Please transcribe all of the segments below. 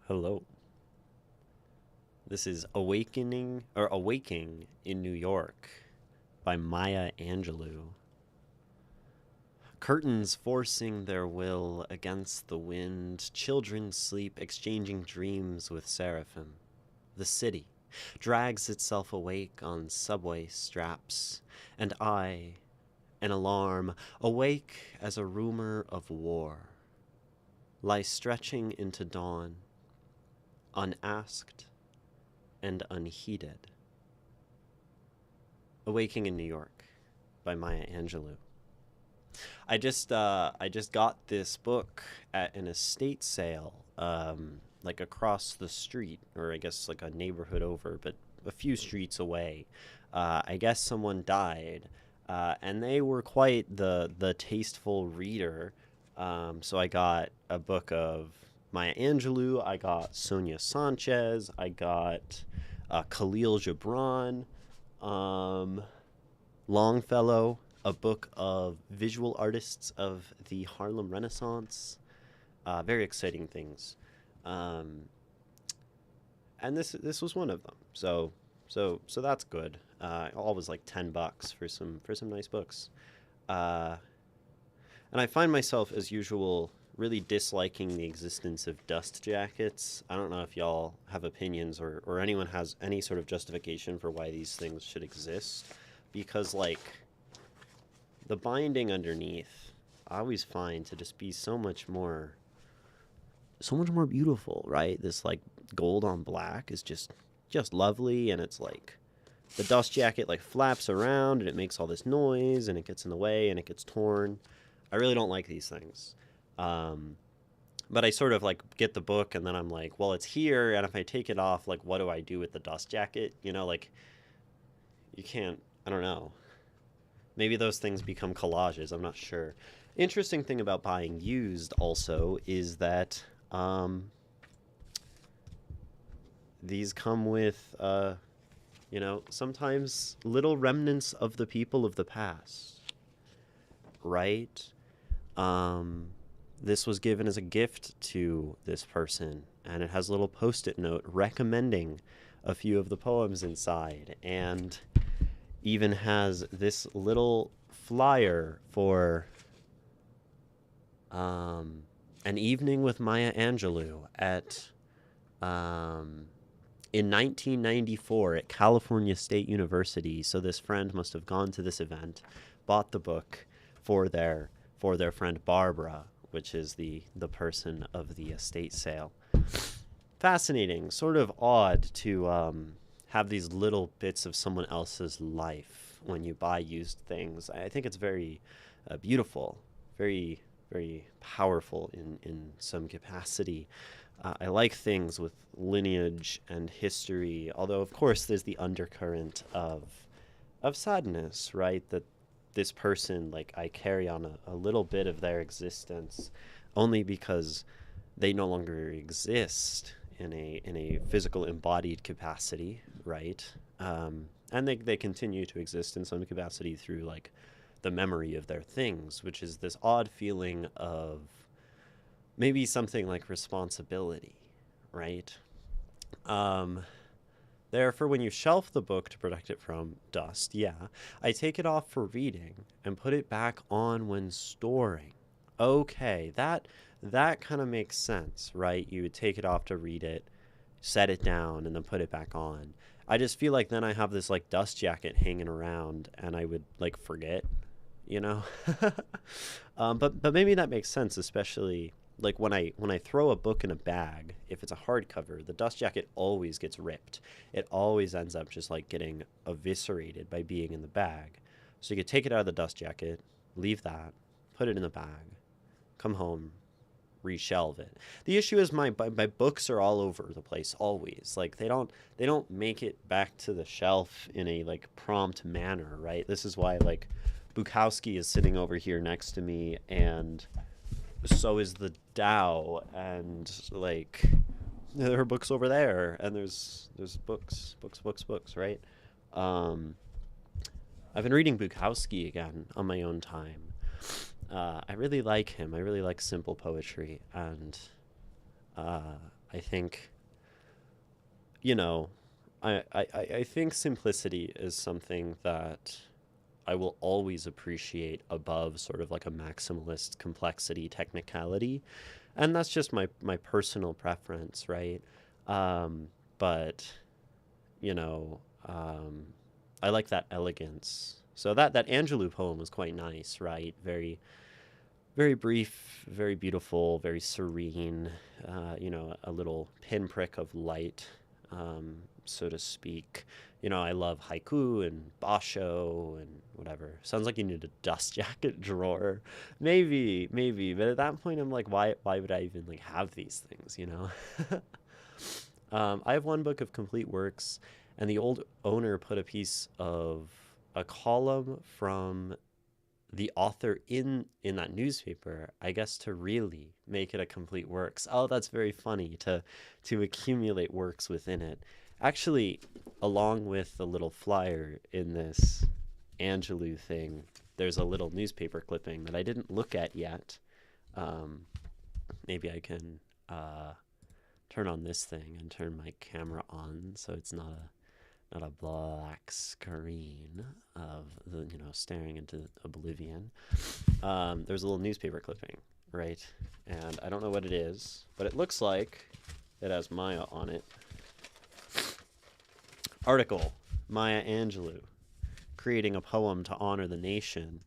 Hello. This is Awaking in New York by Maya Angelou. Curtains forcing their will against the wind, children sleep exchanging dreams with seraphim. The city drags itself awake on subway straps, and I, an alarm, awake as a rumor of war, lie stretching into dawn, unasked and unheeded. Awaking in New York by Maya Angelou. I just got this book at an estate sale, like across the street, or I guess like a neighborhood over, but a few streets away. I guess someone died, and they were quite the tasteful reader. So I got a book of Maya Angelou. I got Sonia Sanchez. I got Khalil Gibran, um, Longfellow, a book of visual artists of the Harlem Renaissance. Very exciting things, um, and this was one of them. So that's good. Always like $10 for some nice books. Uh, and I find myself, as usual, really disliking the existence of dust jackets. I don't know if y'all have opinions or anyone has any sort of justification for why these things should exist. Because, like, the binding underneath, I always find to just be so much more beautiful, right? This, like, gold on black is just lovely, and it's like the dust jacket like flaps around and it makes all this noise and it gets in the way and it gets torn. I really don't like these things. Um, but I sort of like get the book and then I'm like, well, it's here, and if I take it off, like, what do I do with the dust jacket? Like you can't. I don't know. Maybe those things become collages. I'm not sure. Interesting thing about buying used also is that these come with sometimes little remnants of the people of the past, right? Um, this was given as a gift to this person, and it has a little post it note recommending a few of the poems inside, and even has this little flyer for an evening with Maya Angelou at um, in 1994 at California State University. So this friend must have gone to this event, bought the book for their friend Barbara, which is the person of the estate sale. Fascinating, sort of odd to have these little bits of someone else's life when you buy used things. I think it's very beautiful, very very powerful in some capacity. I like things with lineage and history, although of course there's the undercurrent of sadness, right? That this person, like, I carry on a little bit of their existence only because they no longer exist in a physical embodied capacity, right? And they continue to exist in some capacity through like the memory of their things, which is this odd feeling of maybe something like responsibility, right? Um, Therefore, when you shelf the book to protect it from dust, yeah, I take it off for reading and put it back on when storing. Okay, that kind of makes sense, right? You would take it off to read it, set it down, and then put it back on. I just feel like then I have this like dust jacket hanging around, and I would like forget, you know. But maybe that makes sense, especially like when I throw a book in a bag. If it's a hardcover, the dust jacket always gets ripped. It always ends up just like getting eviscerated by being in the bag. So you could take it out of the dust jacket, leave that, put it in the bag, come home, reshelve it. The issue is my books are all over the place always. Like they don't make it back to the shelf in a like prompt manner, right? This is why like Bukowski is sitting over here next to me, and so is the Tao, and like there are books over there, and there's books, right? Um, I've been reading Bukowski again on my own time. I really like him. I really like simple poetry, and uh, I think, you know, I think simplicity is something that I will always appreciate above sort of like a maximalist complexity technicality. And that's just my personal preference, right? But, you know, I like that elegance. So that Angelou poem was quite nice, right? Very brief, very beautiful, very serene. A little pinprick of light, so to speak. I love haiku and basho and whatever. Sounds like you need a dust jacket drawer. Maybe. But at that point, I'm like, why would I even like have these things? I have one book of complete works, and the old owner put a column from the author in that newspaper, I guess, to really make it a complete works. Oh, that's very funny to accumulate works within it. Actually, along with the little flyer in this Angelou thing, there's a little newspaper clipping that I didn't look at yet. Um, Maybe I can turn on this thing and turn my camera on so it's not a black screen of the staring into oblivion. There's a little newspaper clipping, right? And I don't know what it is, but it looks like it has Maya on it. Article: Maya Angelou, creating a poem to honor the nation,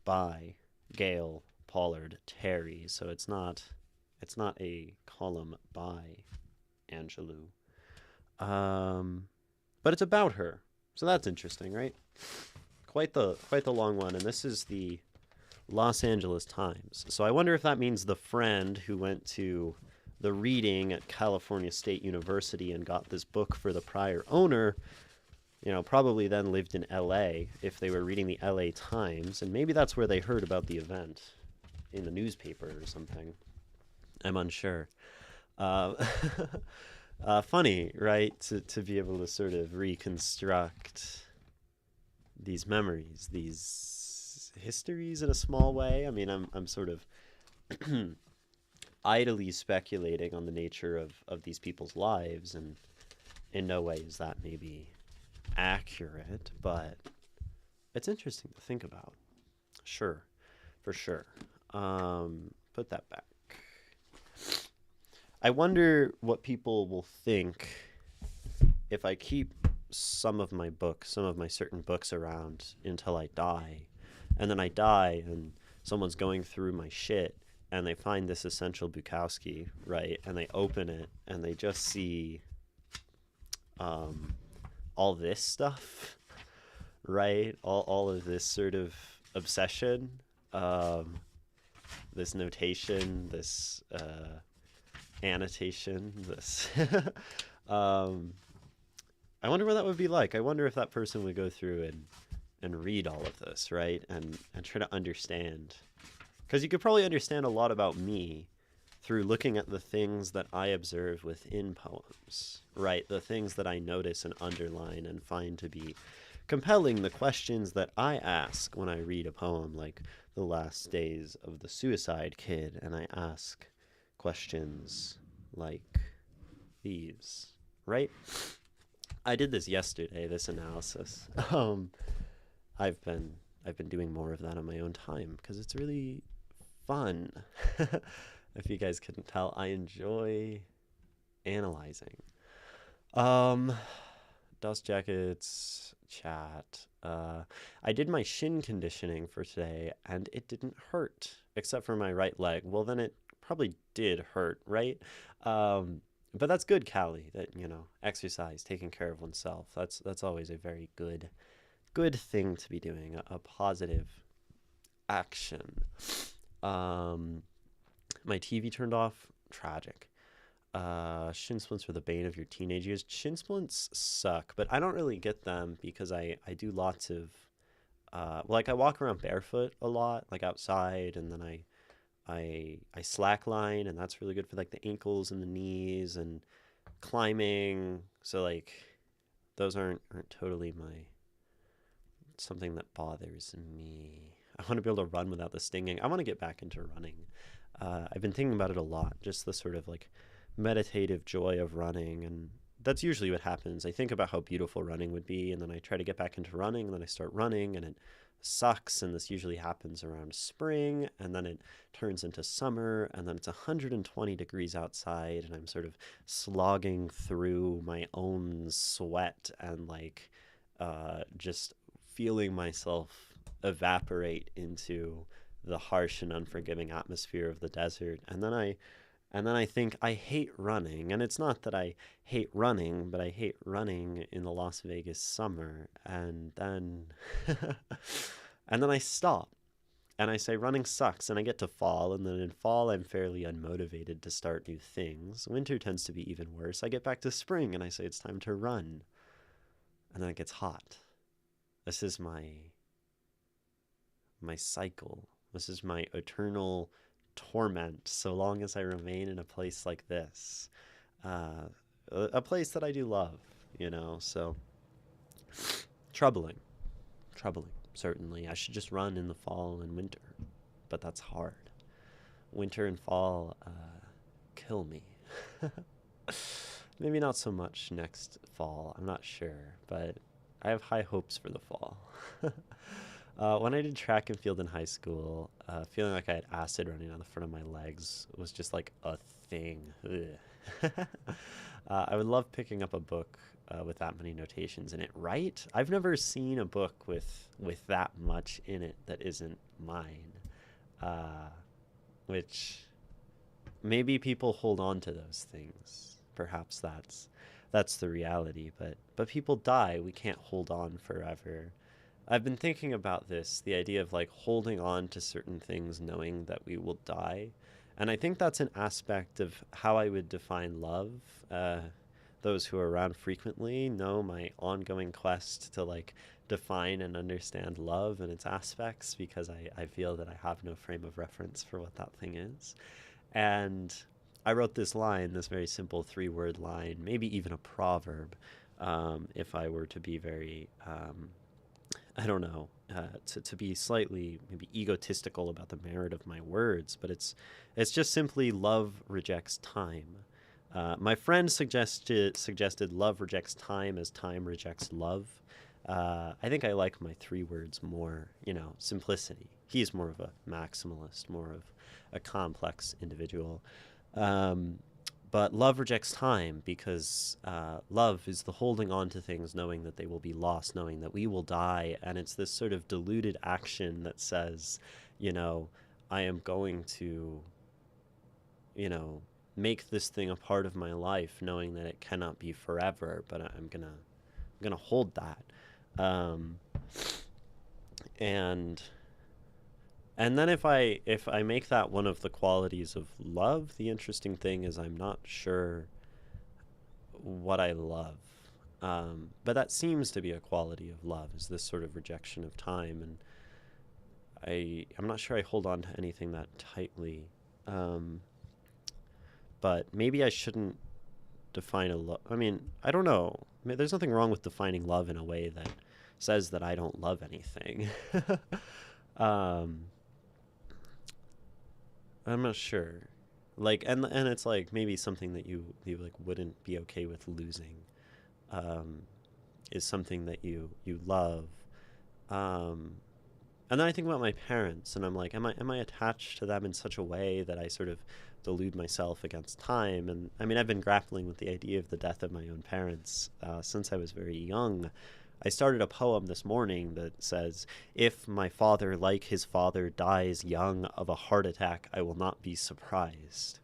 by Gail Pollard Terry. So it's not a column by Angelou. But it's about her. So that's interesting, right? Quite the long one, and this is the Los Angeles Times. So I wonder if that means the friend who went to the reading at California State University and got this book for the prior owner, probably then lived in LA if they were reading the LA Times, and maybe that's where they heard about the event in the newspaper or something. I'm unsure. Funny, right? To be able to sort of reconstruct these memories, these histories in a small way. I mean, I'm sort of idly speculating on the nature of these people's lives, and in no way is that maybe accurate, but it's interesting to think about. Sure, for sure. Put that back. I wonder what people will think if I keep some of my certain books around until I die. And then I die and someone's going through my shit and they find this essential Bukowski, right? And they open it and they just see all this stuff, right? All of this sort of obsession, this notation, this annotation, this I wonder what that would be like. I wonder if that person would go through and read all of this, right? And try to understand, because you could probably understand a lot about me through looking at the things that I observe within poems, right? The things that I notice and underline and find to be compelling, the questions that I ask when I read a poem like The Last Days of the Suicide Kid, and I ask questions like these, right? I did this yesterday, this analysis. I've been doing more of that on my own time because it's really fun. If you guys couldn't tell, I enjoy analyzing. Dust jackets, chat. I did my shin conditioning for today and it didn't hurt except for my right leg. Well, then it probably did hurt, right? But that's good, Callie, that, exercise, taking care of oneself. That's always a very good thing to be doing, a positive action. My TV turned off. Tragic. Shin splints were the bane of your teenage years. Shin splints suck, but I don't really get them because I do lots of, like I walk around barefoot a lot, like outside, and then I slackline, and that's really good for like the ankles and the knees and climbing. So like those aren't totally something that bothers me. I want to be able to run without the stinging. I want to get back into running. I've been thinking about it a lot, just the sort of like meditative joy of running. And that's usually what happens. I think about how beautiful running would be, and then I try to get back into running, and then I start running, and it sucks. And this usually happens around spring, and then it turns into summer, and then it's 120 degrees outside, and I'm sort of slogging through my own sweat and like just feeling myself evaporate into the harsh and unforgiving atmosphere of the desert. And then I think I hate running. And it's not that I hate running, but I hate running in the Las Vegas summer. And then and then I stop and I say running sucks, and I get to fall, and then in fall I'm fairly unmotivated to start new things. Winter tends to be even worse. I get back to spring and I say it's time to run, and then it gets hot. This is my cycle. This is my eternal torment so long as I remain in a place like this. Uh, a place that I do love, you know, so troubling, troubling, certainly. I should just run in the fall and winter, but that's hard. Winter and fall kill me. Maybe not so much next fall, I'm not sure, but I have high hopes for the fall. When I did track and field in high school, feeling like I had acid running down the front of my legs was just like a thing. I would love picking up a book with that many notations in it, right? I've never seen a book with that much in it that isn't mine, uh, which maybe people hold on to those things. Perhaps that's the reality, but people die. We can't hold on forever. I've been thinking about this, the idea of like holding on to certain things knowing that we will die. And I think that's an aspect of how I would define love. Those who are around frequently know my ongoing quest to like define and understand love and its aspects, because I feel that I have no frame of reference for what that thing is. And I wrote this line, this very simple 3-word line, maybe even a proverb, if I were to be very I don't know, to be slightly maybe egotistical about the merit of my words, but it's just simply love rejects time. My friend suggested love rejects time as time rejects love. I think I like my 3 words more, simplicity. He's more of a maximalist, more of a complex individual. Um, but love rejects time because love is the holding on to things knowing that they will be lost, knowing that we will die. And it's this sort of diluted action that says, I am going to, make this thing a part of my life, knowing that it cannot be forever, but I'm gonna hold that. Um, and and then if I make that one of the qualities of love, the interesting thing is I'm not sure what I love. But that seems to be a quality of love, is this sort of rejection of time. And I'm not sure I hold on to anything that tightly. Um, but maybe I shouldn't define a love. I mean, I don't know. I mean, there's nothing wrong with defining love in a way that says that I don't love anything. um, I'm not sure. Like, and it's like maybe something that you like wouldn't be okay with losing, um, is something that you love. Um, and then I think about my parents, and I'm like, am I attached to them in such a way that I sort of delude myself against time? And I mean, I've been grappling with the idea of the death of my own parents since I was very young. I started a poem this morning that says, "If my father, like his father, dies young of a heart attack, I will not be surprised."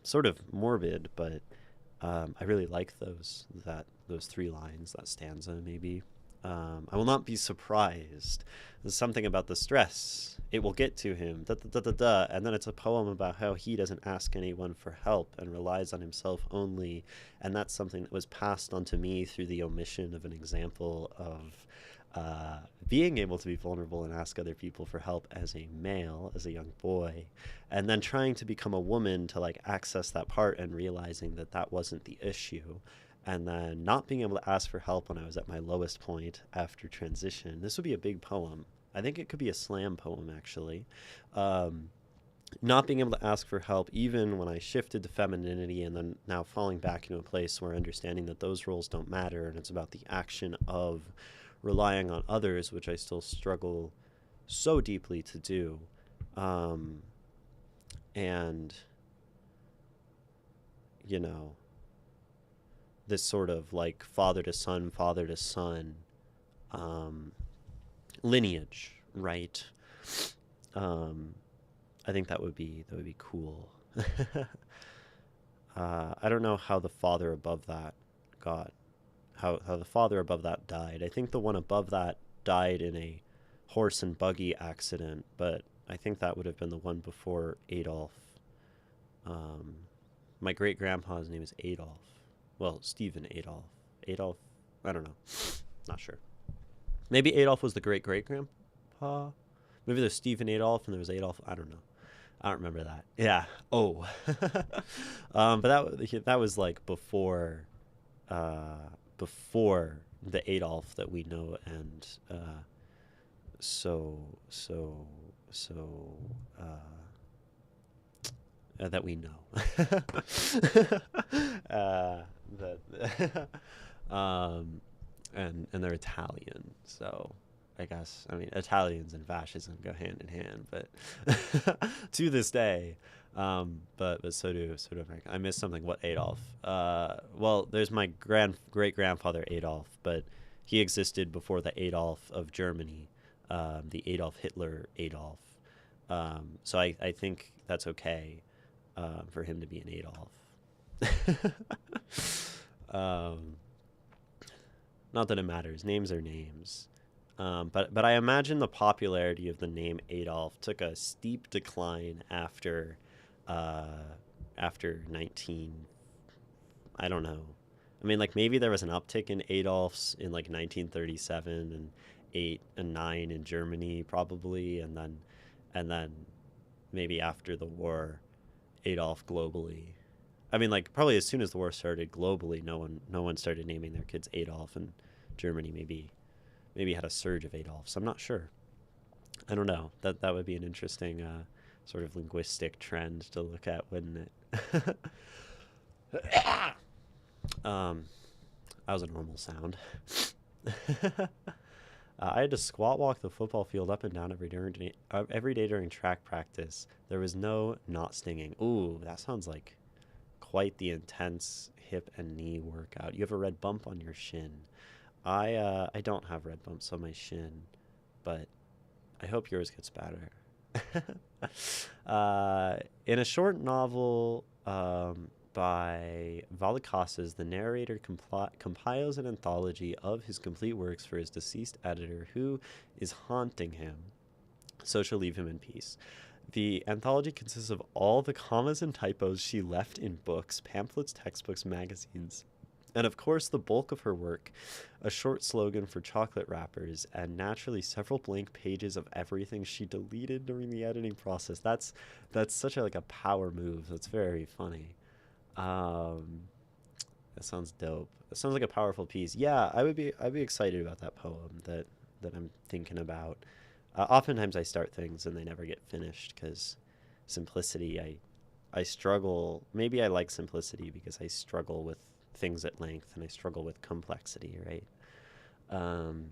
Sort of morbid, but I really like those 3 lines, that stanza maybe. I will not be surprised. There's something about the stress. It will get to him. Da, da, da, da, da. And then it's a poem about how he doesn't ask anyone for help and relies on himself only. And that's something that was passed on to me through the omission of an example of being able to be vulnerable and ask other people for help as a male, as a young boy, and then trying to become a woman to like access that part and realizing that that wasn't the issue, and then not being able to ask for help when I was at my lowest point after transition. This would be a big poem. I think it could be a slam poem, actually. Um, not being able to ask for help even when I shifted to femininity, and then now falling back into a place where understanding that those roles don't matter and it's about the action of relying on others, which I still struggle so deeply to do. Um, and, you know, this sort of like father to son um, lineage, right? Um, I think that would be cool. I don't know how the father above that got how the father above that died. I think the one above that died in a horse and buggy accident, but I think that would have been the one before Adolf. Um, my great grandpa's name is Adolf. Well, Stephen Adolf. Adolf, I don't know. Not sure. Maybe Adolf was the great great grandpa. Maybe there's Stephen Adolf and there was Adolf. I don't know. I don't remember that. Yeah. Oh. But that was like uh, before the Adolf that we know, and so so so that we know. That and they're Italian, so I guess I mean Italians and fascism go hand in hand, but to this day, but so do America. I missed something. What Adolf? Well, there's my great grandfather Adolf, but he existed before the Adolf of Germany, the Adolf Hitler Adolf. So I think that's okay for him to be an Adolf. um, Not that it matters. Names are names. But I imagine the popularity of the name Adolf took a steep decline uh, after 19. I don't know. I mean, like maybe there was an uptick in Adolfs in like 1937 and 8 and 9 in Germany probably, and then maybe after the war, Adolf globally. I mean, like probably as soon as the war started globally, no one started naming their kids Adolf, and Germany maybe had a surge of Adolfs. I'm not sure. I don't know. That would be an interesting sort of linguistic trend to look at, wouldn't it? um, that was a normal sound. I had to squat walk the football field up and down every day during track practice. There was no not stinging. Ooh, that sounds like quite the intense hip and knee workout. You have a red bump on your shin. I don't have red bumps on my shin, but I hope yours gets better. In a short novel by Vallecasas, the narrator compiles an anthology of his complete works for his deceased editor, who is haunting him. So she'll leave him in peace. The anthology consists of all the commas and typos she left in books, pamphlets, textbooks, magazines, and of course the bulk of her work, a short slogan for chocolate wrappers, and naturally several blank pages of everything she deleted during the editing process. That's such a power move. That's very funny. Um, that sounds dope. That sounds like a powerful piece. Yeah, I'd be excited about that poem that I'm thinking about. Oftentimes I start things and they never get finished because simplicity. I struggle. Maybe I like simplicity because I struggle with things at length and I struggle with complexity. Right. Um,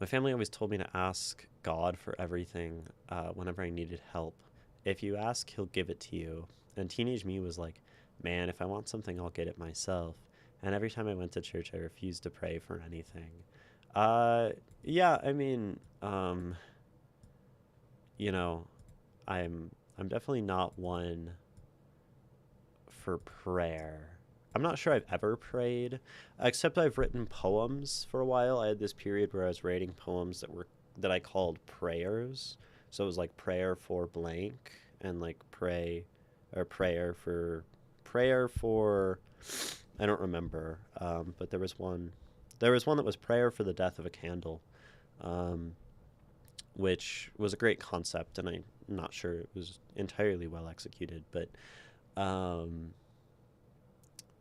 my family always told me to ask God for everything whenever I needed help. If you ask, He'll give it to you. And teenage me was like, man, if I want something, I'll get it myself. And every time I went to church, I refused to pray for anything. Uh, yeah, I mean, you know, I'm definitely not one for prayer. I'm not sure I've ever prayed, except I've written poems for a while. I had this period where I was writing poems that I called prayers. So it was like prayer for blank and like prayer for I don't remember. But there was one that was prayer for the death of a candle. Um, which was a great concept, and I'm not sure it was entirely well executed, um,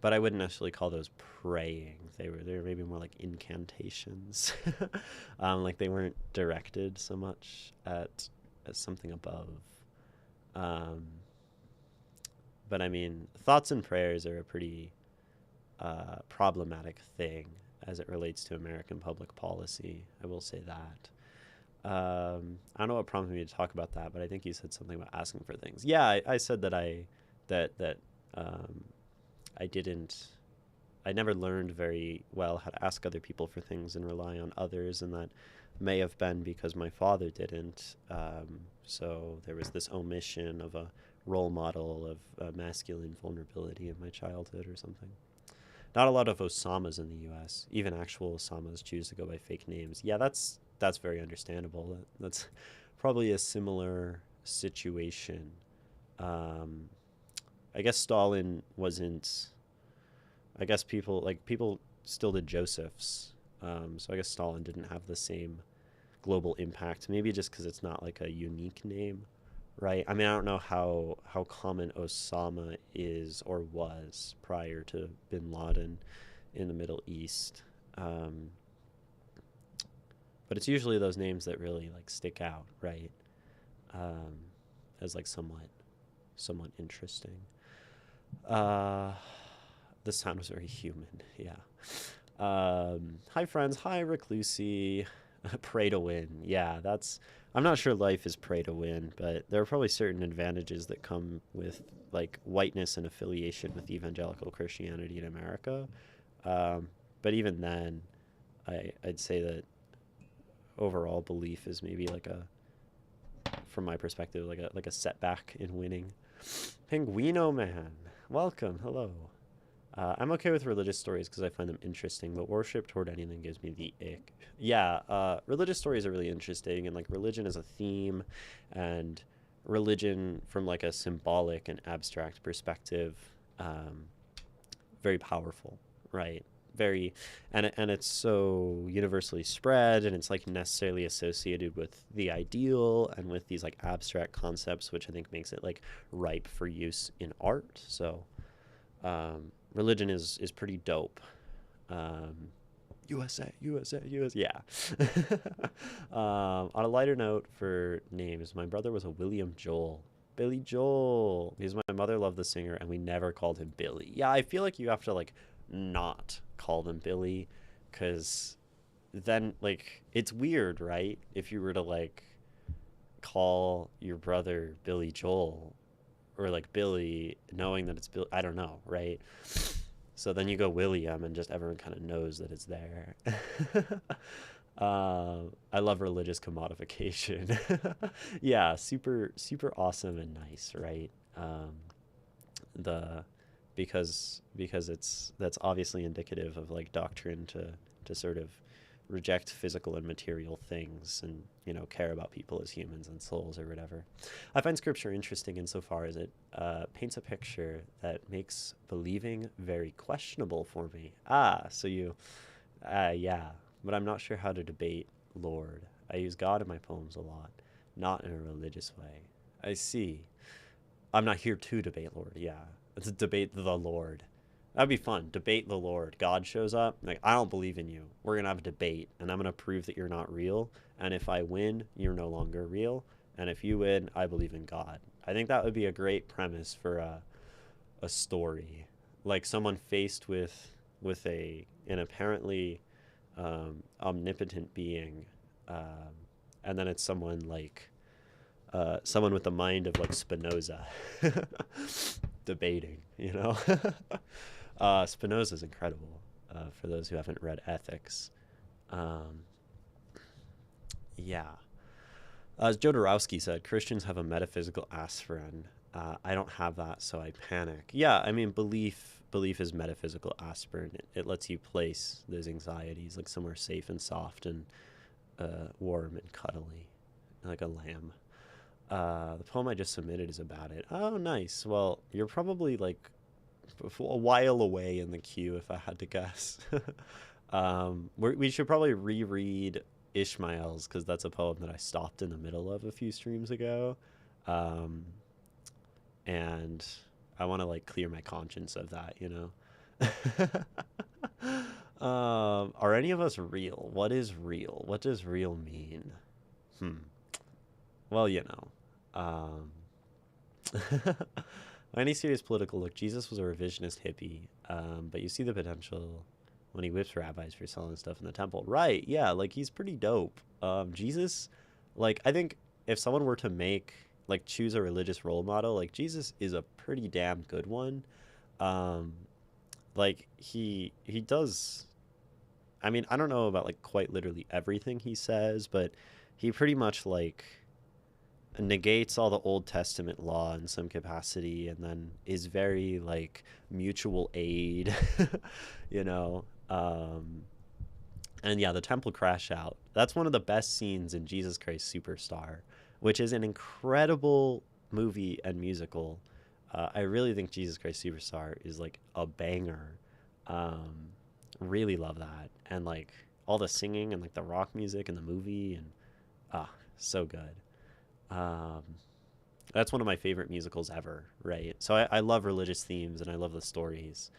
but I wouldn't necessarily call those praying. They were maybe more like incantations, like they weren't directed so much at something above. Um, but I mean, thoughts and prayers are a pretty problematic thing as it relates to American public policy. I will say that. I don't know what prompted me to talk about that, but I think you said something about asking for things. Yeah, I said that that um, I didn't. I never learned very well how to ask other people for things and rely on others, and that may have been because my father didn't. So there was this omission of a role model of masculine vulnerability in my childhood or something. Not a lot of Osamas in the U.S. Even actual Osamas choose to go by fake names. Yeah, that's very understandable. That's probably a similar situation. Um, I guess Stalin wasn't. I guess people still did Joseph's. So I guess Stalin didn't have the same global impact. Maybe just because it's not like a unique name, right? I mean, I don't know how common Osama is or was prior to Bin Laden in the Middle East. Um, but it's usually those names that really like stick out, right? Um, as like somewhat interesting. Uh, the sound was very human, yeah. Hi friends, hi Reclusi. Pray to win. Yeah, that's. I'm not sure life is pray to win, but there are probably certain advantages that come with like whiteness and affiliation with evangelical Christianity in America. Um, but even then, I'd say that overall belief is maybe like a, from my perspective, like a setback in winning. Pinguino man, welcome, hello. I'm okay with religious stories because I find them interesting, but worship toward anything gives me the ick. Yeah, religious stories are really interesting, and like religion as a theme, and religion from like a symbolic and abstract perspective, um, very powerful, right? Very, and it's so universally spread, and it's like necessarily associated with the ideal and with these like abstract concepts, which I think makes it like ripe for use in art. So religion is pretty dope. Um, USA, USA, USA. Yeah. On a lighter note for names, my brother was a William Joel. Billy Joel. Because my mother loved the singer and we never called him Billy. Yeah, I feel like you have to like not call them Billy because then like it's weird, right? If you were to like call your brother Billy Joel or like Billy knowing that it's Bill, I don't know, right? So then you go William, and just everyone kind of knows that it's there. I love religious commodification. Yeah, super super awesome and nice, right? The because it's that's obviously indicative of like doctrine to sort of reject physical and material things and care about people as humans and souls or whatever. I find scripture interesting insofar as it paints a picture that makes believing very questionable for me. So yeah, but I'm not sure how to debate Lord. I use God in my poems a lot, not in a religious way. I see. I'm not here to debate Lord. Yeah, it's a debate the Lord. That'd be fun. Debate the Lord. God shows up. Like, I don't believe in you. We're going to have a debate, and I'm going to prove that you're not real. And if I win, you're no longer real. And if you win, I believe in God. I think that would be a great premise for a story. Like someone faced with an apparently omnipotent being, and then it's someone like someone with the mind of like Spinoza debating, Spinoza is incredible for those who haven't read Ethics. Um, yeah. As Jodorowsky said, Christians have a metaphysical aspirin. I don't have that, so I panic. Yeah, I mean, belief is metaphysical aspirin. It lets you place those anxieties like somewhere safe and soft and warm and cuddly, like a lamb. The poem I just submitted is about it. Oh, nice. Well, you're probably like a while away in the queue if I had to guess. We should probably reread Ishmael's because that's a poem that I stopped in the middle of a few streams ago. Um, and I want to like clear my conscience of that. Are any of us real? What is real? What does real mean? Well, um, Any serious political look, Jesus was a revisionist hippie, but you see the potential when he whips rabbis for selling stuff in the temple. Right, yeah, like he's pretty dope. Jesus, like I think if someone were to make like choose a religious role model, like Jesus is a pretty damn good one. Um, like he does. I mean, I don't know about like quite literally everything he says, but he pretty much like negates all the Old Testament law in some capacity and then is very like mutual aid, you know. And yeah, the temple crash out. That's one of the best scenes in Jesus Christ Superstar, which is an incredible movie and musical. I really think Jesus Christ Superstar is like a banger. Um, really love that. And like all the singing and like the rock music in the movie and so good. Um, that's one of my favorite musicals ever, right? So I love religious themes and I love the stories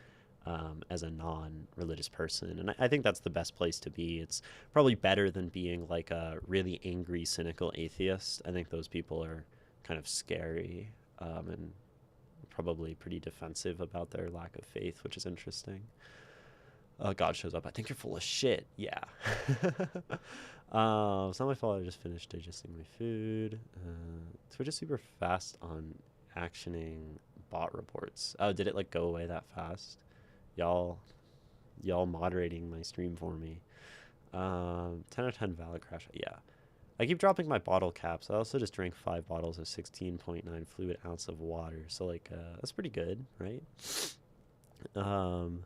as a non-religious person, and I think that's the best place to be. It's probably better than being like a really angry, cynical atheist. I think those people are kind of scary and probably pretty defensive about their lack of faith, which is interesting. God shows up. I think you're full of shit. Yeah. It's not my fault. I just finished digesting my food. Twitch is super fast on actioning bot reports. Oh, did it like go away that fast? Y'all, y'all moderating my stream for me. 10 out of 10 valid crash. Yeah. I keep dropping my bottle caps. I also just drank 5 bottles of 16.9 fluid ounce of water. So like, that's pretty good, right? Um,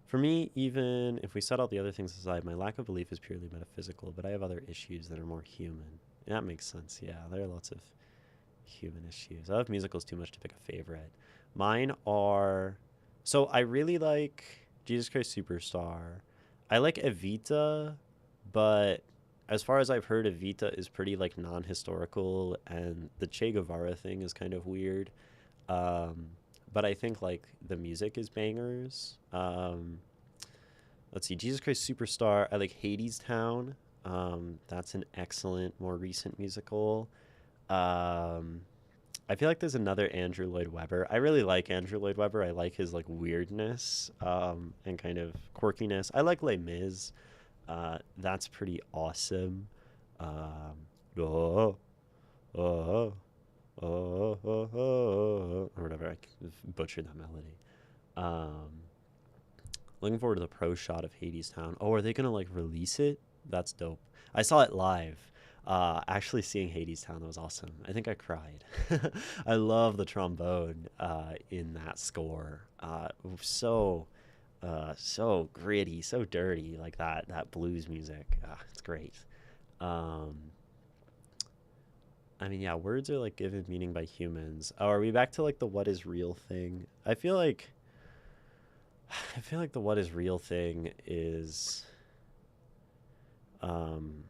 for me, even if we set all the other things aside, my lack of belief is purely metaphysical, but I have other issues that are more human. That makes sense. Yeah, there are lots of human issues. I love musicals too much to pick a favorite. Mine are. So I really like Jesus Christ Superstar. I like Evita, but as far as I've heard, Evita is pretty like non-historical, and the Che Guevara thing is kind of weird. Um, but I think like the music is bangers. Let's see, Jesus Christ Superstar. I like Hades Town. That's an excellent, more recent musical. Um, I feel like there's another Andrew Lloyd Webber. I really like Andrew Lloyd Webber. I like his like weirdness and kind of quirkiness. I like Les Mis. That's pretty awesome. Oh, oh, or whatever. I butchered that melody. Um, looking forward to the pro shot of Hades Town. Oh, are they gonna like release it? That's dope. I saw it live. Actually seeing Hades Town, that was awesome. I think I cried. I love the trombone in that score. So gritty, so dirty, like that blues music. It's great. Um, I mean, yeah, words are like given meaning by humans. Oh, are we back to like the what is real thing? I feel like the what is real thing is um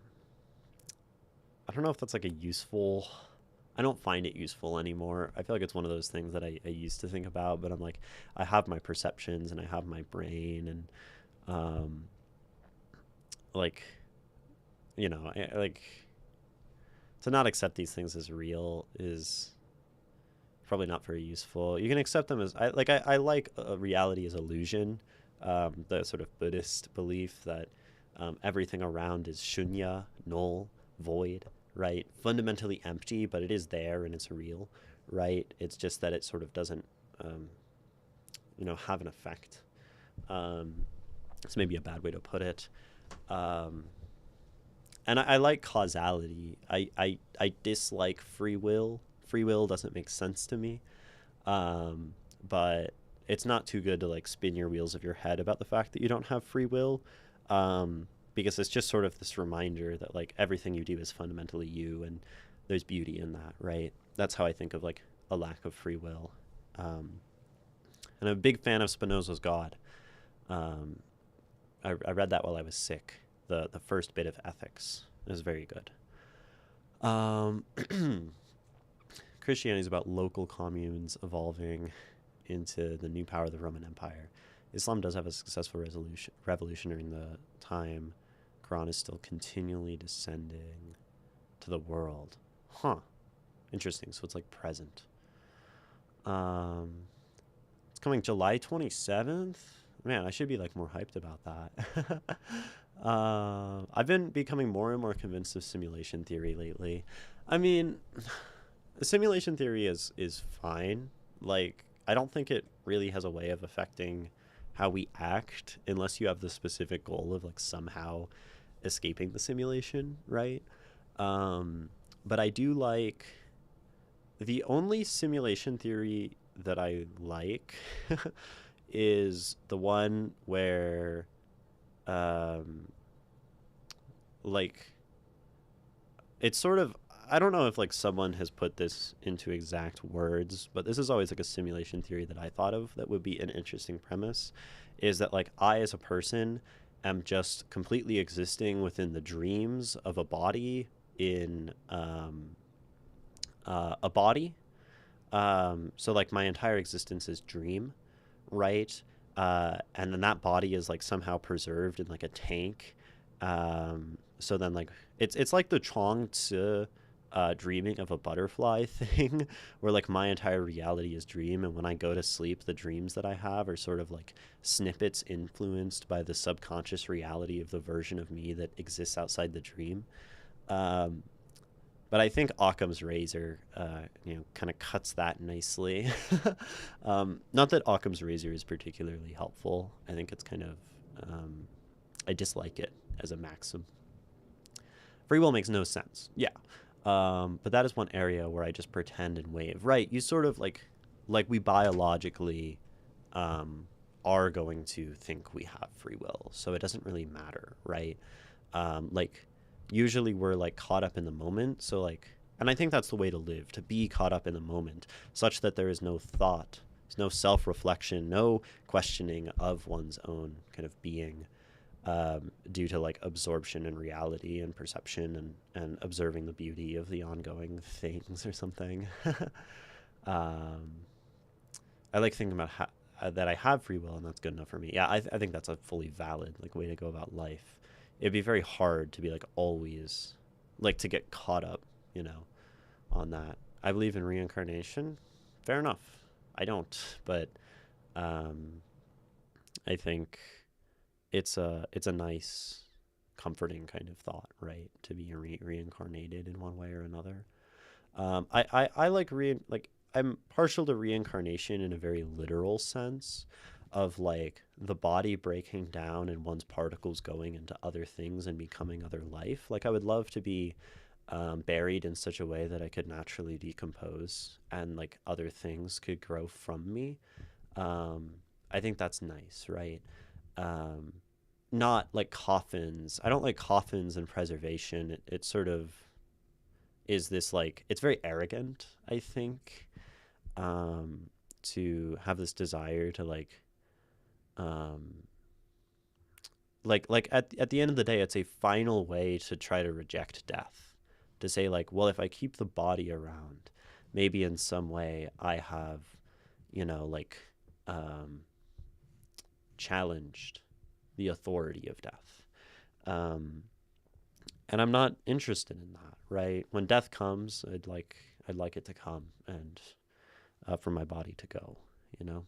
I don't know if that's like a useful. I don't find it useful anymore. I feel like it's one of those things that I used to think about, but I'm like, I have my perceptions and I have my brain, and um, like, like to not accept these things as real is probably not very useful. You can accept them as I like reality as illusion, the sort of Buddhist belief that everything around is shunya, null, void, right? Fundamentally empty, but it is there and it's real, right? It's just that it sort of doesn't, um, have an effect. Um, it's maybe a bad way to put it. Um, and I like causality. I dislike free will. Free will doesn't make sense to me. But it's not too good to like spin your wheels of your head about the fact that you don't have free will. Because it's just sort of this reminder that like everything you do is fundamentally you, and there's beauty in that, right? That's how I think of like a lack of free will. And I'm a big fan of Spinoza's God. Um, I read that while I was sick. The first bit of ethics is very good. Um, Christianity is about local communes evolving into the new power of the Roman Empire. Islam does have a successful revolution during the time. Quran is still continually descending to the world. Huh. Interesting. So it's like present. Um, it's coming July 27th. Man, I should be like more hyped about that. I've been becoming more and more convinced of simulation theory lately. I mean, simulation theory is fine. Like, I don't think it really has a way of affecting how we act unless you have the specific goal of like somehow escaping the simulation, right? Um, but I do like the only simulation theory that I like is the one where um like it's sort of, I don't know if like someone has put this into exact words, but this is always like a simulation theory that I thought of that would be an interesting premise, is that like I as a person am just completely existing within the dreams of a body in a body. So like my entire existence is dream, right? And then that body is like somehow preserved in like a tank. So then like it's like the Chuang Tzu dreaming of a butterfly thing, where like my entire reality is dream, and when I go to sleep, the dreams that I have are sort of like snippets influenced by the subconscious reality of the version of me that exists outside the dream. Um, but I think Occam's razor, kind of cuts that nicely. Not that Occam's razor is particularly helpful. I think it's kind of, I dislike it as a maxim. Free will makes no sense. Yeah. But that is one area where I just pretend and wave. Right. You sort of like we biologically, um, are going to think we have free will. So it doesn't really matter. Right. Like usually we're like caught up in the moment. So like, and I think that's the way to live, to be caught up in the moment, such that there is no thought, there's no self reflection, no questioning of one's own kind of being, due to like absorption in reality and perception and observing the beauty of the ongoing things or something. um, I like thinking about that I have free will and that's good enough for me. Yeah, I think that's a fully valid like way to go about life. It'd be very hard to be like always like to get caught up, you know, on that. I believe in reincarnation. Fair enough. I don't, but um, I think it's a nice, comforting kind of thought, right? To be reincarnated in one way or another. I like like I'm partial to reincarnation in a very literal sense of like the body breaking down and one's particles going into other things and becoming other life. Like I would love to be buried in such a way that I could naturally decompose and like other things could grow from me. Um, I think that's nice, right? Um, Not like coffins. I don't like coffins and preservation. It sort of is this like it's very arrogant, I think, to have this desire to um at the end of the day it's a final way to try to reject death. To say like, well, if I keep the body around, maybe in some way I have, like um challenged the authority of death. Um and I'm not interested in that, right? When death comes, I'd like it to come and for my body to go, you know.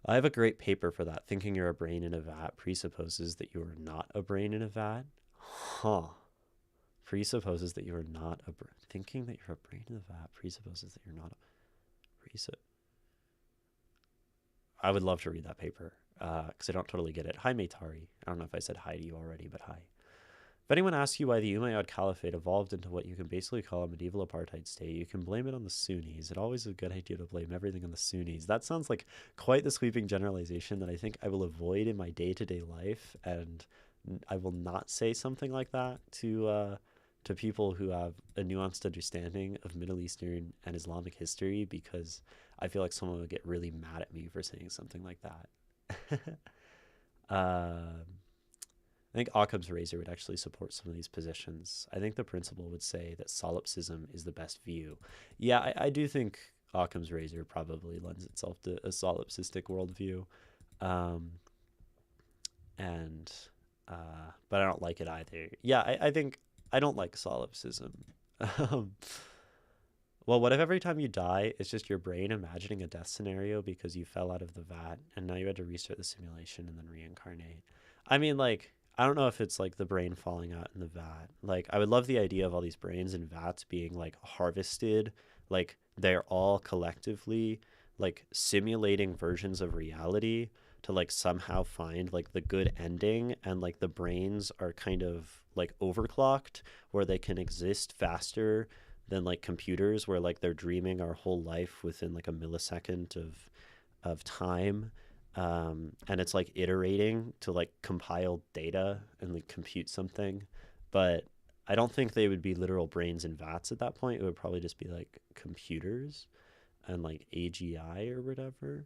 I have a great paper for that. Thinking you're a brain in a vat presupposes that you are not a brain in a vat. Huh. Presupposes that you are not a brain. Thinking that you're a brain in a vat presupposes that you're not a presupp. I would love to read that paper because I don't totally get it. Hi, Maytari. I don't know if I said hi to you already, but hi. If anyone asks you why the Umayyad Caliphate evolved into what you can basically call a medieval apartheid state, you can blame it on the Sunnis. It always is a good idea to blame everything on the Sunnis. That sounds like quite the sweeping generalization that I think I will avoid in my day-to-day life, and I will not say something like that to people who have a nuanced understanding of Middle Eastern and Islamic history, because I feel like someone would get really mad at me for saying something like that. um, I think Occam's razor would actually support some of these positions. I think the principle would say that solipsism is the best view. Yeah, I do think Occam's razor probably lends itself to a solipsistic worldview. Um, and but I don't like it either. Yeah, I think I don't like solipsism. um, Well, what if every time you die, it's just your brain imagining a death scenario because you fell out of the vat and now you had to restart the simulation and then reincarnate? I mean, like, I don't know if it's like the brain falling out in the vat. Like, I would love the idea of all these brains in vats being like harvested, like, they're all collectively like simulating versions of reality to like somehow find like the good ending, and like the brains are kind of like overclocked where they can exist faster than like computers, where like they're dreaming our whole life within like a millisecond of time. And it's like iterating to like compile data and like compute something. But I don't think they would be literal brains in vats at that point. It would probably just be like computers and like AGI or whatever.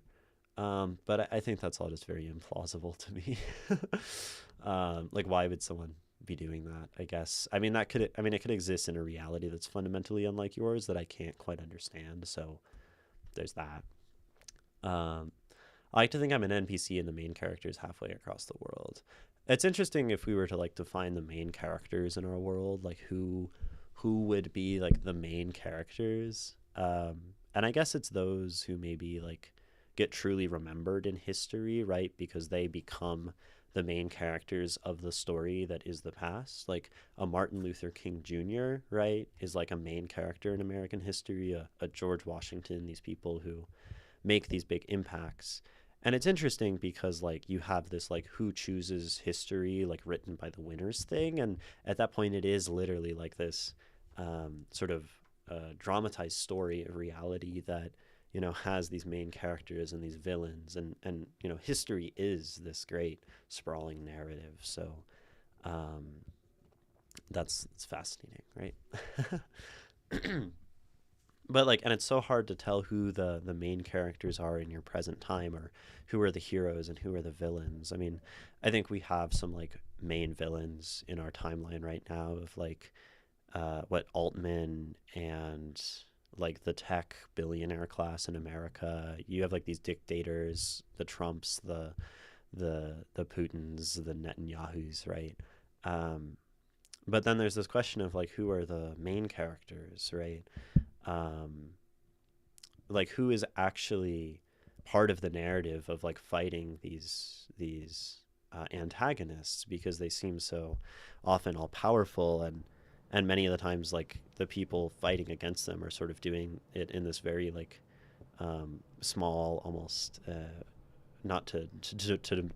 But I think that's all just very implausible to me. Like, why would someone be doing that? I guess. I mean, that could. I mean, it could exist in a reality that's fundamentally unlike yours that I can't quite understand. So there's that. Um, I like to think I'm an NPC and the main character is halfway across the world. It's interesting if we were to like define the main characters in our world, like who would be like the main characters. And I guess it's those who maybe like get truly remembered in history, right? Because they become the main characters of the story that is the past. Like a Martin Luther King Jr., right, is like a main character in American history, a George Washington, these people who make these big impacts. And it's interesting because like you have this like who chooses history like written by the winners thing, and at that point it is literally like this sort of dramatized story of reality that has these main characters and these villains, and history is this great sprawling narrative. So um, that's it's fascinating, right? But like, and it's so hard to tell who the main characters are in your present time, or who are the heroes and who are the villains. I mean, I think we have some like main villains in our timeline right now of like what Altman and like the tech billionaire class in America. You have like these dictators, the Trumps, the Putins, the Netanyahus, right? Um, but then there's this question of like who are the main characters, right? um, like who is actually part of the narrative of like fighting these antagonists, because they seem so often all powerful, and many of the times like the people fighting against them are sort of doing it in this very like small almost not to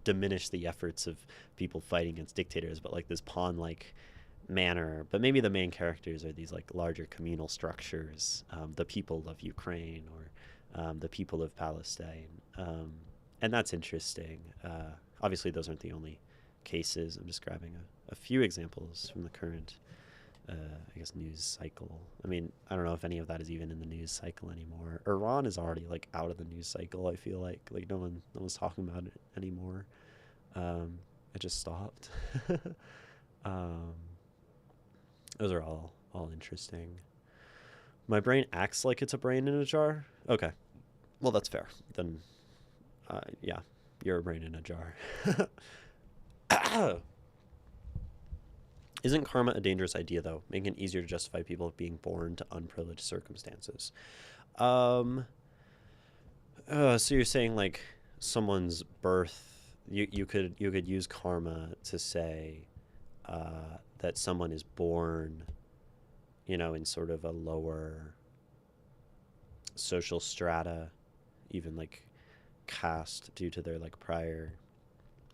diminish the efforts of people fighting against dictators, but like this pawn like manner. But maybe the main characters are these like larger communal structures, the people of Ukraine, or the people of Palestine, and that's interesting. Obviously, those aren't the only cases. I'm just grabbing a few examples from the current, I guess, news cycle. I mean, I don't know if any of that is even in the news cycle anymore. Iran is already like out of the news cycle. I feel like no one's talking about it anymore. It just stopped. um, those are all interesting. My brain acts like it's a brain in a jar. Okay, well that's fair. Then, yeah, you're a brain in a jar. Isn't karma a dangerous idea though, making it easier to justify people being born to unprivileged circumstances? Um. So you're saying like someone's birth, you could use karma to say that someone is born, in sort of a lower social strata, even like caste due to their like prior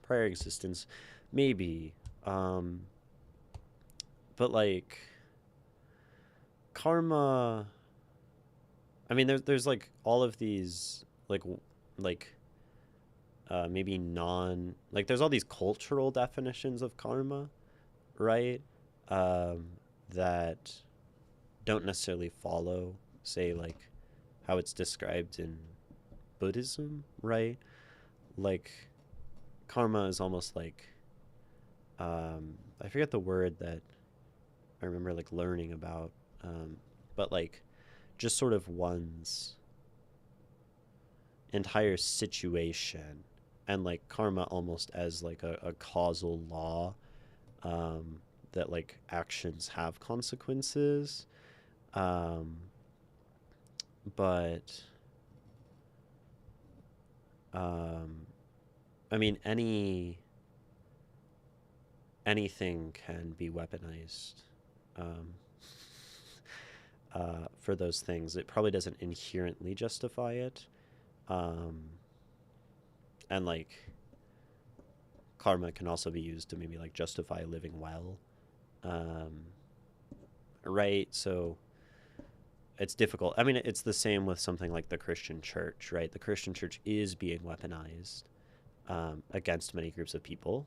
existence, maybe. Um, but like karma, I mean, there's like all of these like maybe non like there's all these cultural definitions of karma, right? Um, that don't necessarily follow, say, like how it's described in Buddhism, right? Like karma is almost like I forget the word that I remember like learning about, but like just sort of one's entire situation, and like karma almost as like a causal law, that like actions have consequences. Um, but I mean, anything can be weaponized um, for those things. It probably doesn't inherently justify it, um, and like karma can also be used to maybe like justify living well, um, right? So it's difficult. I mean, it's the same with something like the Christian church, right? The Christian church is being weaponized against many groups of people,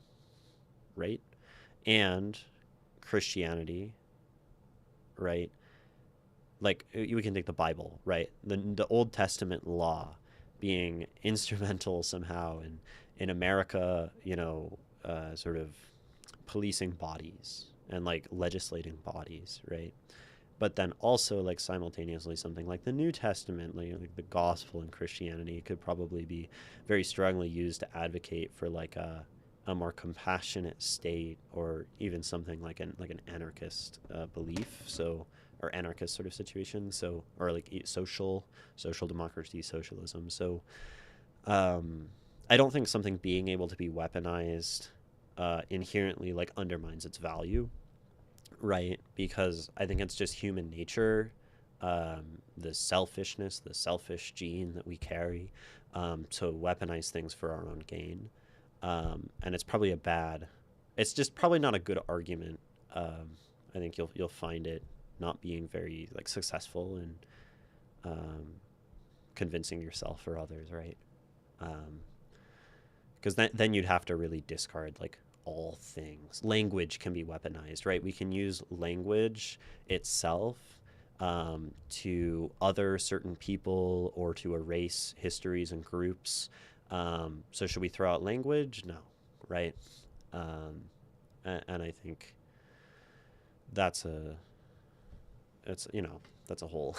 right? And Christianity, right? Like we can take the Bible, right? The Old Testament law being instrumental somehow in America, sort of policing bodies and like legislating bodies, right? But then also like simultaneously something like the New Testament, like the gospel in Christianity could probably be very strongly used to advocate for like a more compassionate state, or even something like an anarchist belief. So, or anarchist sort of situation. So, or like social democracy, socialism. So um, I don't think something being able to be weaponized inherently like undermines its value, right? Because I think it's just human nature, the selfishness, the selfish gene that we carry, to weaponize things for our own gain. And it's probably it's just probably not a good argument. I think you'll find it not being very like successful in um, convincing yourself or others, right? Because then you'd have to really discard like all things. Language can be weaponized, right? We can use language itself to other certain people or to erase histories and groups. So should we throw out language? No, right? Um, and I think that's a it's that's a whole.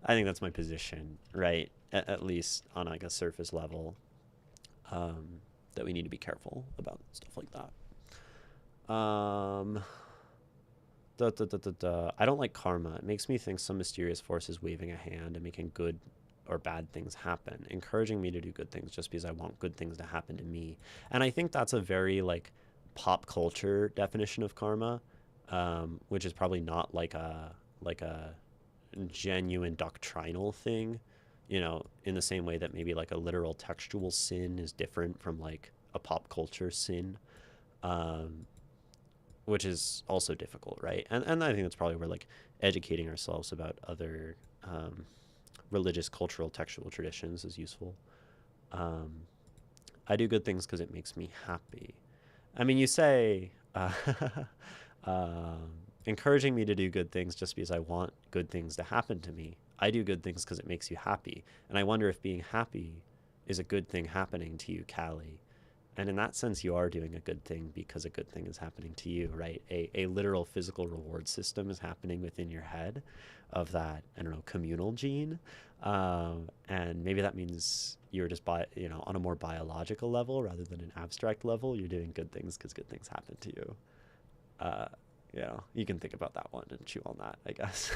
I think that's my position, right? At least on like a surface level, that we need to be careful about stuff like that. I don't like karma. It makes me think some mysterious force is waving a hand and making good or bad things happen, encouraging me to do good things just because I want good things to happen to me. And I think that's a very like pop culture definition of karma, which is probably not like a genuine doctrinal thing, in the same way that maybe like a literal textual sin is different from like a pop culture sin, um, which is also difficult, right? And I think that's probably where like educating ourselves about other religious, cultural, textual traditions is useful. Um, I do good things because it makes me happy. I mean, you say um, encouraging me to do good things just because I want good things to happen to me. I do good things because it makes you happy. And I wonder if being happy is a good thing happening to you, Callie. And in that sense, you are doing a good thing because a good thing is happening to you, right? A literal physical reward system is happening within your head of that, I don't know, communal gene. And maybe that means you're just on a more biological level rather than an abstract level. You're doing good things because good things happen to you. Uh, you can think about that one and chew on that, I guess.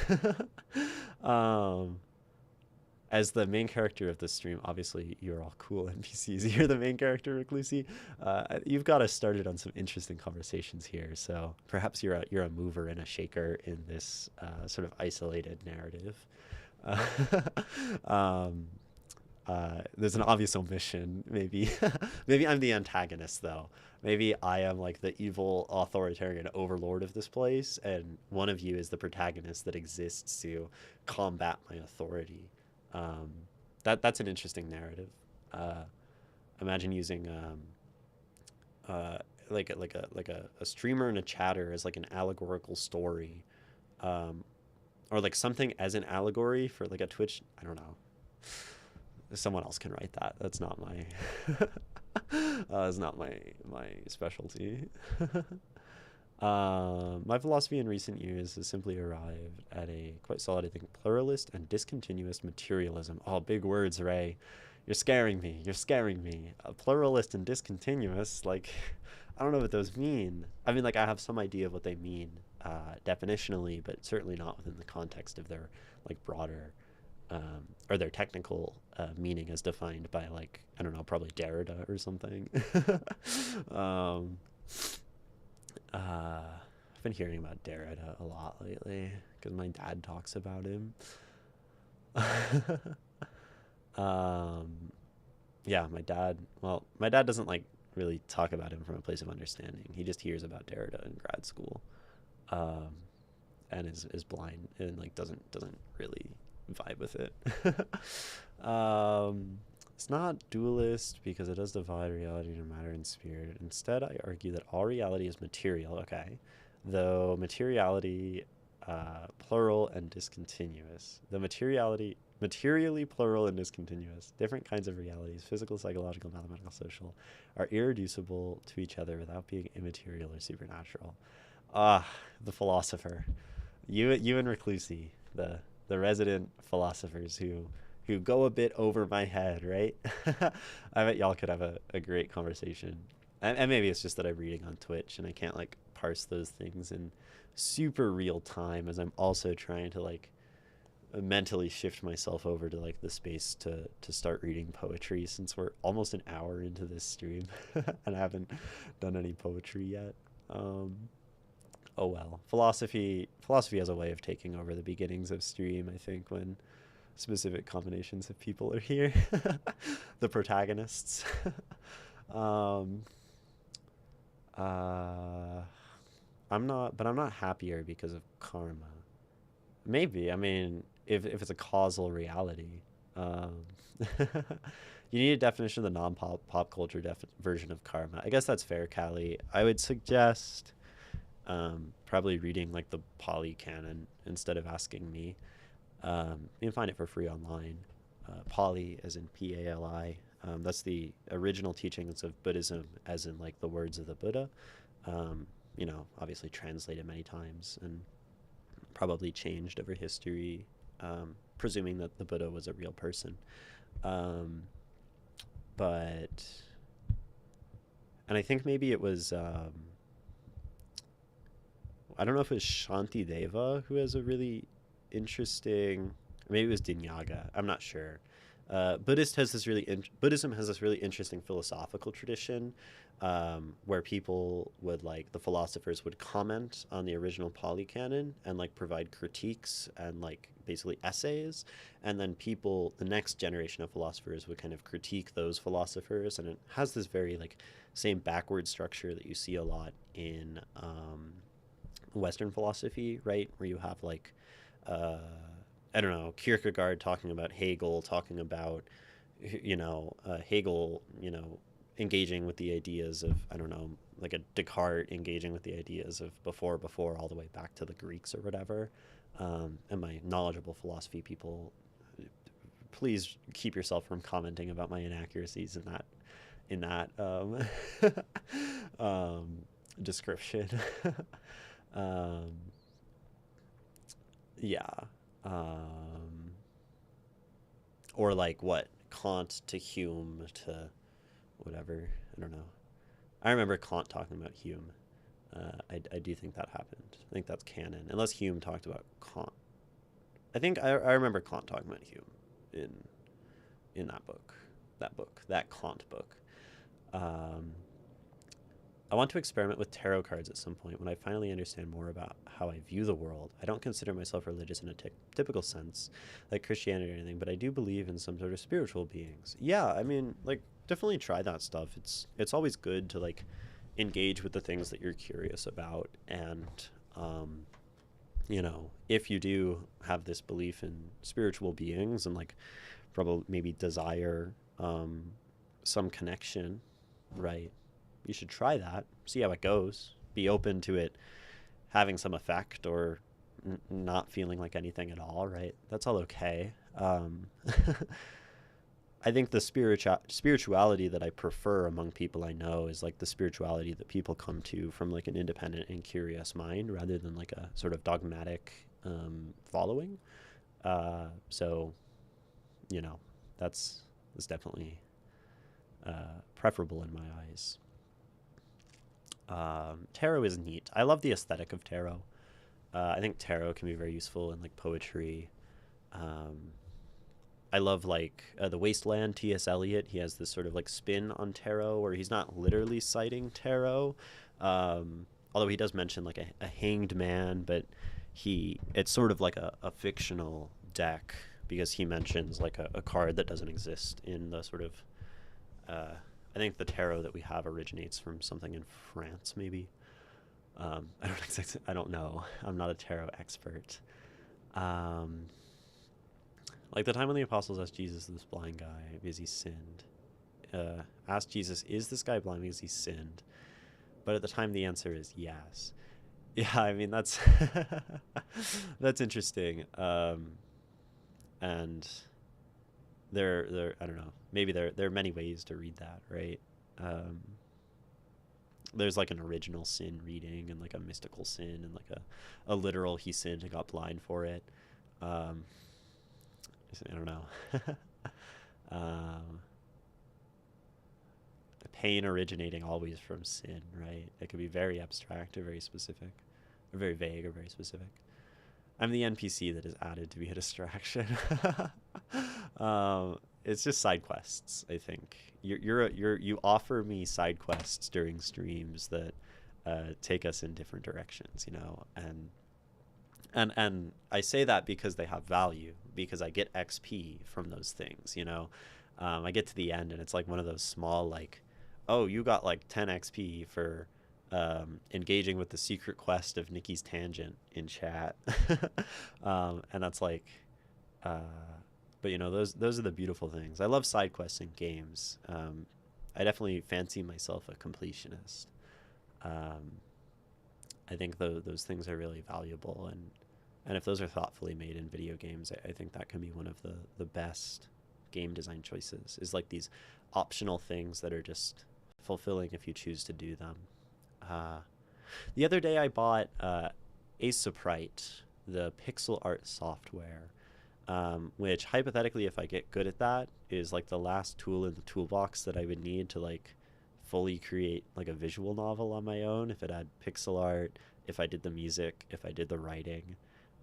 um, as the main character of this stream, obviously you're all cool NPCs. You're the main character, Reclusi. You've got us started on some interesting conversations here. So perhaps you're a mover and a shaker in this sort of isolated narrative. Uh, um, there's an obvious omission, maybe. Maybe I'm the antagonist, though. Maybe I am like the evil authoritarian overlord of this place, and one of you is the protagonist that exists to combat my authority. Um, that's an interesting narrative. Uh, Imagine using uh, like a streamer and a chatter as like an allegorical story, um, or like something as an allegory for like a Twitch. I don't know. Someone else can write that. That's not my. That's not my specialty. My philosophy in recent years has simply arrived at a quite solid, I think, pluralist and discontinuous materialism. Oh, big words, Ray. You're scaring me. You're scaring me. A pluralist and discontinuous, like, I don't know what those mean. I mean, like, I have some idea of what they mean definitionally, but certainly not within the context of their, like, broader or their technical meaning as defined by, like, I don't know, probably Derrida or something. um, I've been hearing about Derrida a lot lately because my dad talks about him. um, yeah, my dad. Well, my dad doesn't like really talk about him from a place of understanding. He just hears about Derrida in grad school, um, and is blind and like doesn't really vibe with it. um, it's not dualist because it does divide reality into matter and spirit. Instead, I argue that all reality is material. Okay, though materiality, plural and discontinuous. The materially plural and discontinuous. Different kinds of realities, physical, psychological, mathematical, social, are irreducible to each other without being immaterial or supernatural. Ah, the philosopher. You and Reclusi, the resident philosophers who go a bit over my head, right? I bet y'all could have a great conversation. And maybe it's just that I'm reading on Twitch and I can't like parse those things in super real time as I'm also trying to like mentally shift myself over to like the space to start reading poetry since we're almost an hour into this stream and I haven't done any poetry yet. Um, oh well, philosophy has a way of taking over the beginnings of stream. I think when specific combinations of people are here, the protagonists. um, uh, I'm not happier because of karma. Maybe. I mean, if it's a causal reality, um, you need a definition of the non-pop culture version of karma. I guess that's fair, Callie. I would suggest probably reading like the Pali Canon instead of asking me. You can find it for free online. Pali, as in Pali. That's the original teachings of Buddhism, as in like the words of the Buddha. Um, obviously translated many times and probably changed over history, presuming that the Buddha was a real person. Um, but, and I think maybe it was, I don't know if it was Shanti Deva who has a really interesting, maybe it was Dinyaga, I'm not sure. Buddhism has this really interesting philosophical tradition where people would like the philosophers would comment on the original Pali Canon and like provide critiques and like basically essays, and then the next generation of philosophers would kind of critique those philosophers, and it has this very like same backward structure that you see a lot in Western philosophy, right? Where you have like uh, I don't know, Kierkegaard talking about Hegel, talking about, Hegel, engaging with the ideas of, I don't know, like a Descartes engaging with the ideas of before, all the way back to the Greeks or whatever. And my knowledgeable philosophy people, please keep yourself from commenting about my inaccuracies in that description. um, yeah. Um, or like what Kant to Hume to whatever. I don't know. I remember Kant talking about Hume. I do think that happened. I think that's canon, unless Hume talked about Kant. I remember Kant talking about Hume in that Kant book. Um, I want to experiment with tarot cards at some point when I finally understand more about how I view the world. I don't consider myself religious in a typical sense, like Christianity or anything, but I do believe in some sort of spiritual beings. Yeah, I mean, like, definitely try that stuff. It's always good to like engage with the things that you're curious about, and um, if you do have this belief in spiritual beings and like probably maybe desire some connection, right? You should try that, see how it goes, be open to it having some effect or not feeling like anything at all, right? That's all okay. I think the spirituality that I prefer among people I know is like the spirituality that people come to from like an independent and curious mind rather than like a sort of dogmatic following. So, you know, that's definitely preferable in my eyes. Tarot is neat. I love the aesthetic of tarot. I think tarot can be very useful in like poetry. Um, I love like the Wasteland, T.S. Eliot. He has this sort of like spin on tarot where he's not literally citing tarot, although he does mention like a hanged man, but it's sort of like a fictional deck because he mentions like a card that doesn't exist in the sort of I think the tarot that we have originates from something in France, maybe. I don't know. I'm not a tarot expert. Um, like the time when the apostles asked Jesus, this blind guy, because he sinned. Asked Jesus, "Is this guy blind because he sinned?" But at the time, the answer is yes. Yeah, I mean that's that's interesting. And there I don't know. Maybe there are many ways to read that, right? Um, there's like an original sin reading and like a mystical sin and like a literal he sinned and got blind for it. Um, I don't know. um, pain originating always from sin, right? It could be very abstract or very specific, or very vague or very specific. I'm the NPC that is added to be a distraction. It's just side quests. I think you offer me side quests during streams that take us in different directions, you know, and I say that because they have value because I get XP from those things, you know. I get to the end and it's like one of those small like, oh, you got like 10 XP for engaging with the secret quest of Nikki's Tangent in chat. And that's like, uh, but you know, those are the beautiful things. I love side quests in games. I definitely fancy myself a completionist. Um, I think those things are really valuable, and if those are thoughtfully made in video games, I think that can be one of the best game design choices. Is like these optional things that are just fulfilling if you choose to do them. Uh, the other day I bought Aseprite, the pixel art software, which hypothetically, if I get good at that, is like the last tool in the toolbox that I would need to like fully create like a visual novel on my own. If it had pixel art, if I did the music, if I did the writing,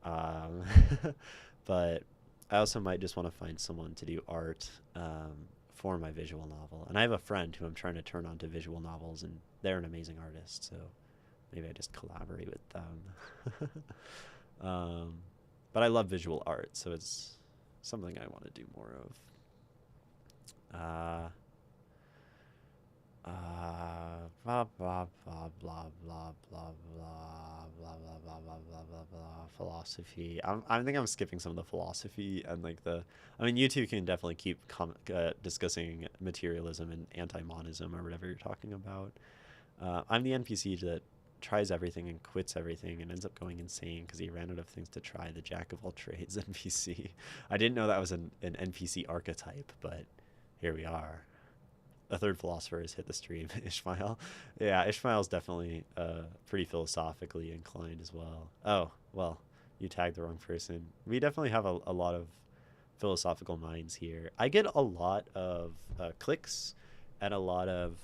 um, but I also might just want to find someone to do art for my visual novel. And I have a friend who I'm trying to turn on to visual novels, and they're an amazing artist, so maybe I just collaborate with them. But I love visual art, so it's something I want to do more of. Blah blah blah blah blah blah blah blah blah blah blah blah blah blah philosophy. I think I'm skipping some of the philosophy and like the. I mean, you two can definitely keep discussing materialism and anti-monism or whatever you're talking about. I'm the NPC that tries everything and quits everything and ends up going insane because he ran out of things to try. The jack of all trades NPC. I didn't know that was an NPC archetype, but here we are. A third philosopher has hit the stream. Ishmael. Yeah, Ishmael's definitely pretty philosophically inclined as well. Oh, well, you tagged the wrong person. We definitely have a lot of philosophical minds here. I get a lot of clicks and a lot of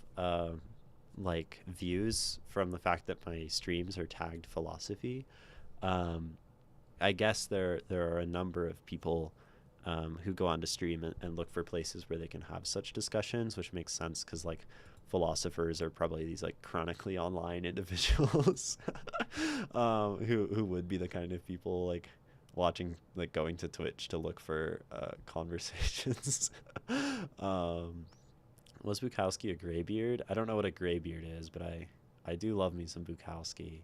like views from the fact that my streams are tagged philosophy. Um, I guess there are a number of people who go on to stream and look for places where they can have such discussions, which makes sense because like philosophers are probably these like chronically online individuals who would be the kind of people like watching like going to Twitch to look for conversations. um, was Bukowski a graybeard? I don't know what a graybeard is, but I do love me some Bukowski.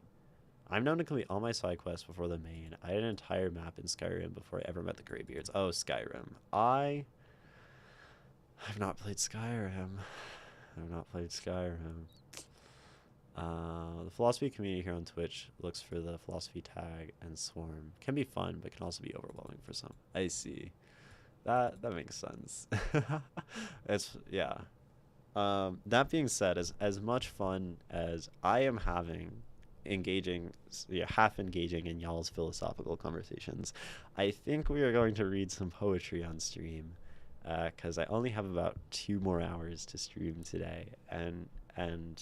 I'm known to complete all my side quests before the main. I had an entire map in Skyrim before I ever met the Greybeards. Oh, Skyrim. I have not played Skyrim. I've not played Skyrim. The philosophy community here on Twitch looks for the philosophy tag and swarm. Can be fun, but can also be overwhelming for some. I see. That makes sense. It's yeah. That being said, as much fun as I am having engaging, yeah, half engaging in y'all's philosophical conversations, I think we are going to read some poetry on stream because I only have about 2 more hours to stream today, and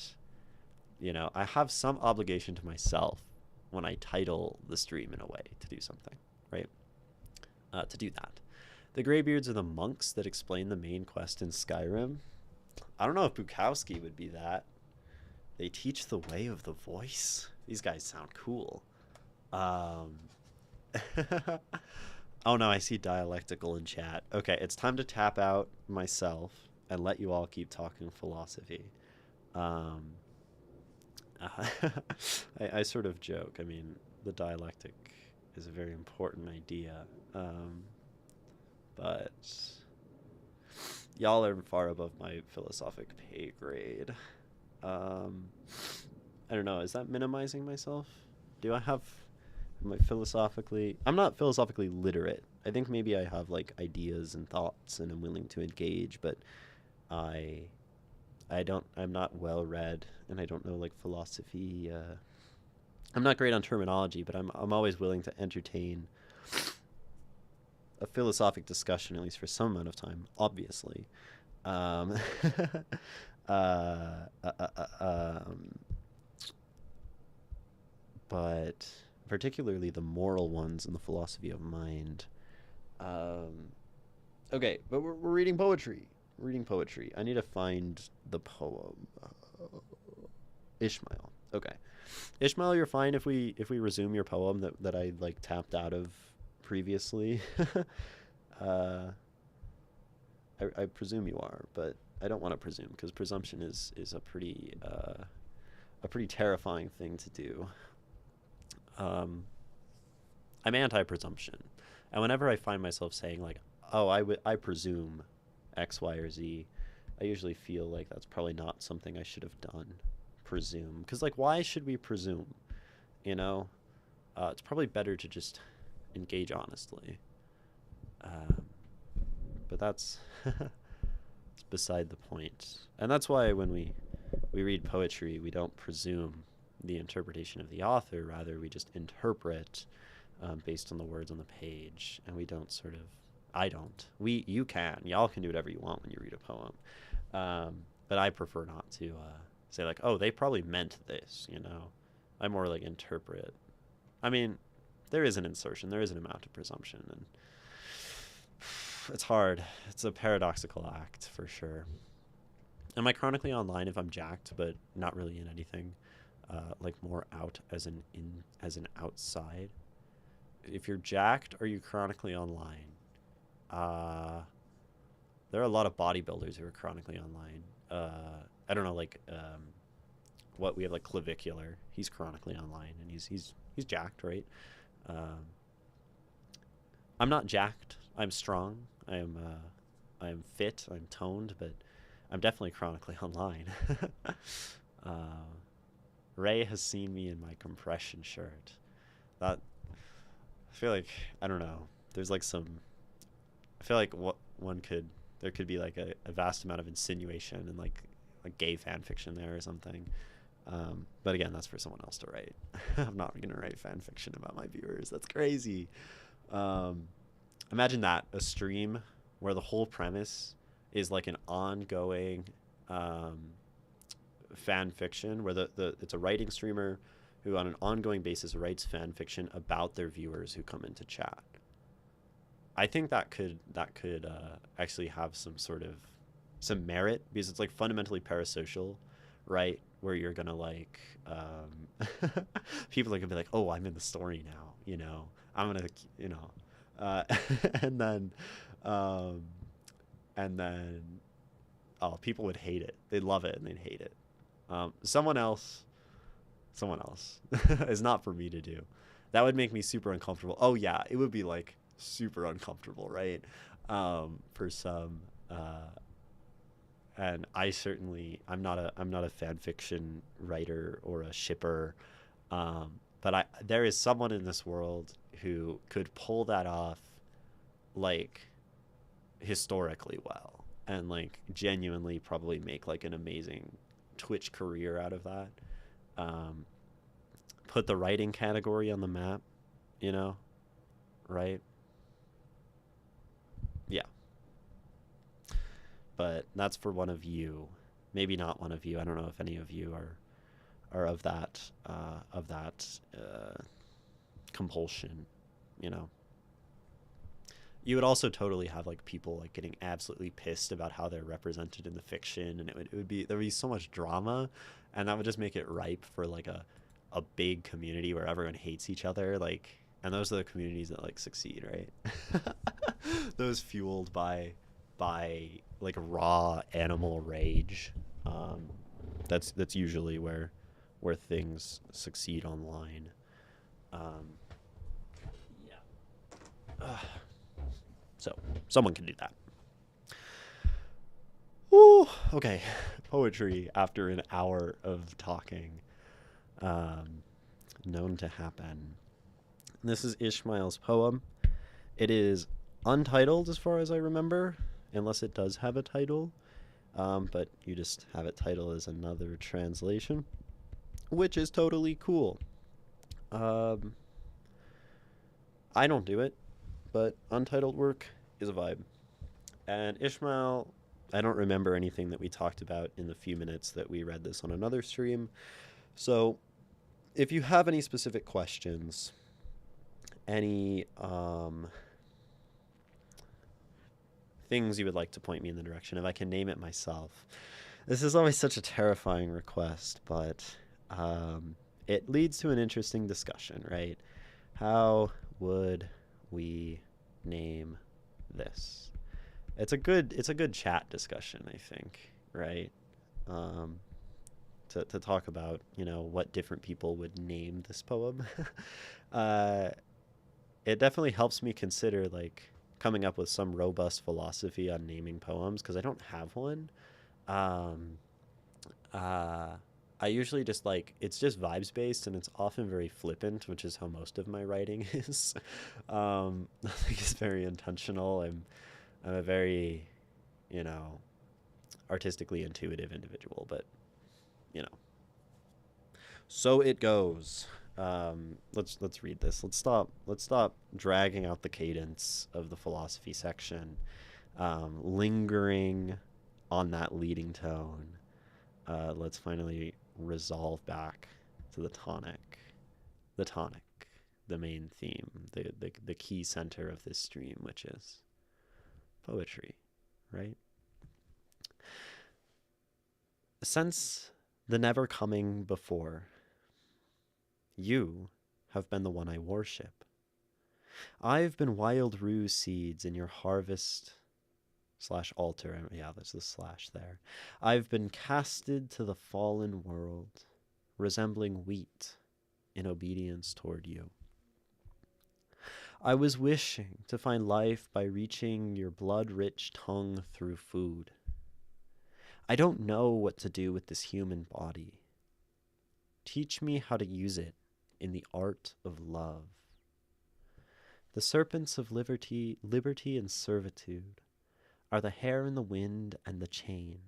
you know I have some obligation to myself when I title the stream in a way to do something, right? To do that. The Greybeards are the monks that explain the main quest in Skyrim. I don't know if Bukowski would be that. They teach the way of the voice. These guys sound cool. Um, oh no, I see dialectical in chat. Okay, it's time to tap out myself and let you all keep talking philosophy. Um, I sort of joke. I mean, the dialectic is a very important idea. But y'all are far above my philosophic pay grade. I don't know. Is that minimizing myself? Do I have my philosophically? I'm not philosophically literate. I think maybe I have like ideas and thoughts, and I'm willing to engage. But I, I don't. I'm not well read, and I don't know like philosophy. I'm not great on terminology, but I'm always willing to entertain a philosophic discussion, at least for some amount of time. Obviously. Um, uh, uh, uh, uh, um, but particularly the moral ones and the philosophy of mind. Um, okay, but we're reading poetry. We're reading poetry. I need to find the poem. Ishmael. Okay, Ishmael, you're fine if we resume your poem that I like tapped out of previously. uh, I presume you are, but I don't want to presume because presumption is a pretty terrifying thing to do. Um, I'm anti-presumption, and whenever I find myself saying like, "Oh, I presume X, Y, or Z," I usually feel like that's probably not something I should have done. Presume, because like, why should we presume? You know, it's probably better to just engage honestly. Um, but that's it's beside the point, and that's why when we read poetry, we don't presume the interpretation of the author. Rather, we just interpret based on the words on the page, and we don't sort of. I don't. You can. Y'all can do whatever you want when you read a poem, but I prefer not to say like, oh, they probably meant this. You know, I more like interpret. I mean, there is an insertion. There is an amount of presumption, and it's hard. It's a paradoxical act for sure. Am I chronically online if I'm jacked but not really in anything? Like more out as an outside. If you're jacked, are you chronically online? Uh, there are a lot of bodybuilders who are chronically online. I don't know, like what we have like clavicular. He's chronically online and he's jacked, right? Um, I'm not jacked. I'm strong. I am fit. I'm toned, but I'm definitely chronically online. uh, Ray has seen me in my compression shirt. That I feel like I don't know. There's like some. I feel like what one could there could be like a vast amount of insinuation and like gay fan fiction there or something. But again, that's for someone else to write. I'm not gonna write fan fiction about my viewers. That's crazy. Um, Imagine that a stream where the whole premise is like an ongoing um, fan fiction where the it's a writing streamer who on an ongoing basis writes fan fiction about their viewers who come into chat. I think that could actually have some merit because it's like fundamentally parasocial, right? Where you're gonna like people are gonna be like, oh, I'm in the story now, you know. I'm gonna, you know, uh, and then um, and then oh, people would hate it. They'd love it and they'd hate it. Someone else is not for me to do. That would make me super uncomfortable. Oh yeah, it would be like super uncomfortable, right? For some, and I'm not a fan fiction writer or a shipper, but there is someone in this world who could pull that off, like historically well, and like genuinely probably make like an amazing Twitch career out of that. Um, put the writing category on the map, you know, right? Yeah, but that's for one of you. Maybe not one of you. I don't know if any of you are of that compulsion, you know. you would also totally have like people like getting absolutely pissed about how they're represented in the fiction, and there would be so much drama, and that would just make it ripe for like a big community where everyone hates each other, like, and those are the communities that like succeed, right? Those fueled by like raw animal rage. Um, that's usually where things succeed online. Um, yeah. So someone can do that. Woo, okay. Poetry after an hour of talking. Um, known to happen. This is Ishmael's poem. It is untitled as far as I remember, unless it does have a title. But you just have it titled as another translation, which is totally cool. Um, I don't do it, but untitled work is a vibe. And Ishmael, I don't remember anything that we talked about in the few minutes that we read this on another stream. So if you have any specific questions, any things you would like to point me in the direction of, I can name it myself. This is always such a terrifying request, but it leads to an interesting discussion, right? How would we name this? It's a good chat discussion, I think, right? Um, to talk about, what different people would name this poem. uh, it definitely helps me consider like coming up with some robust philosophy on naming poems because I don't have one. Um, uh, I usually just like it's just vibes based and it's often very flippant, which is how most of my writing is. Nothing is very intentional. I'm a very, you know, artistically intuitive individual, but you know, so it goes. Let's read this. Let's stop dragging out the cadence of the philosophy section, lingering on that leading tone. Let's finally resolve back to the tonic, the main theme, the key center of this stream, which is poetry, right? Since the never coming before, you have been the one I worship. I've been wild rue seeds in your harvest slash altar. Yeah, there's the slash there. I've been casted to the fallen world, resembling wheat in obedience toward you. I was wishing to find life by reaching your blood-rich tongue through food. I don't know what to do with this human body. Teach me how to use it in the art of love. The serpents of liberty and servitude are the hair in the wind and the chain.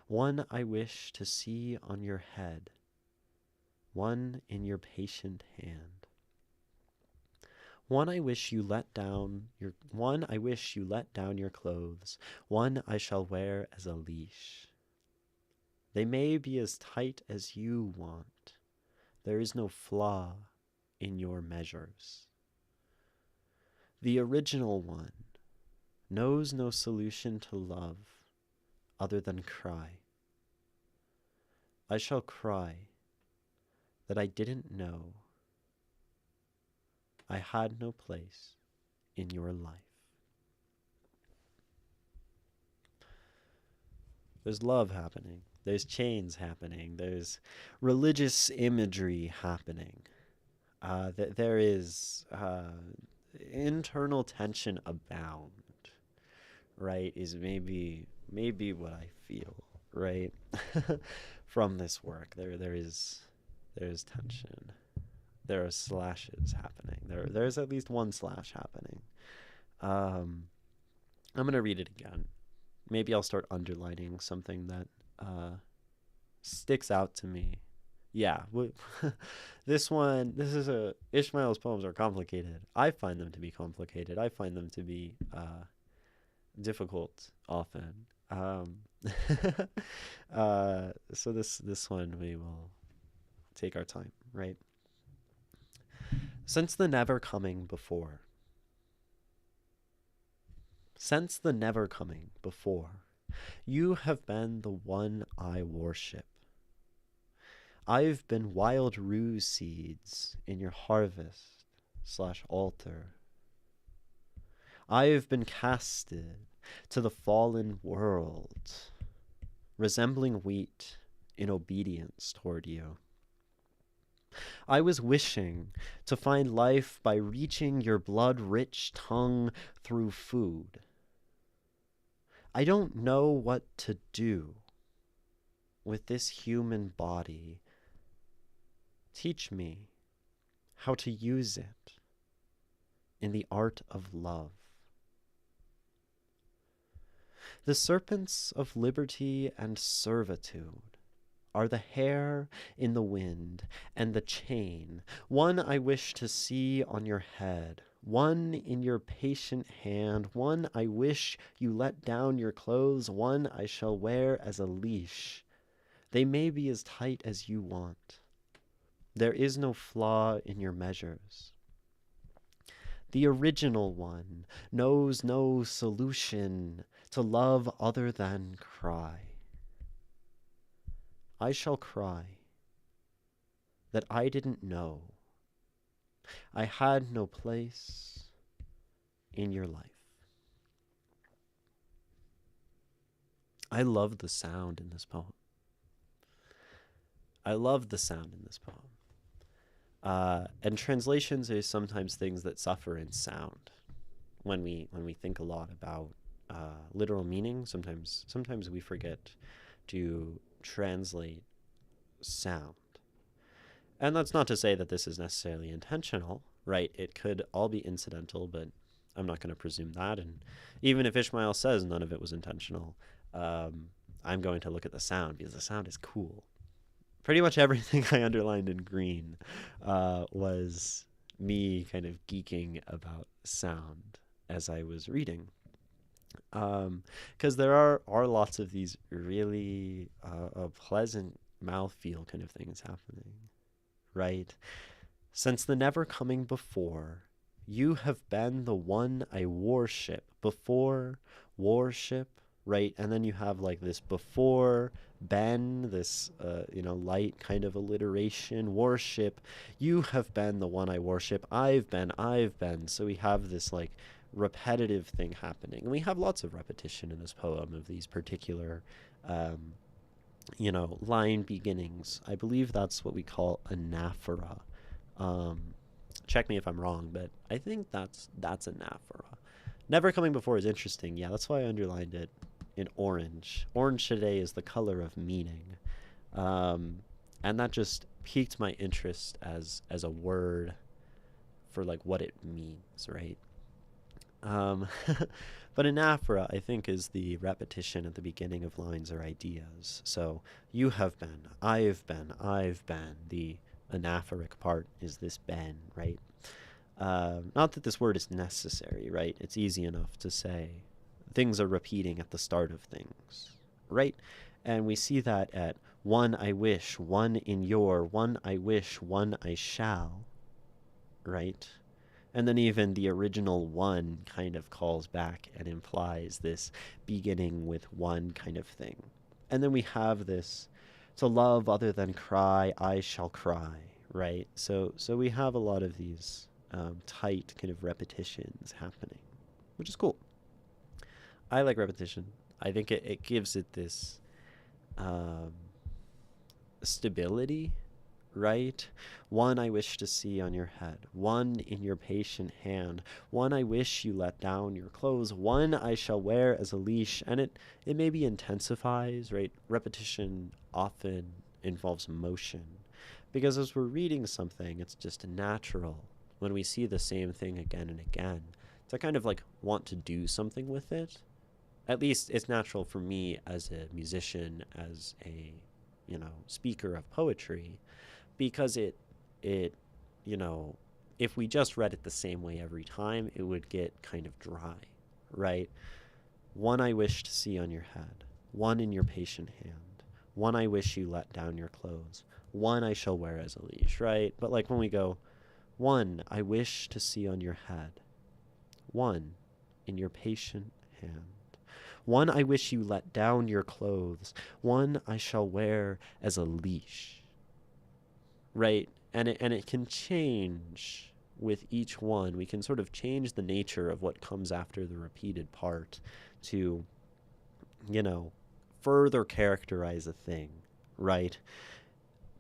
One I wish to see on your head, one in your patient hand. One I wish you let down your clothes, one I shall wear as a leash. They may be as tight as you want. There is no flaw in your measures. The original one knows no solution to love other than cry. I shall cry that I didn't know I had no place in your life. There's love happening. There's chains happening. There's religious imagery happening. There is internal tension abound, right? Is maybe what I feel, right? From this work. There's tension. There are slashes happening. There's at least one slash happening. I'm gonna read it again. Maybe I'll start underlining something that sticks out to me. Yeah, this is Ishmael's poems are complicated. I find them to be complicated. I find them to be difficult often. So this one we will take our time, right? Since the never coming before, Since the never coming before, you have been the one I worship. I've been wild rue seeds in your harvest/altar. I've been casted to the fallen world, resembling wheat in obedience toward you. I was wishing to find life by reaching your blood-rich tongue through food. I don't know what to do with this human body. Teach me how to use it in the art of love. The serpents of liberty and servitude are the hair in the wind and the chain, one I wish to see on your head, one in your patient hand, one I wish you let down your clothes, one I shall wear as a leash. They may be as tight as you want. There is no flaw in your measures. The original one knows no solution to love other than cry. I shall cry that I didn't know. I had no place in your life. I love the sound in this poem. I love the sound in this poem. And translations are sometimes things that suffer in sound. When we think a lot about literal meaning, sometimes we forget to translate sound. And that's not to say that this is necessarily intentional, right? It could all be incidental, but I'm not going to presume that. And even if Ishmael says none of it was intentional, I'm going to look at the sound because the sound is cool. Pretty much everything I underlined in green was me kind of geeking about sound as I was reading. Because there are lots of these really pleasant mouthfeel kind of things happening, right? Since the never coming before, you have been the one I worship. Before, worship, right? And then you have like this before, been, this, light kind of alliteration, worship. You have been the one I worship. I've been. So we have this like repetitive thing happening. And we have lots of repetition in this poem of these particular, line beginnings. I believe that's what we call anaphora. Check me if I'm wrong, but I think that's anaphora. Never coming before is interesting. Yeah, that's why I underlined it in orange. Orange today is the color of meaning. And that just piqued my interest as a word for like what it means, right? But anaphora, I think, is the repetition at the beginning of lines or ideas. So you have been, I've been. The anaphoric part is this been, right? Not that this word is necessary, right? It's easy enough to say things are repeating at the start of things, right? And we see that at one I wish, one in your, one I wish, one I shall, right? And then even the original one kind of calls back and implies this beginning with one kind of thing. And then we have this, to love other than cry, I shall cry, right? So we have a lot of these tight kind of repetitions happening, which is cool. I like repetition. I think it gives it this stability, right? One I wish to see on your head, one in your patient hand, one I wish you let down your clothes, one I shall wear as a leash. And it maybe intensifies, right? Repetition often involves motion, because as we're reading something, it's just natural when we see the same thing again and again to kind of like want to do something with it. At least it's natural for me as a musician, as a speaker of poetry, because it if we just read it the same way every time, it would get kind of dry, right? One I wish to see on your head, one in your patient hand, one I wish you let down your clothes, one I shall wear as a leash, right? But like when we go, one I wish to see on your head, one in your patient hand. One I wish you let down your clothes, one I shall wear as a leash. Right? And it can change with each one. We can sort of change the nature of what comes after the repeated part to, you know, further characterize a thing, right?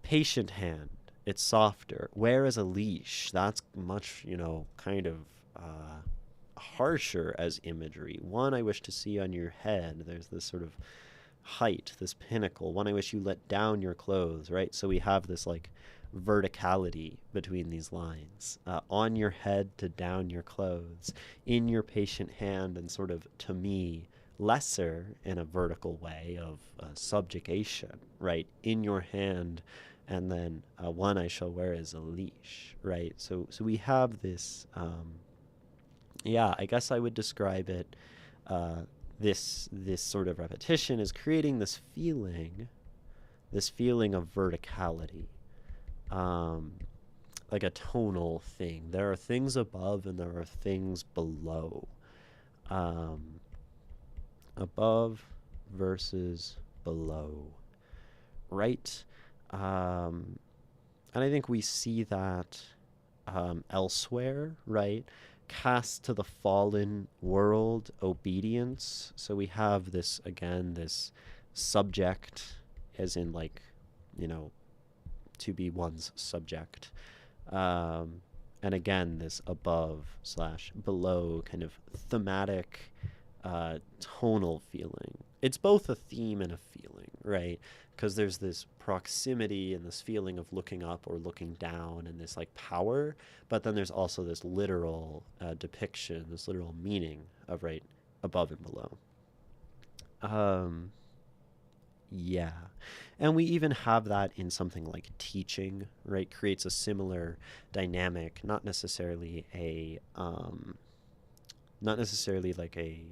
Patient hand, it's softer. Wear as a leash, that's much, kind of harsher as imagery. One I wish to see on your head. There's this sort of height, this pinnacle. One I wish you let down your clothes, right? So we have this like verticality between these lines. On your head to down your clothes, in your patient hand, and sort of, to me, lesser in a vertical way of subjugation, right? In your hand, and then one I shall wear as a leash, right? So we have this, yeah, I guess I would describe it, this sort of repetition is creating this feeling of verticality, like a tonal thing. There are things above and there are things below. Above versus below, right? And I think we see that elsewhere, right? Cast to the fallen world, obedience. So we have this, again, this subject, as in, like, to be one's subject. And again, this above slash below kind of thematic, tonal feeling. It's both a theme and a feeling, right? Because there's this proximity and this feeling of looking up or looking down and this like power, but then there's also this literal depiction, this literal meaning of right above and below. Yeah. And we even have that in something like teaching, right? Creates a similar dynamic, not necessarily like a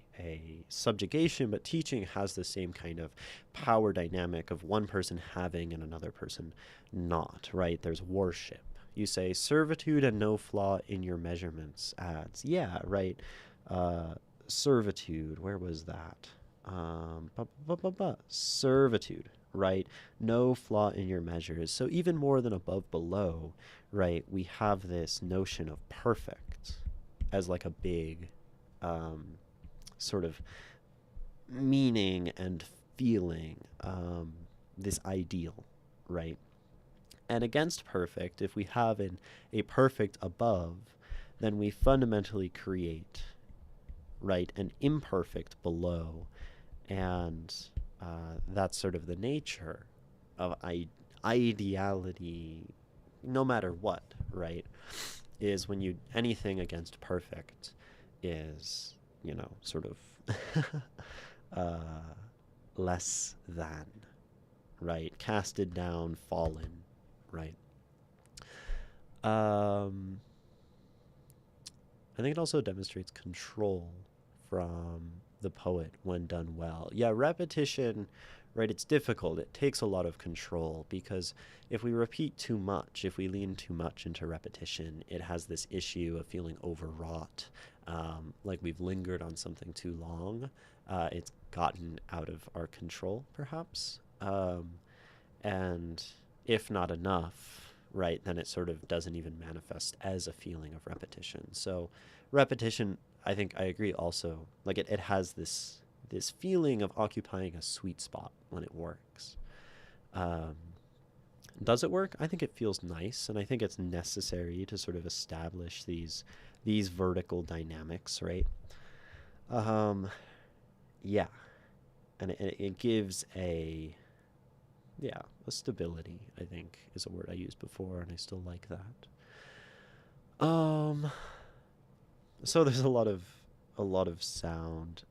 subjugation, but teaching has the same kind of power dynamic of one person having and another person not, right? There's worship. You say servitude and no flaw in your measurements adds. Yeah, right. Servitude, where was that? Servitude, right? No flaw in your measures. So even more than above, below, right? We have this notion of perfect as like a big sort of meaning and feeling, this ideal, right? And against perfect, if we have a perfect above, then we fundamentally create, right, an imperfect below. And that's sort of the nature of ideality, no matter what, right? Is when anything against perfect is, sort of less than, right? Casted down, fallen, right? I think it also demonstrates control from the poet when done well. Yeah, repetition, right? It's difficult. It takes a lot of control because if we repeat too much, if we lean too much into repetition, it has this issue of feeling overwrought, like we've lingered on something too long. It's gotten out of our control, perhaps. And if not enough, right, then it sort of doesn't even manifest as a feeling of repetition. So repetition, I think I agree also, like it has this feeling of occupying a sweet spot when it works. Does it work? I think it feels nice, and I think it's necessary to sort of establish these vertical dynamics, right? Yeah, and it gives a stability, I think, is a word I used before, and I still like that. So there's a lot of sound,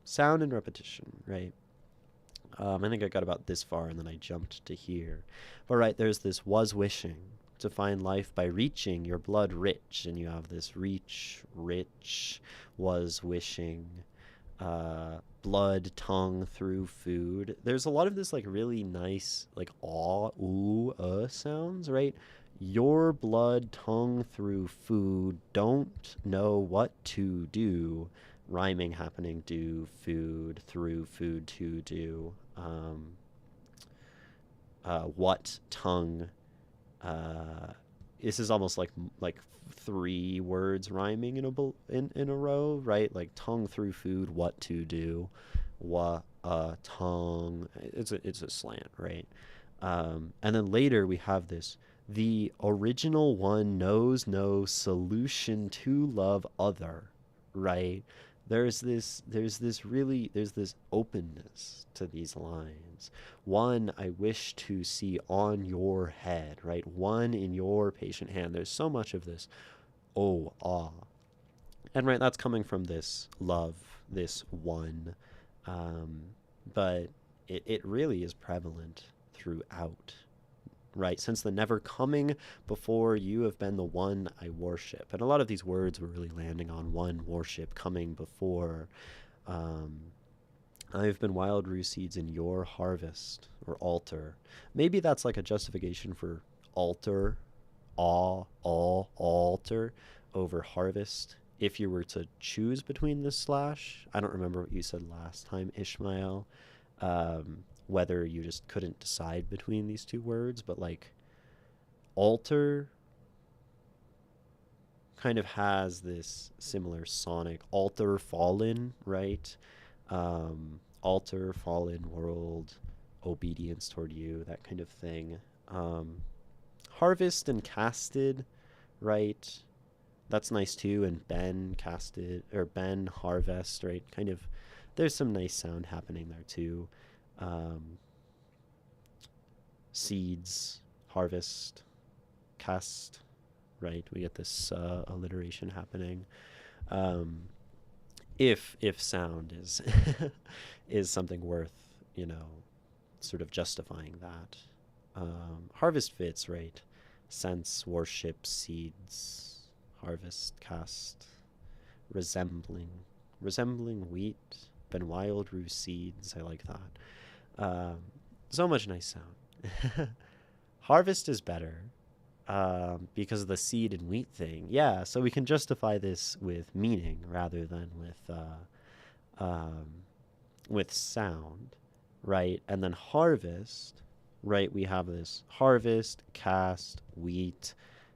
sound and repetition, right? I think I got about this far and then I jumped to here. But right, there's this was wishing to find life by reaching your blood rich, and you have this reach, rich, was wishing, blood, tongue through food. There's a lot of this like really nice like aw, ooh, sounds, right? Your blood, tongue through food, don't know what to do, rhyming happening, do, food, through, food, to, do, what, tongue. This is almost like 3 words rhyming in a row, right? Like tongue, through, food, what to do, what, tongue. It's a slant, right? And then later we have this: the original one knows no solution to love other, right? There's this openness to these lines. One I wish to see on your head, right? One in your patient hand. There's so much of this, oh, ah. And right, that's coming from this love, this one. Um, but it really is prevalent throughout, right? Since the never coming before, you have been the one I worship. And a lot of these words were really landing on one, worship, coming before. Um, I've been wild rue seeds in your harvest, or altar. Maybe that's like a justification for altar, altar over harvest. If you were to choose between this slash, I don't remember what you said last time, Ishmael, whether you just couldn't decide between these 2 words, but like altar kind of has this similar sonic, altar, fallen, right? Altar, fallen, world, obedience toward you, that kind of thing. Harvest and casted, right? That's nice too. And Ben casted, or Ben harvest, right? Kind of, there's some nice sound happening there too. Seeds, harvest, cast, right? We get this alliteration happening. If sound is is something worth, sort of justifying that. Harvest fits, right? Sense, worship, seeds, harvest, cast, resembling wheat, been wild rue seeds. I like that. So much nice sound. Harvest is better because of the seed and wheat thing. Yeah, so we can justify this with meaning rather than with sound, right? And then harvest, right? We have this harvest, cast, wheat,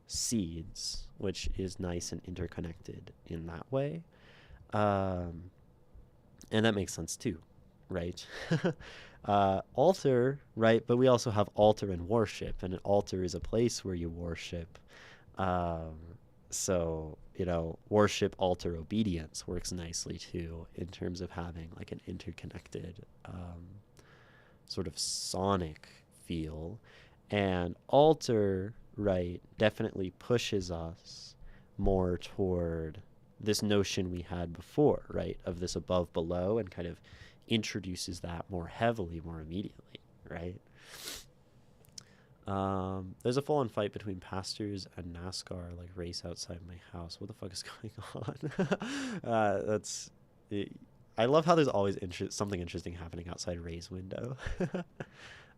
seeds, which is nice and interconnected in that way. And that makes sense too, right? Altar, right? But we also have altar and worship, and an altar is a place where you worship. Um, so, worship, altar, obedience works nicely too in terms of having like an interconnected sort of sonic feel. And altar, right, definitely pushes us more toward this notion we had before, right, of this above below, and kind of introduces that more heavily, more immediately, right? There's a full-on fight between pastors and NASCAR like race outside my house. What the fuck is going on? That's I love how there's always something interesting happening outside Ray's window.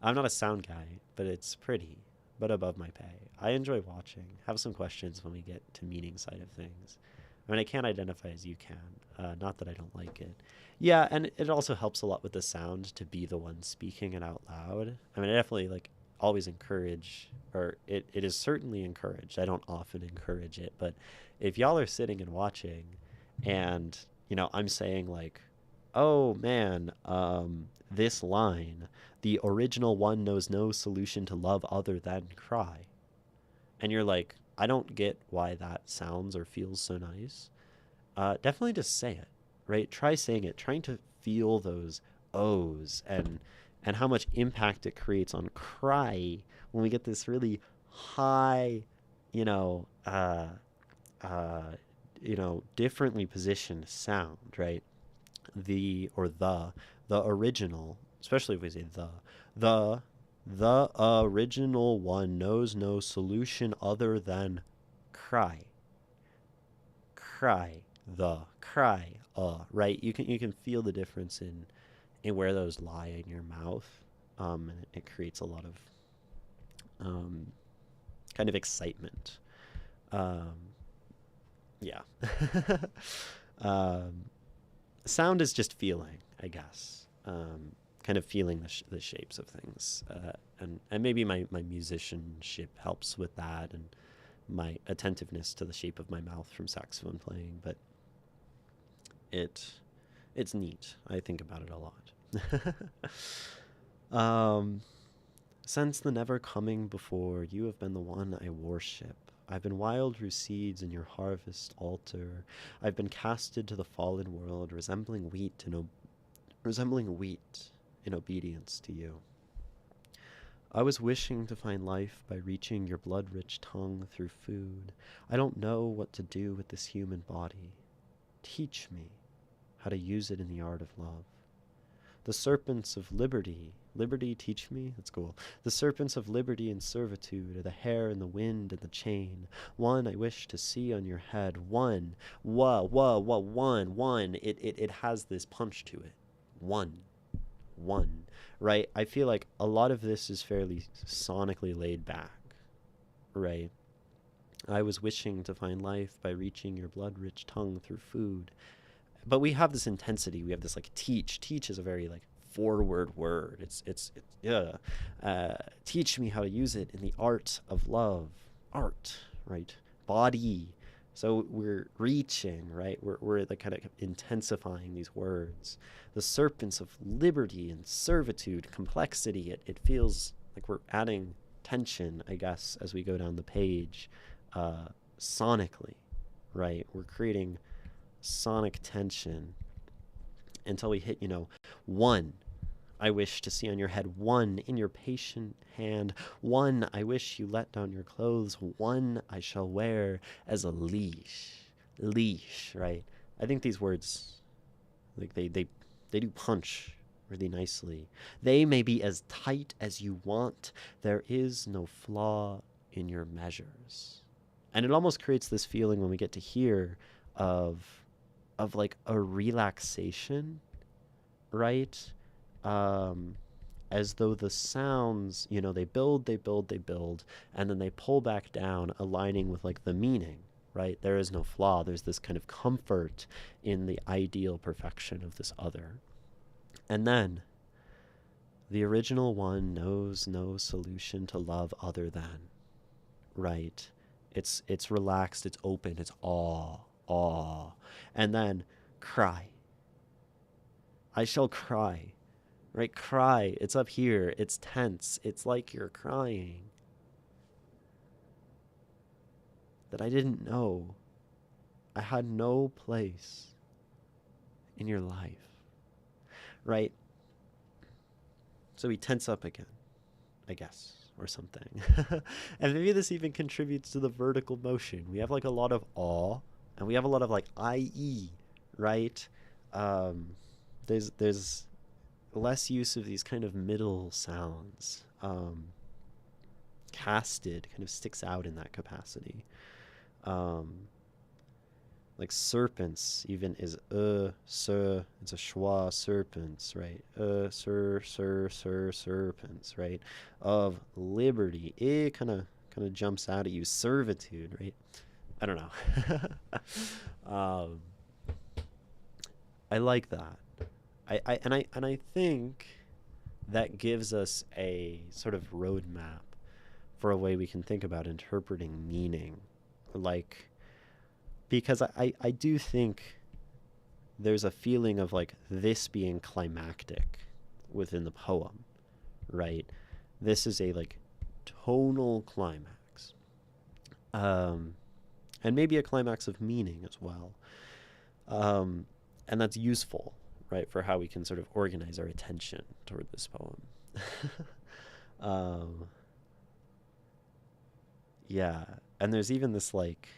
I'm not a sound guy, but it's pretty, but above my pay. I enjoy watching. Have some questions when we get to meaning side of things. I mean, I can't identify as you can. Not that I don't like it. Yeah, and it also helps a lot with the sound to be the one speaking it out loud. I mean, I definitely always encourage, or it is certainly encouraged. I don't often encourage it, but if y'all are sitting and watching, and I'm saying like, oh man, this line, the original one knows no solution to love other than cry, and you're like, I don't get why that sounds or feels so nice. Definitely just say it, right? Try saying it, trying to feel those O's and how much impact it creates on cry when we get this really high, you know, uh, differently positioned sound, right? The or the original, especially if we say the the original one knows no solution other than cry. Cry. The cry. Right? You can feel the difference in where those lie in your mouth. And it creates a lot of kind of excitement. Yeah. um, sound is just feeling, I guess. Kind of feeling the shapes of things, and maybe my musicianship helps with that, and my attentiveness to the shape of my mouth from saxophone playing. But it's neat. I think about it a lot. Since the never coming before, you have been the one I worship. I've been wildrose seeds in your harvest altar. I've been casted to the fallen world, resembling wheat in obedience to you. I was wishing to find life by reaching your blood-rich tongue through food. I don't know what to do with this human body. Teach me how to use it in the art of love. The serpents of liberty teach me? That's cool. The serpents of liberty and servitude are the hair and the wind and the chain. One I wish to see on your head. One. One. It has this punch to it. One. Right? I feel like a lot of this is fairly sonically laid back. Right? I was wishing to find life by reaching your blood-rich tongue through food. But we have this intensity. We have this like teach. Teach is a very like forward word. Teach me how to use it in the art of love. Art, right? Body. So we're reaching, right? We're like kind of intensifying these words. The serpents of liberty and servitude, complexity. It feels like we're adding tension, I guess, as we go down the page, sonically, right? We're creating sonic tension until we hit, one I wish to see on your head, one in your patient hand, one I wish you let down your clothes, one I shall wear as a leash, right? I think these words, like they do punch really nicely. They may be as tight as you want. There is no flaw in your measures. And it almost creates this feeling when we get to hear of like a relaxation, right? As though the sounds, they build, and then they pull back down, aligning with like the meaning, right? There is no flaw. There's this kind of comfort in the ideal perfection of this other. And then the original one knows no solution to love other than, right? It's relaxed, it's open, it's awe. And then cry. I shall cry, right? Cry. It's up here. It's tense. It's like you're crying. That I didn't know. I had no place in your life, right? So we tense up again, I guess, or something. And maybe this even contributes to the vertical motion. We have like a lot of awe, and we have a lot of like IE, right? There's less use of these kind of middle sounds. Casted kind of sticks out in that capacity. Like serpents even is sir, it's a schwa, serpents, right? Serpents, right? Of liberty. It kind of jumps out at you. Servitude, right? I don't know. I like that. I think that gives us a sort of roadmap for a way we can think about interpreting meaning. Like, because I do think there's a feeling of like this being climactic within the poem, right? This is a like tonal climax. And maybe a climax of meaning as well. And that's useful, right, for how we can sort of organize our attention toward this poem. Yeah, and there's even this like,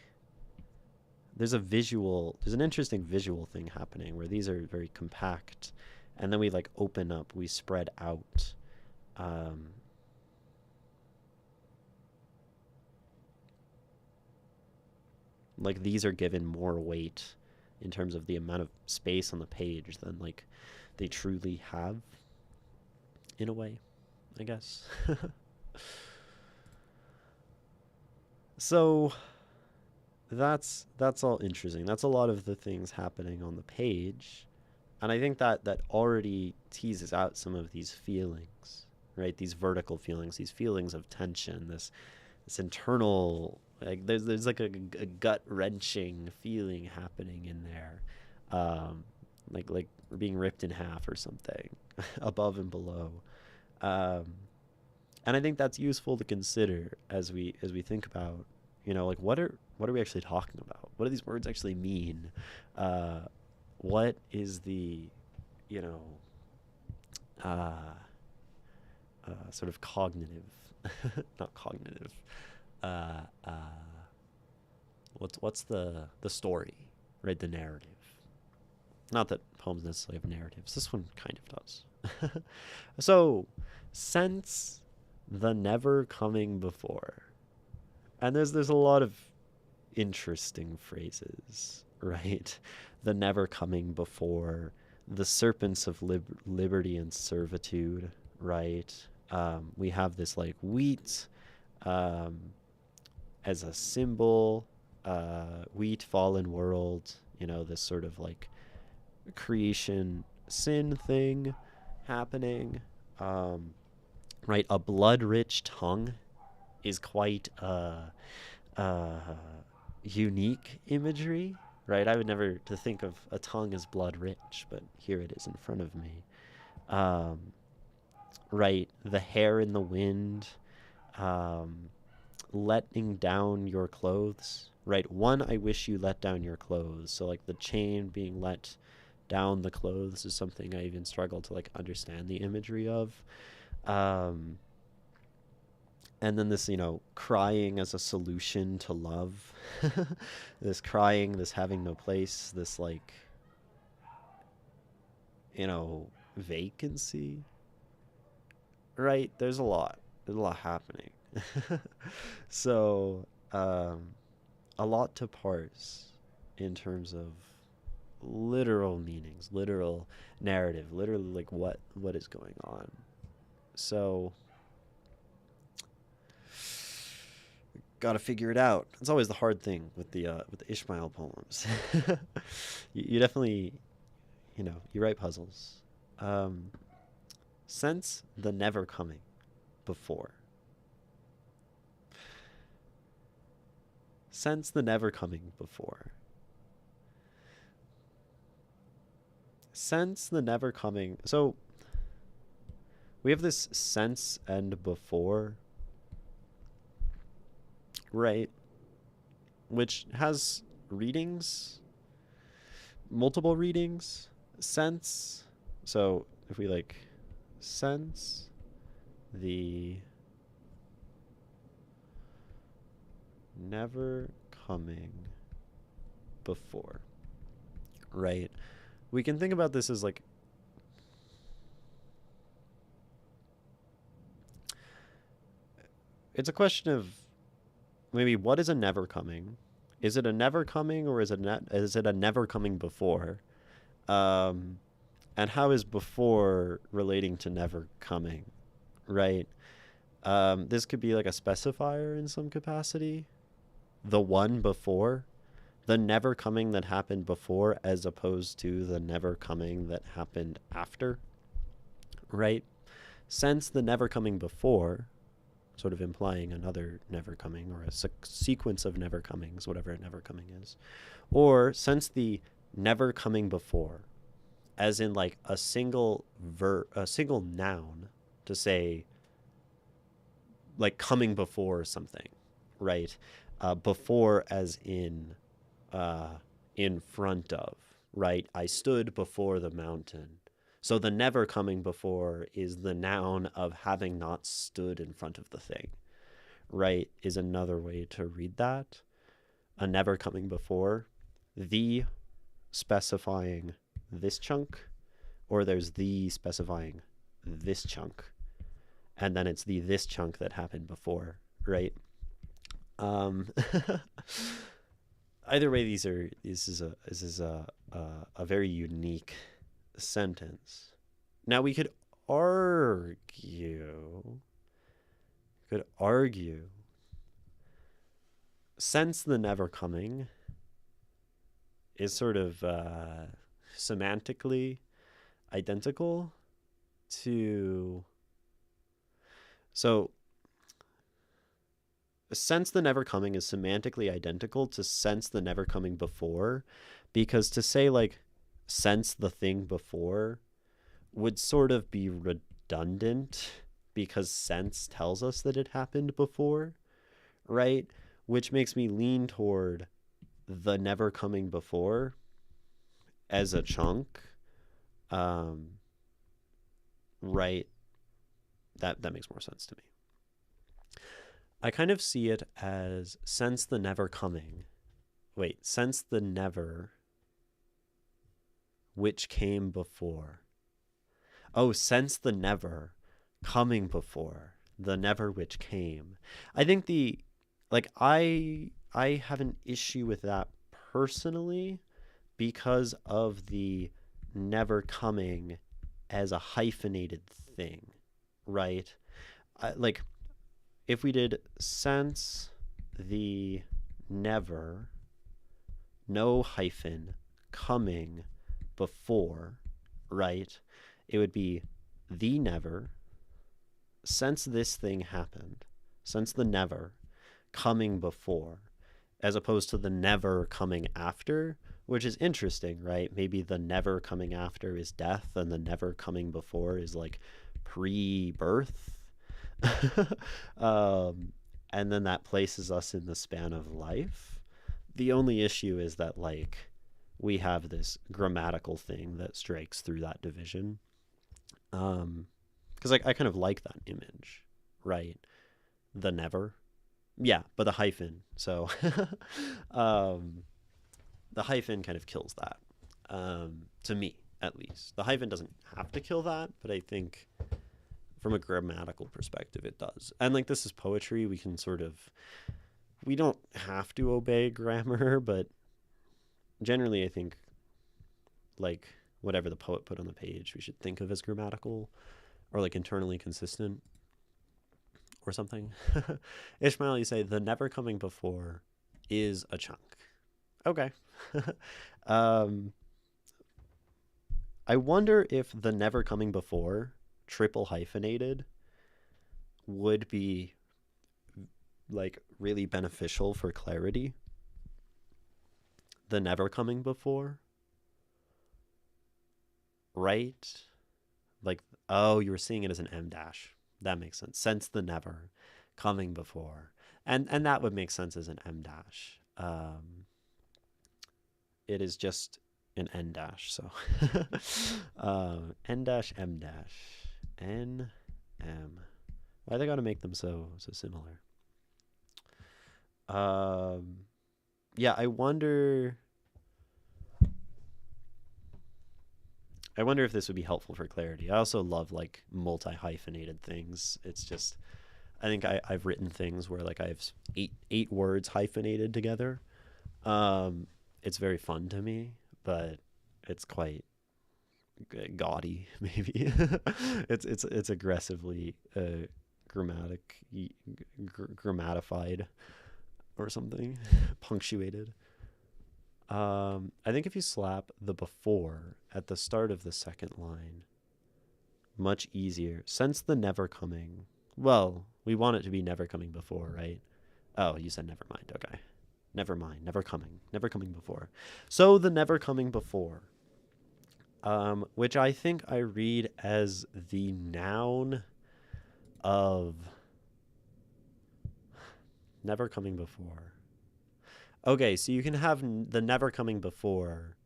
there's an interesting visual thing happening where these are very compact, and then we like open up, we spread out. Like these are given more weight in terms of the amount of space on the page than like they truly have, in a way, I guess. So that's all interesting. That's a lot of the things happening on the page. And I think that that already teases out some of these feelings, right? These vertical feelings, these feelings of tension, this internal, like there's like a gut wrenching feeling happening in there, um, like we're being ripped in half or something, above and below. Um, and I think that's useful to consider as we think about, like what are we actually talking about? What do these words actually mean? Uh, what is the you know uh, sort of cognitive, not cognitive. Uh, uh, what's the story, right? The narrative. Not that poems necessarily have narratives. This one kind of does. So, sense the never coming before, and there's a lot of interesting phrases, right? The never coming before, the serpents of liberty and servitude, right? We have this like wheat, um, as a symbol, wheat, fallen world, this sort of like creation sin thing happening. Um, right? A blood rich tongue is quite uh, unique imagery, right? I would never to think of a tongue as blood rich, but here it is in front of me. Um, right? The hair in the wind, um, letting down your clothes, right? One, I wish you let down your clothes. So, like, the chain being let down the clothes is something I even struggle to, like, understand the imagery of. Um, and then this, crying as a solution to love. This crying, this having no place, this, like, vacancy, right? There's a lot happening. So, a lot to parse in terms of literal meanings, literal narrative, literally like what is going on. So, got to figure it out. It's always the hard thing with the Ishmael poems. You definitely, you write puzzles. Um, sense the never coming before. Sense the never coming before. Sense the never coming. So we have this sense and before, right? Which has readings, multiple readings. Sense. So if we like sense the never coming before, right? We can think about this as like it's a question of maybe what is a never coming? Is it a never coming or is it a never coming before? Um, and how is before relating to never coming, right? This could be like a specifier in some capacity. The one before, the never coming that happened before, as opposed to the never coming that happened after, right? Since the never coming before, sort of implying another never coming or a sequence of never comings, whatever a never coming is, or since the never coming before, as in like a single a single noun to say like coming before something, right? Before as in front of, right? I stood before the mountain. So the never coming before is the noun of having not stood in front of the thing, right? Is another way to read that. A never coming before, the specifying this chunk, or there's the specifying this chunk, and then it's the this chunk that happened before, right? Um, Either way, this is a very unique sentence. Now we could argue, since the never coming is sort of semantically identical to, so since the never coming is semantically identical to since the never coming before, because to say like since the thing before would sort of be redundant because sense tells us that it happened before, right? Which makes me lean toward the never coming before as a chunk. Right. That makes more sense to me. I kind of see it as since the never coming. Wait, since the never which came before. Oh, since the never coming before, the never which came. I think I have an issue with that personally because of the never coming as a hyphenated thing, right? Like if we did since the never, no hyphen, coming before, right? It would be the never, since this thing happened, since the never, coming before, as opposed to the never coming after, which is interesting, right? Maybe the never coming after is death and the never coming before is like pre-birth. And then that places us in the span of life. The only issue is that like we have this grammatical thing that strikes through that division. Because I kind of like that image, right? The never. Yeah, but the hyphen. So the hyphen kind of kills that. To me, at least. The hyphen doesn't have to kill that, but I think from a grammatical perspective it does. And like this is poetry, we don't have to obey grammar, but generally I think like whatever the poet put on the page we should think of as grammatical or like internally consistent or something. Ishmael, you say the never coming before is a chunk. Okay. I wonder if the never coming before triple hyphenated would be like really beneficial for clarity. The never coming before, right? Like, oh, you were seeing it as an M dash. That makes sense. Since the never coming before, and that would make sense as an M dash. It is just an N dash, so N dash M dash N M. Why they gotta make them so similar? Yeah, I wonder if this would be helpful for clarity. I also love like multi-hyphenated things. It's just I think I've written things where like I have eight words hyphenated together. It's very fun to me, but it's quite gaudy maybe. It's aggressively grammatified or something, punctuated. I think if you slap the before at the start of the second line, much easier. Since the never coming, well, we want it to be never coming before, right? Oh, you said never mind. Okay. Never mind. Never coming before. So the never coming before, which I think I read as the noun of never coming before. Okay, so you can have the never coming before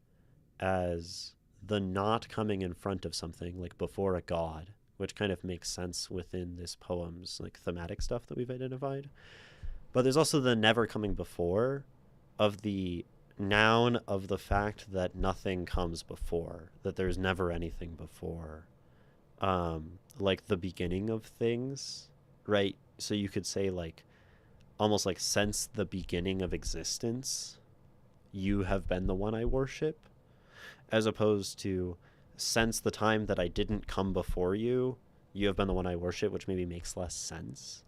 as the not coming in front of something, like before a god, which kind of makes sense within this poem's like thematic stuff that we've identified. But there's also the never coming before of the noun of the fact that nothing comes before, that there's never anything before. Like the beginning of things, right? So you could say like almost like since the beginning of existence, you have been the one I worship, as opposed to since the time that I didn't come before you, you have been the one I worship, which maybe makes less sense.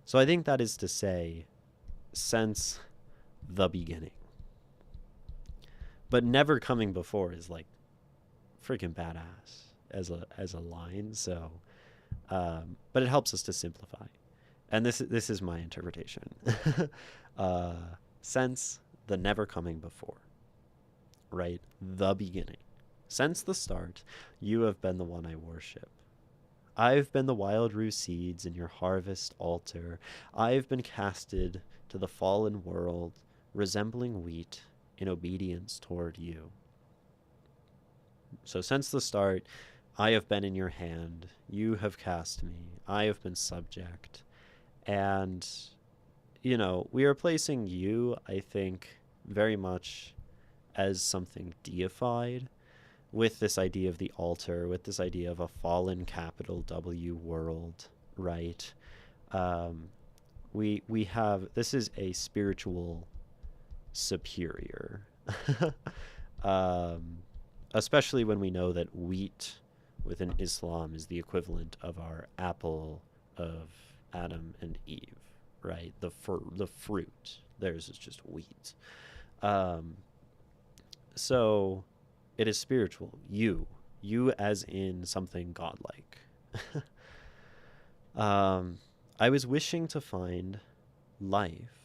So I think that is to say since the beginning. But never coming before is like freaking badass. as a line. So, but it helps us to simplify. And this is my interpretation. uh, since the never coming before, right? The beginning. Since the start, you have been the one I worship. I've been the wild rue seeds in your harvest altar. I've been casted to the fallen world, resembling wheat in obedience toward you. So since the start, I have been in your hand. You have cast me. I have been subject. And, you know, we are placing you, I think, very much as something deified with this idea of the altar, with this idea of a fallen capital W world, right? We have, this is a spiritual superior. um, Especially when we know that wheat within Islam is the equivalent of our apple of Adam and Eve, right? The fruit. Theirs is just wheat. Um, so it is spiritual. You as in something godlike. I was wishing to find life.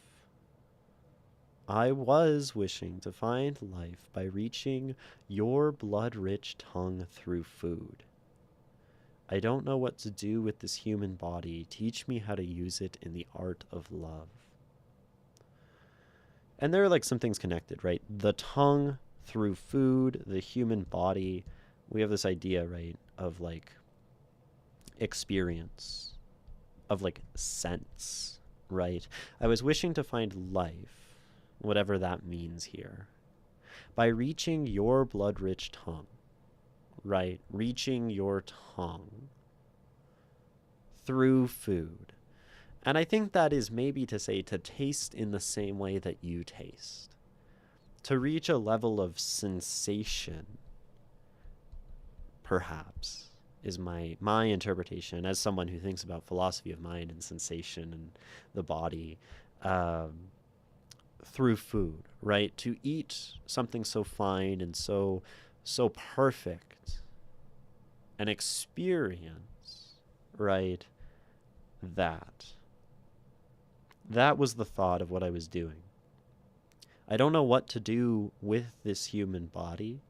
I was wishing to find life by reaching your blood-rich tongue through food. I don't know what to do with this human body. Teach me how to use it in the art of love. And there are like some things connected, right? The tongue through food, the human body. We have this idea, right, of like experience, of like sense, right? I was wishing to find life, whatever that means here, by reaching your blood-rich tongue, right? Reaching your tongue through food. And I think that is maybe to say to taste in the same way that you taste. To reach a level of sensation, perhaps, is my interpretation as someone who thinks about philosophy of mind and sensation and the body, through food, right? To eat something so fine and so perfect, an experience, right? That was the thought of what I was doing. I don't know what to do with this human body,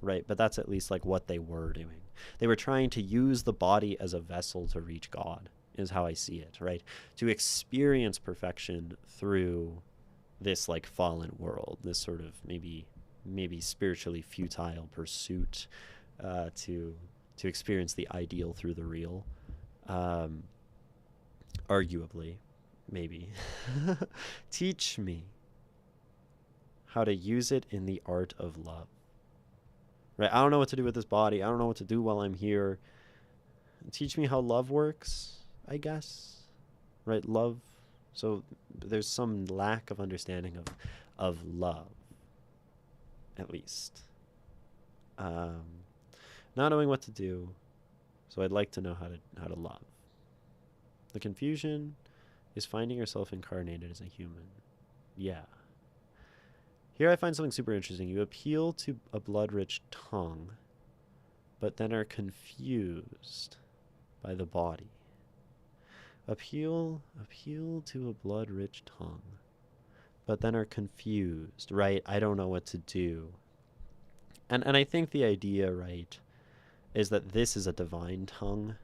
right? But that's at least like what they were doing. They were trying to use the body as a vessel to reach God, is how I see it, right? To experience perfection through this like fallen world, this sort of maybe spiritually futile pursuit to experience the ideal through the real, arguably, maybe. Teach me how to use it in the art of love. Right? I don't know what to do with this body. I don't know what to do while I'm here. Teach me how love works, I guess. Right? Love. So there's some lack of understanding of love, at least. Not knowing what to do. So I'd like to know how to love. The confusion is finding yourself incarnated as a human. Yeah. Here I find something super interesting. You appeal to a blood-rich tongue, but then are confused by the body. Appeal to a blood-rich tongue, but then are confused, right? I don't know what to do. And I think the idea, right, is that this is a divine tongue.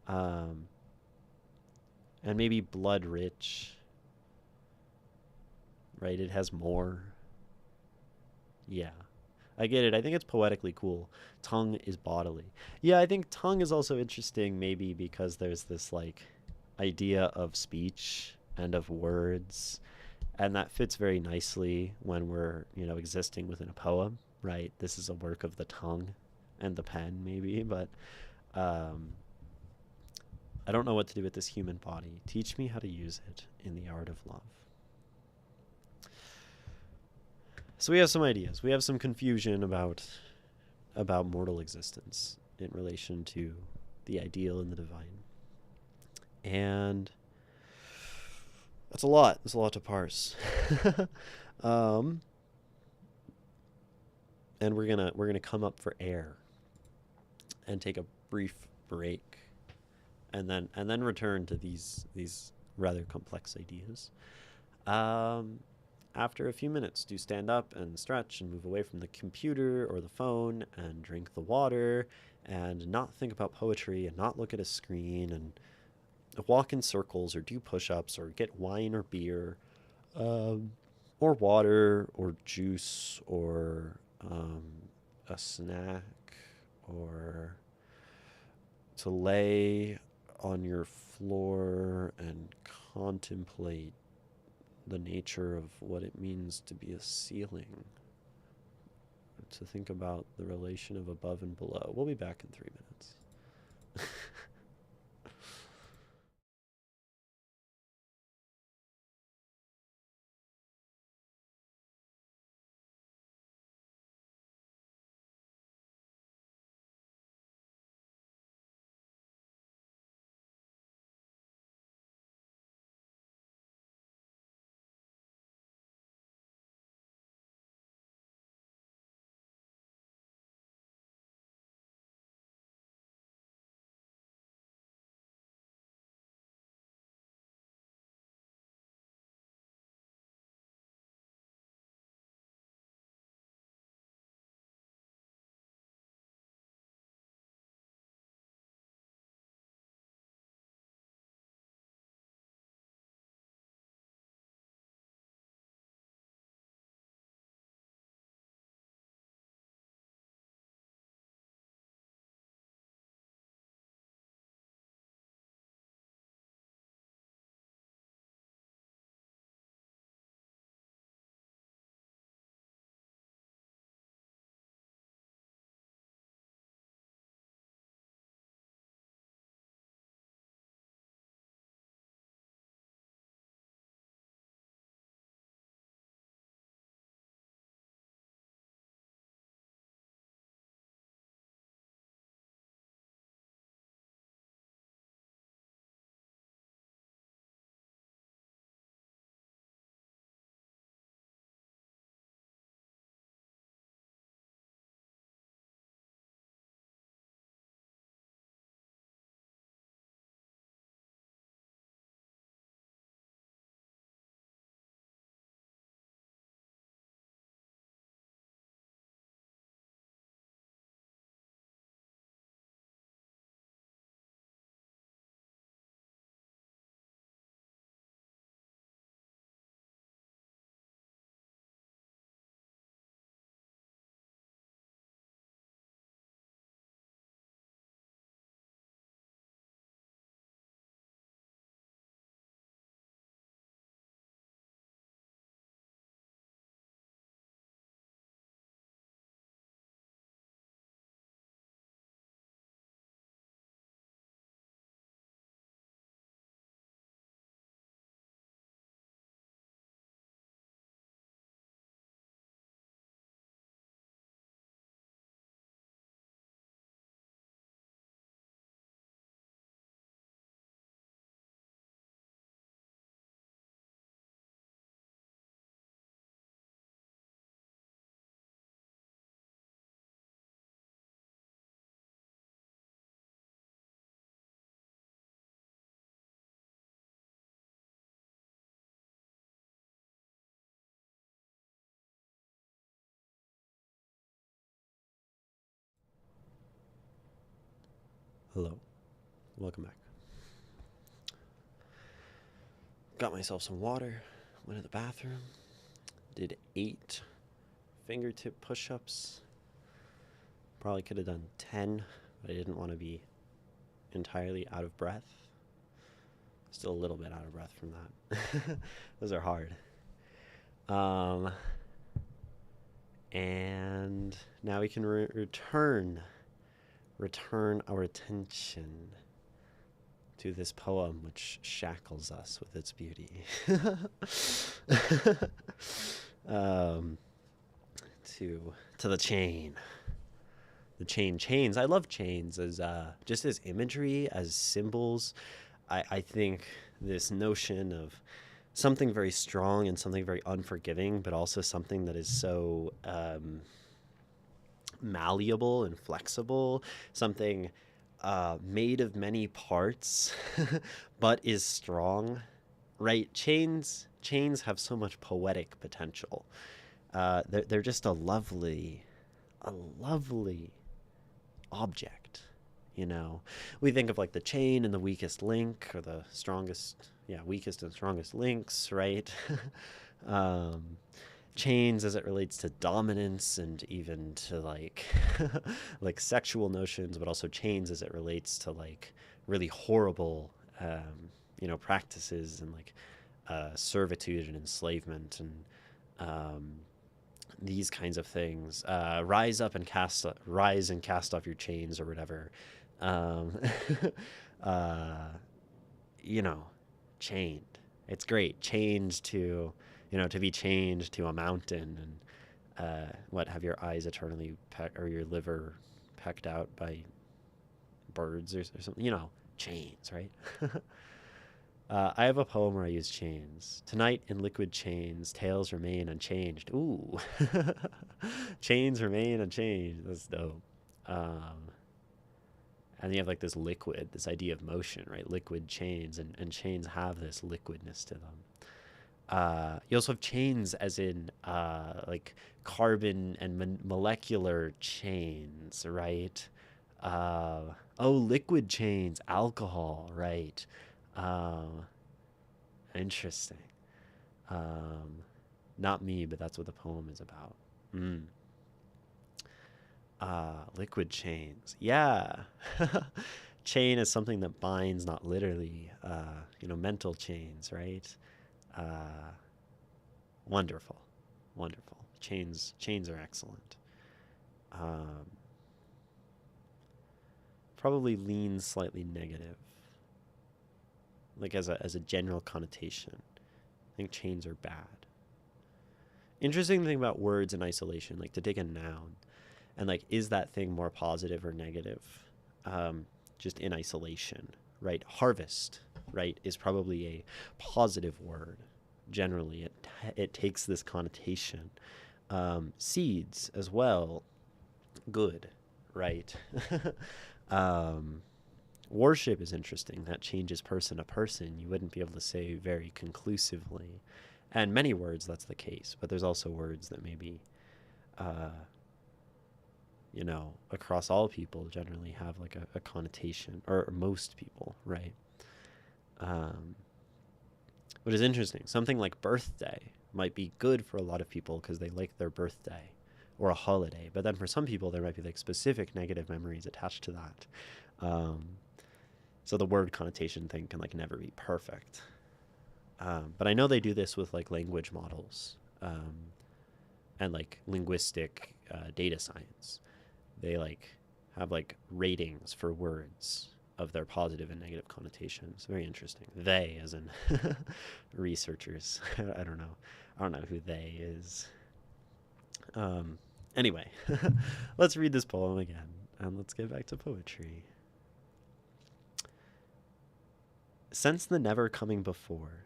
And maybe blood-rich, right? It has more. Yeah. I get it. I think it's poetically cool. Tongue is bodily. Yeah, I think tongue is also interesting maybe because there's this like idea of speech and of words, and that fits very nicely when we're, existing within a poem, right? This is a work of the tongue and the pen maybe, but I don't know what to do with this human body. Teach me how to use it in the art of love. So we have some ideas. We have some confusion about mortal existence in relation to the ideal and the divine. And that's a lot. There's a lot to parse. And we're gonna come up for air and take a brief break, and then return to these rather complex ideas. Um, After a few minutes, do stand up and stretch and move away from the computer or the phone and drink the water and not think about poetry and not look at a screen and walk in circles or do push ups or get wine or beer, um, or water or juice or a snack, or to lay on your floor and contemplate the nature of what it means to be a ceiling, to think about the relation of above and below. We'll be back in 3 minutes. Hello, welcome back. Got myself some water, went to the bathroom, did 8 fingertip push ups. Probably could have done 10, but I didn't want to be entirely out of breath. Still a little bit out of breath from that. Those are hard. Um, and now we can return our attention to this poem which shackles us with its beauty. um, to the chain. The chains. I love chains as just as imagery, as symbols. I think this notion of something very strong and something very unforgiving, but also something that is so malleable and flexible, something made of many parts, but is strong, right? Chains have so much poetic potential. They're just a lovely object. You know, we think of like the chain and the weakest link, or the strongest, yeah, weakest and strongest links, right? um, Chains as it relates to dominance and even to like like sexual notions, but also chains as it relates to like really horrible practices and like servitude and enslavement and um, these kinds of things. Rise and cast off your chains or whatever. Um, uh, you know, chained. It's great. Chained to, to be chained to a mountain and have your eyes eternally or your liver pecked out by birds or something. Chains, right? I have a poem where I use chains. Tonight in liquid chains, tales remain unchanged. Ooh. Chains remain unchanged. That's dope. Um, and you have like this liquid, this idea of motion, right? Liquid chains, and chains have this liquidness to them. You also have chains as in like carbon and molecular chains, right? Liquid chains, alcohol, right? Um, Interesting. Um, Not me, but that's what the poem is about. Mm. Liquid chains. Yeah. Chain is something that binds, not literally, mental chains, right? Uh, Wonderful. Wonderful. Chains are excellent. Um, Probably leans slightly negative, like as a general connotation. I think chains are bad. Interesting thing about words in isolation, like to take a noun, and like is that thing more positive or negative, just in isolation, right? Harvest, right, is probably a positive word. Generally, it takes this connotation. Seeds as well, good, right? um, Worship is interesting. That changes person to person. You wouldn't be able to say very conclusively. And many words, that's the case. But there's also words that maybe, uh, across all people generally have like a connotation, or most people, right? Um, which is interesting. Something like birthday might be good for a lot of people because they like their birthday or a holiday. But then for some people, there might be like specific negative memories attached to that. Um, so the word connotation thing can like never be perfect. But I know they do this with like language models and like linguistic data science. They like have like ratings for words of their positive and negative connotations. Very interesting. They, as in researchers. I don't know. I don't know who they is. Anyway, let's read this poem again and let's get back to poetry. Since the never coming before,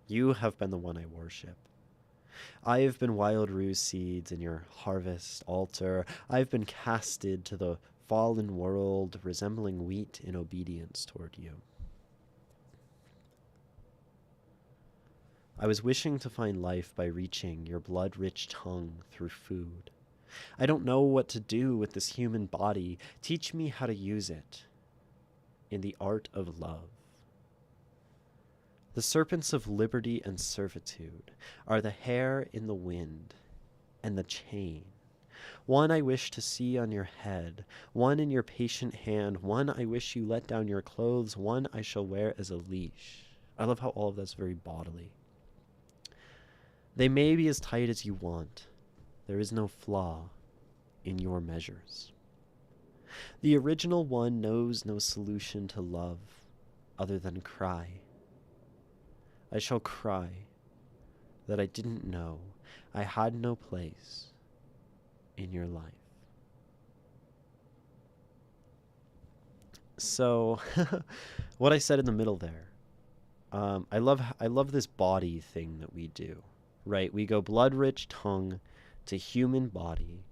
you have been the one I worship. I have been wild rose seeds in your harvest altar. I have been casted to the fallen world, resembling wheat in obedience toward you. I was wishing to find life by reaching your blood-rich tongue through food. I don't know what to do with this human body. Teach me how to use it in the art of love. The serpents of liberty and servitude are the hair in the wind and the chain. One I wish to see on your head, one in your patient hand, one I wish you let down your clothes, one I shall wear as a leash. I love how all of that's very bodily. They may be as tight as you want. There is no flaw in your measures. The original one knows no solution to love other than cry. I shall cry that I didn't know I had no place in your life. So, what I said in the middle there, I love this body thing that we do, right? We go blood-rich tongue to human body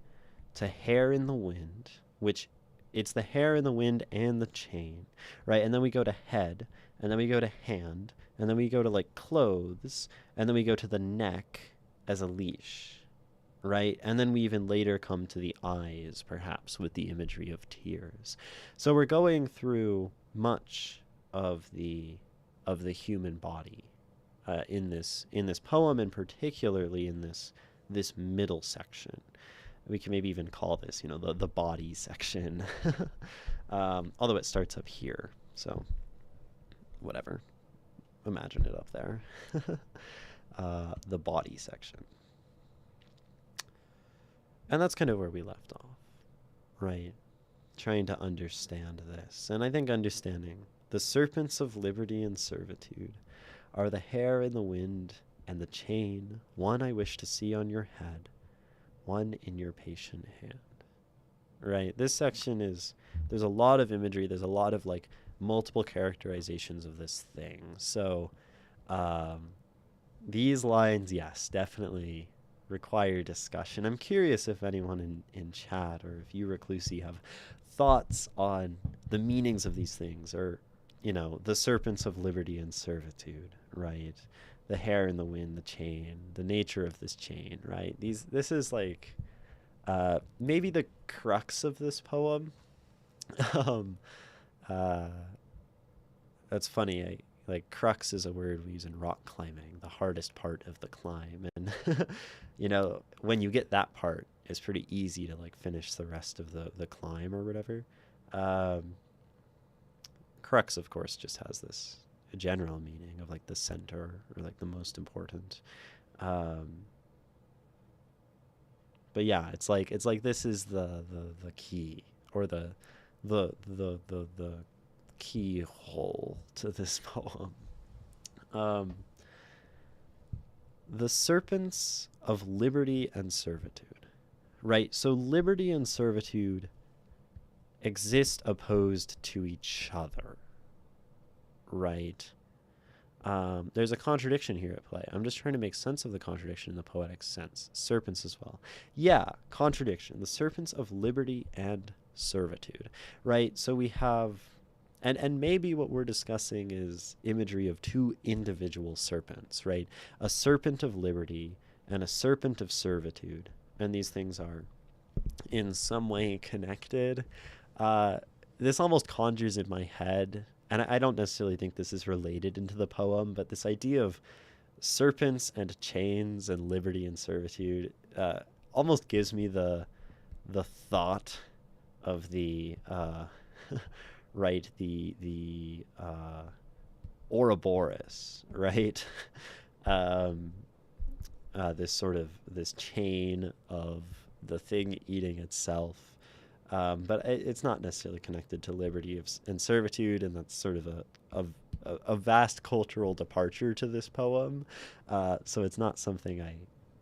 to hair in the wind, which it's the hair in the wind and the chain, right? And then we go to head, and then we go to hand, and then we go to like clothes, and then we go to the neck as a leash, right? And then we even later come to the eyes, perhaps, with the imagery of tears. So we're going through much of the human body in this poem, and particularly in this middle section. We can maybe even call this, the body section, although it starts up here. So whatever, imagine it up there. The body section. And that's kind of where we left off, right? Trying to understand this. And I think understanding the serpents of liberty and servitude are the hair in the wind and the chain, one I wish to see on your head, one in your patient hand. Right? This section there's a lot of imagery, there's a lot of like multiple characterizations of this thing. So these lines, yes, definitely require discussion. I'm curious if anyone in chat or if you, Reclusi, have thoughts on the meanings of these things, or, the serpents of liberty and servitude, right? The hair in the wind, the chain, the nature of this chain, right? This is like maybe the crux of this poem. That's funny. Like crux is a word we use in rock climbing, the hardest part of the climb. And, when you get that part, it's pretty easy to like finish the rest of the climb or whatever. Crux, of course, just has this general meaning of like the center or like the most important. But yeah, it's like this is the key, or the keyhole to this poem. The serpents of liberty and servitude, right? So liberty and servitude exist opposed to each other, right? There's a contradiction here at play. I'm just trying to make sense of the contradiction in the poetic sense. Serpents as well. Yeah, contradiction. The serpents of liberty and servitude, right? So we have, and maybe what we're discussing is imagery of two individual serpents, right? A serpent of liberty and a serpent of servitude. And these things are in some way connected. This almost conjures in my head, and I don't necessarily think this is related into the poem, but this idea of serpents and chains and liberty and servitude almost gives me the thought of the right, the Ouroboros, right? This chain of the thing eating itself. But it's not necessarily connected to liberty and servitude, and that's sort of a vast cultural departure to this poem. So it's not something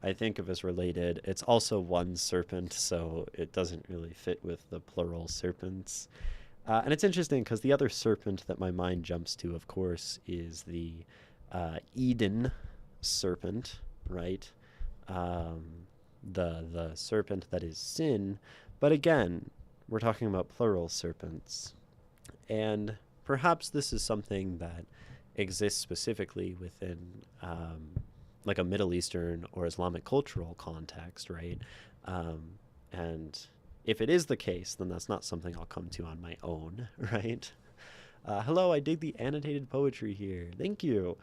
I think of as related. It's also one serpent, so it doesn't really fit with the plural serpents. And it's interesting because the other serpent that my mind jumps to, of course, is the Eden serpent, right? The serpent that is sin. But again, we're talking about plural serpents. And perhaps this is something that exists specifically within like a Middle Eastern or Islamic cultural context, right? And if it is the case, then that's not something I'll come to on my own, right? Hello, I dig the annotated poetry here. Thank you.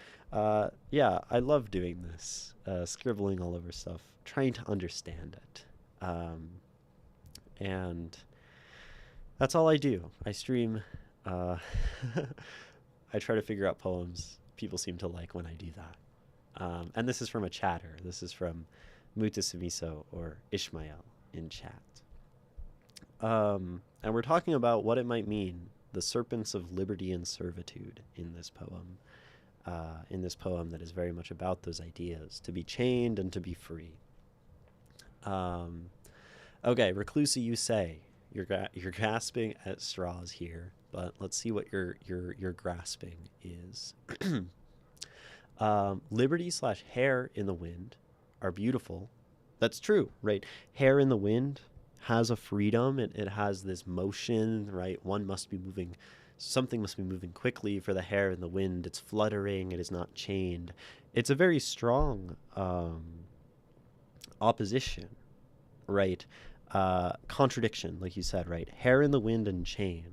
Yeah, I love doing this, scribbling all over stuff, trying to understand it. And that's all I do. I stream. I try to figure out poems people seem to like when I do that. And this is from a chatter. This is from Mutasimiso or Ishmael in chat. And we're talking about what it might mean, the serpents of liberty and servitude in this poem. That is very much about those ideas, to be chained and to be free. Okay, Reclusi, you say you're grasping at straws here, but let's see what your grasping is. Liberty / hair in the wind are beautiful. That's true, right? Hair in the wind has a freedom. It has this motion, right? Something must be moving quickly for the hair in the wind. It's fluttering. It is not chained. It's a very strong opposition, right? Contradiction, like you said, right? Hair in the wind and chain.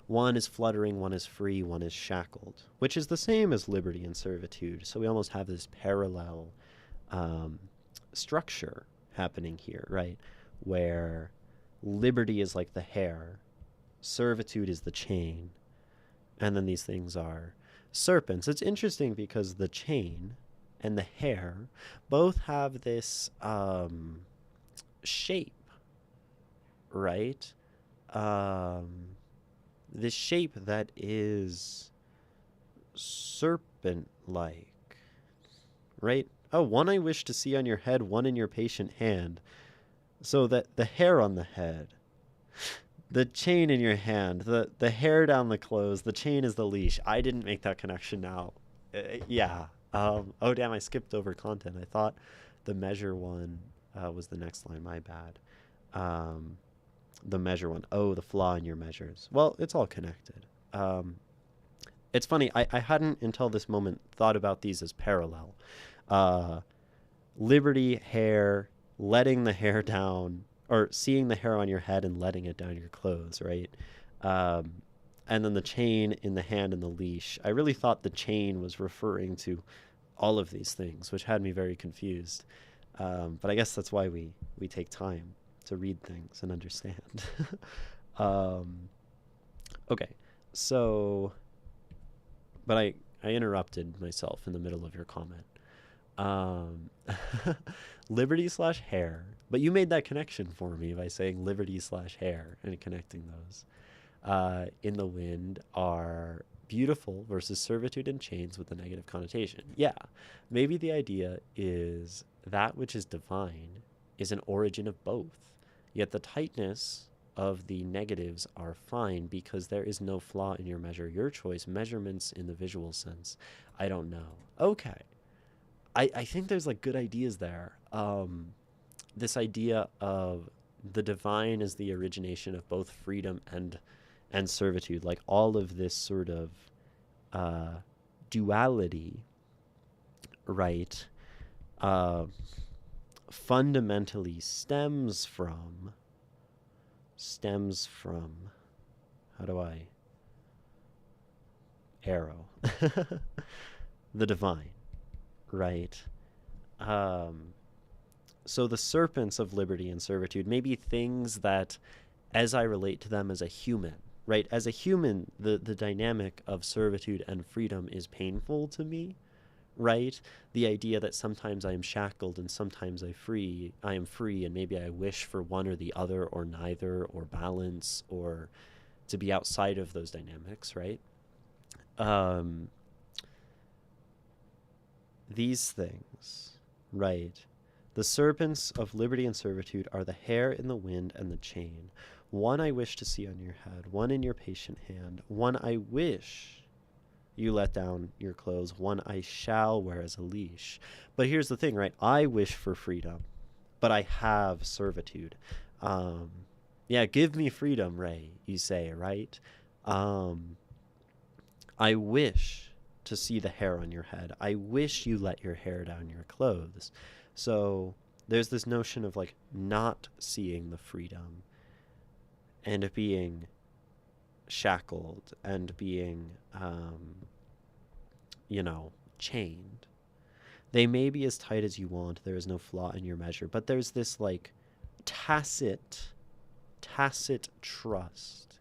One is fluttering, one is free, one is shackled, which is the same as liberty and servitude. So we almost have this parallel structure happening here, right? Where liberty is like the hair, servitude is the chain, and then these things are serpents. It's interesting because the chain and the hair both have this shape, right? This shape that is serpent-like, right? Oh, one I wish to see on your head, one in your patient hand. So that the hair on the head, the chain in your hand, the hair down the clothes, the chain is the leash. I didn't make that connection now. Yeah. Oh, damn, I skipped over content. I thought the measure one was the next line. My bad. The measure one. Oh, the flaw in your measures. Well, it's all connected. It's funny. I hadn't until this moment thought about these as parallel. Liberty, hair, letting the hair down, or seeing the hair on your head and letting it down your clothes, right? And then the chain in the hand and the leash. I really thought the chain was referring to all of these things, which had me very confused. But I guess that's why we take time to read things and understand. Okay, so, but I interrupted myself in the middle of your comment. Liberty/hair, but you made that connection for me by saying liberty/hair and connecting those. In the wind are beautiful versus servitude and chains with a negative connotation. Yeah, maybe the idea is that which is divine is an origin of both, yet the tightness of the negatives are fine because there is no flaw in your measure. Your choice, measurements in the visual sense. I don't know. Okay. I think there's like good ideas there. This idea of the divine as the origination of both freedom and servitude, like all of this sort of duality, right, fundamentally stems from, how do I, arrow, the divine, right? So the serpents of liberty and servitude may be things that, as I relate to them as a human, right? As a human, the dynamic of servitude and freedom is painful to me, right? The idea that sometimes I am shackled and sometimes I am free, and maybe I wish for one or the other or neither or balance or to be outside of those dynamics, right? These things, right? The serpents of liberty and servitude are the hair in the wind and the chain. One I wish to see on your head, one in your patient hand, one I wish you let down your clothes, one I shall wear as a leash. But here's the thing, right? I wish for freedom, but I have servitude. Yeah, give me freedom, Ray, you say, right? I wish to see the hair on your head. I wish you let your hair down your clothes. So there's this notion of like not seeing the freedom and being shackled and being, chained. They may be as tight as you want. There is no flaw in your measure, but there's this like tacit trust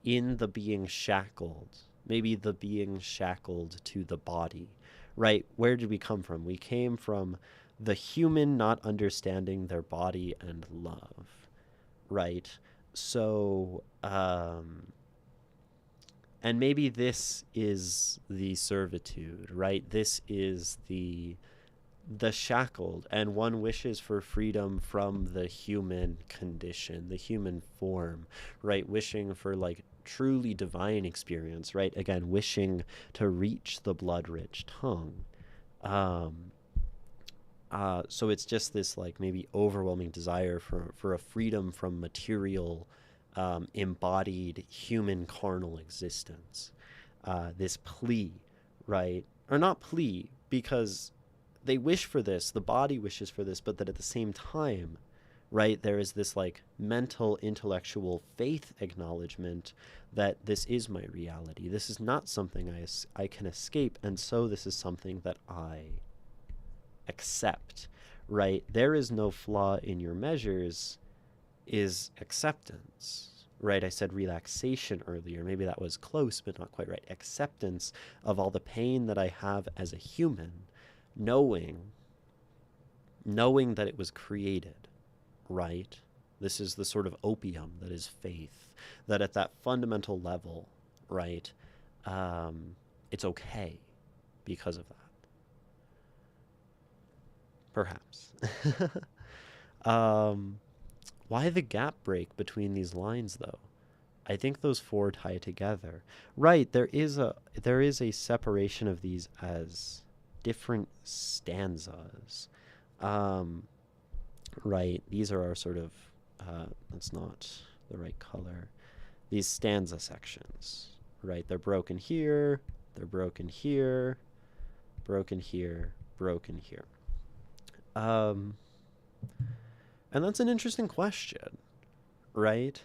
in the being shackled, maybe the being shackled to the body, right? Where did we come from? We came from the human not understanding their body and love, right? So, and maybe this is the servitude, right? This is the shackled, and one wishes for freedom from the human condition, the human form, right? Wishing for like truly divine experience, right? Again, wishing to reach the blood-rich tongue. So it's just this like maybe overwhelming desire for a freedom from material, embodied human carnal existence. This plea, right? Or not plea, because they wish for this, the body wishes for this, but that at the same time, right, there is this like mental, intellectual faith acknowledgement that this is my reality. This is not something I can escape, and so this is something that I accept, right? There is no flaw in your measures is acceptance, right? I said relaxation earlier. Maybe that was close, but not quite right. Acceptance of all the pain that I have as a human, knowing that it was created, right? This is the sort of opium that is faith, that at that fundamental level, right, it's okay because of that. Perhaps. um, why the gap break between these lines, though? I think those four tie together. Right, there is a separation of these as different stanzas. Um, right, these are our sort of that's not the right color. These stanza sections. Right, they're broken here, they're broken here, broken here, broken here. Um, and that's an interesting question, right?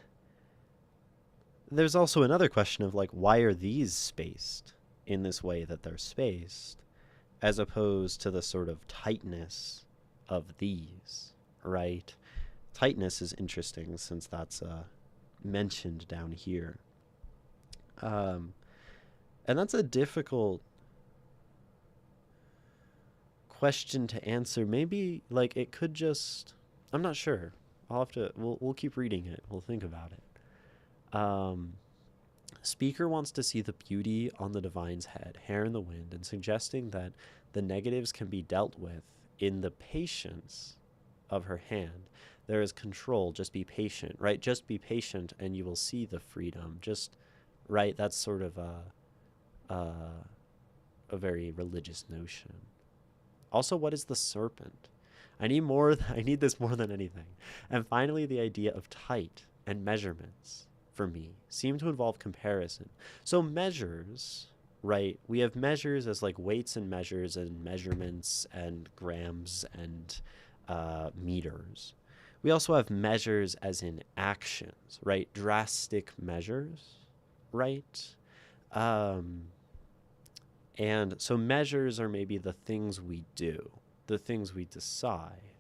There's also another question of like, why are these spaced in this way that they're spaced, as opposed to the sort of tightness of these, right? Tightness is interesting since that's mentioned down here. Um, and that's a difficult question to answer. Maybe like it could just, I'm not sure. We'll keep reading it. We'll think about it. Speaker wants to see the beauty on the divine's head, hair in the wind, and suggesting that the negatives can be dealt with in the patience of her hand. There is control. Just be patient, right? Just be patient and you will see the freedom. Just, right? That's sort of a very religious notion. Also, what is the serpent? I need this more than anything. And finally, the idea of tight and measurements for me seem to involve comparison. So measures, right? We have measures as like weights and measures and measurements and grams and meters. We also have measures as in actions, right? Drastic measures, right? And so measures are maybe the things we do, the things we decide,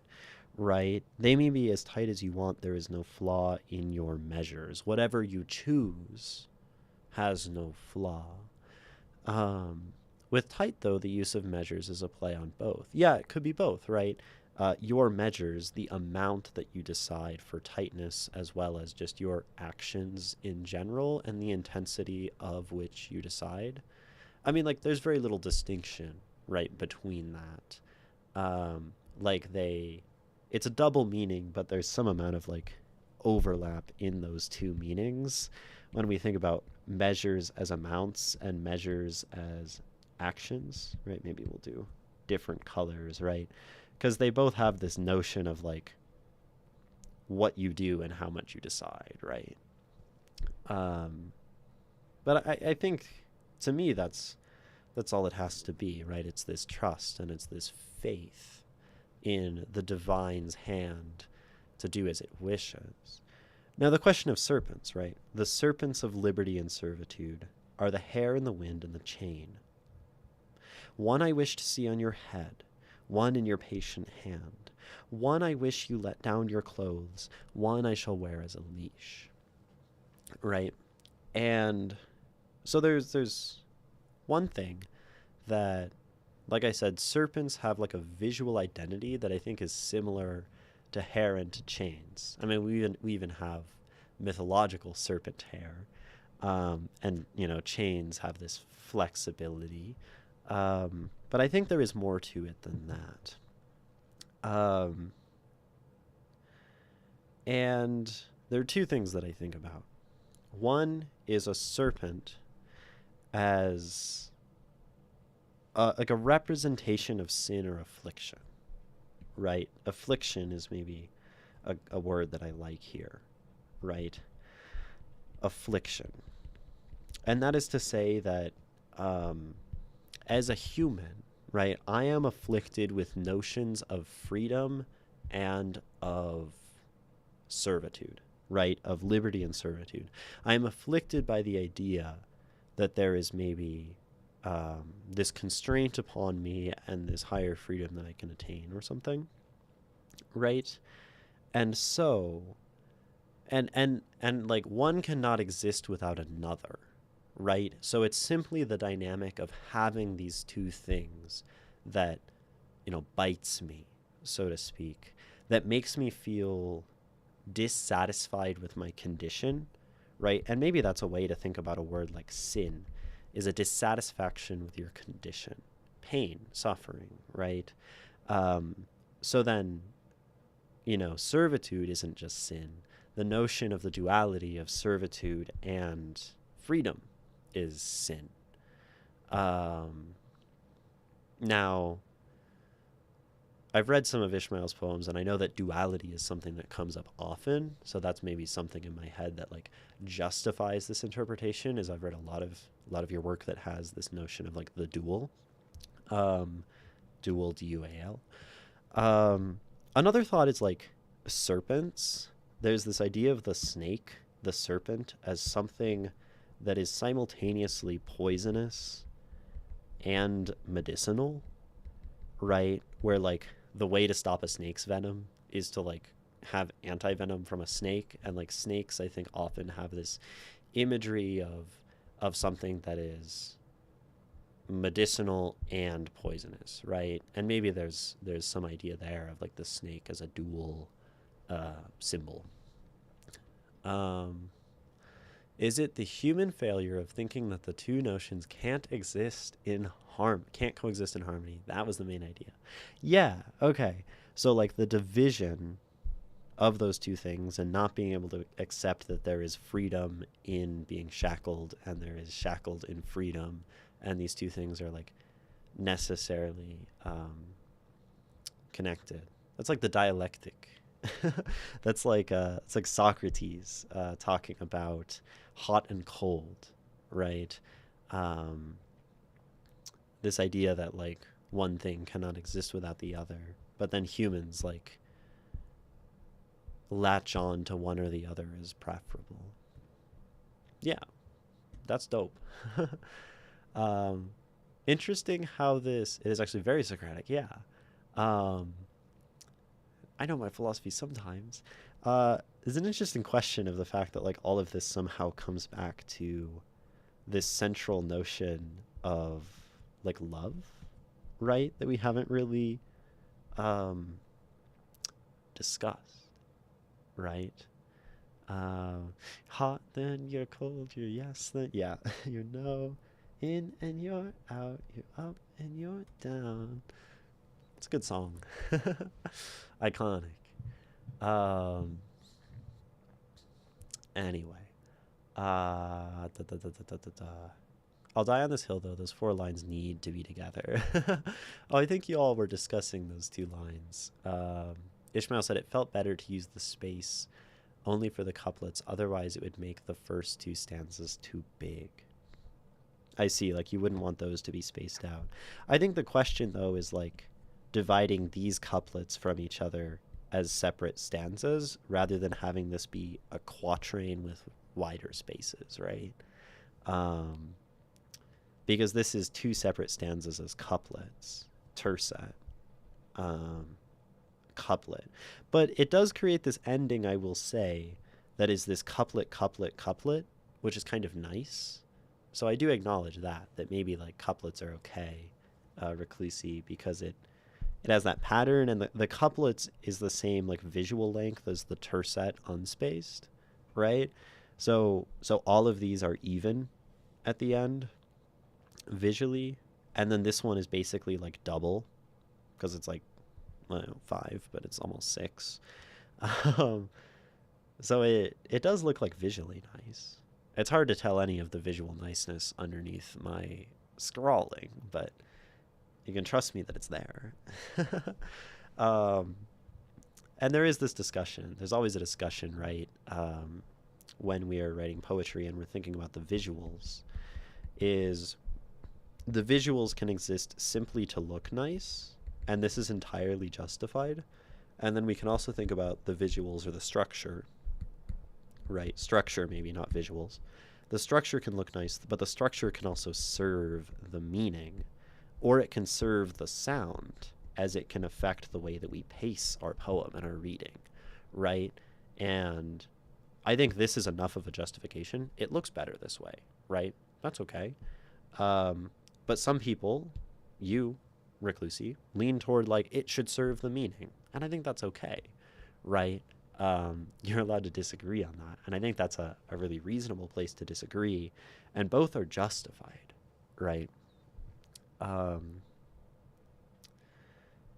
right? They may be as tight as you want. There is no flaw in your measures. Whatever you choose has no flaw. With tight, though, the use of measures is a play on both. Yeah, it could be both, right? Your measures, the amount that you decide for tightness, as well as just your actions in general and the intensity of which you decide. I mean, like, there's very little distinction, right, between that. It's a double meaning, but there's some amount of, like, overlap in those two meanings when we think about measures as amounts and measures as actions, right? Maybe we'll do different colors, right? Because they both have this notion of, like, what you do and how much you decide, right? But I think, to me, that's all it has to be, right? It's this trust and it's this faith in the divine's hand to do as it wishes. Now, the question of serpents, right? The serpents of liberty and servitude are the hair in the wind and the chain. One I wish to see on your head, one in your patient hand. One I wish you let down your clothes, one I shall wear as a leash. Right? And so there's one thing that, like I said, serpents have like a visual identity that I think is similar to hair and to chains. I mean, we even have mythological serpent hair, and chains have this flexibility. But I think there is more to it than that. And there are two things that I think about. One is a serpent as like a representation of sin or affliction, right? Affliction is maybe a word that I like here, right? Affliction. And that is to say that um, as a human, right, I am afflicted with notions of freedom and of servitude, right? Of liberty and servitude. I am afflicted by the idea that there is maybe this constraint upon me and this higher freedom that I can attain or something, right? And so, and like one cannot exist without another, right? So it's simply the dynamic of having these two things that, bites me, so to speak, that makes me feel dissatisfied with my condition, right? And maybe that's a way to think about a word like sin, is a dissatisfaction with your condition, pain, suffering, right? So then, servitude isn't just sin. The notion of the duality of servitude and freedom is sin. Now, I've read some of Ishmael's poems, and I know that duality is something that comes up often. So that's maybe something in my head that like justifies this interpretation. Is I've read a lot of your work that has this notion of like the dual, dual, dual. Another thought is like serpents. There's this idea of the snake, the serpent, as something that is simultaneously poisonous and medicinal, right? Where like the way to stop a snake's venom is to like have anti-venom from a snake, and like snakes I think often have this imagery of something that is medicinal and poisonous, right? And maybe there's some idea there of like the snake as a dual symbol. Is it the human failure of thinking that the two notions can't coexist in harmony? That was the main idea. Yeah, okay. So like the division of those two things and not being able to accept that there is freedom in being shackled and there is shackled in freedom, and these two things are like necessarily connected. That's like the dialectic. That's like it's like Socrates talking about hot and cold, right? This idea that like one thing cannot exist without the other, but then humans like latch on to one or the other as preferable. Yeah, that's dope. Interesting how it is actually very Socratic. Yeah. I know my philosophy sometimes. It's an interesting question of the fact that like all of this somehow comes back to this central notion of like love, right? That we haven't really discussed, right? Hot, then you're cold, you're yes, then yeah, you're no, in and you're out, you're up and you're down. It's a good song. Iconic. Anyway. I'll die on this hill, though. Those four lines need to be together. Oh, I think you all were discussing those two lines. Ishmael said it felt better to use the space only for the couplets. Otherwise, it would make the first two stanzas too big. I see. Like, you wouldn't want those to be spaced out. I think the question, though, is like dividing these couplets from each other as separate stanzas rather than having this be a quatrain with wider spaces, right? Because this is two separate stanzas as couplets, tercet, couplet. But it does create this ending, I will say, that is this couplet, couplet, couplet, which is kind of nice. So I do acknowledge that maybe like couplets are okay, Reclusi, because it has that pattern, and the couplets is the same like visual length as the tercet unspaced, right? So all of these are even at the end visually, and then this one is basically like double because it's like, I don't know, 5, but it's almost 6. So it does look like visually nice. It's hard to tell any of the visual niceness underneath my scrawling, but you can trust me that it's there. um, and there is this discussion. There's always a discussion, right? When we are writing poetry and we're thinking about the visuals, is the visuals can exist simply to look nice, and this is entirely justified. And then we can also think about the visuals or the structure, right? Structure, maybe not visuals. The structure can look nice, but the structure can also serve the meaning, or it can serve the sound, as it can affect the way that we pace our poem and our reading, right? And I think this is enough of a justification. It looks better this way, right? That's okay. But some people, you, Rick Lucy, lean toward like it should serve the meaning. And I think that's okay, right? You're allowed to disagree on that. And I think that's a really reasonable place to disagree. And both are justified, right?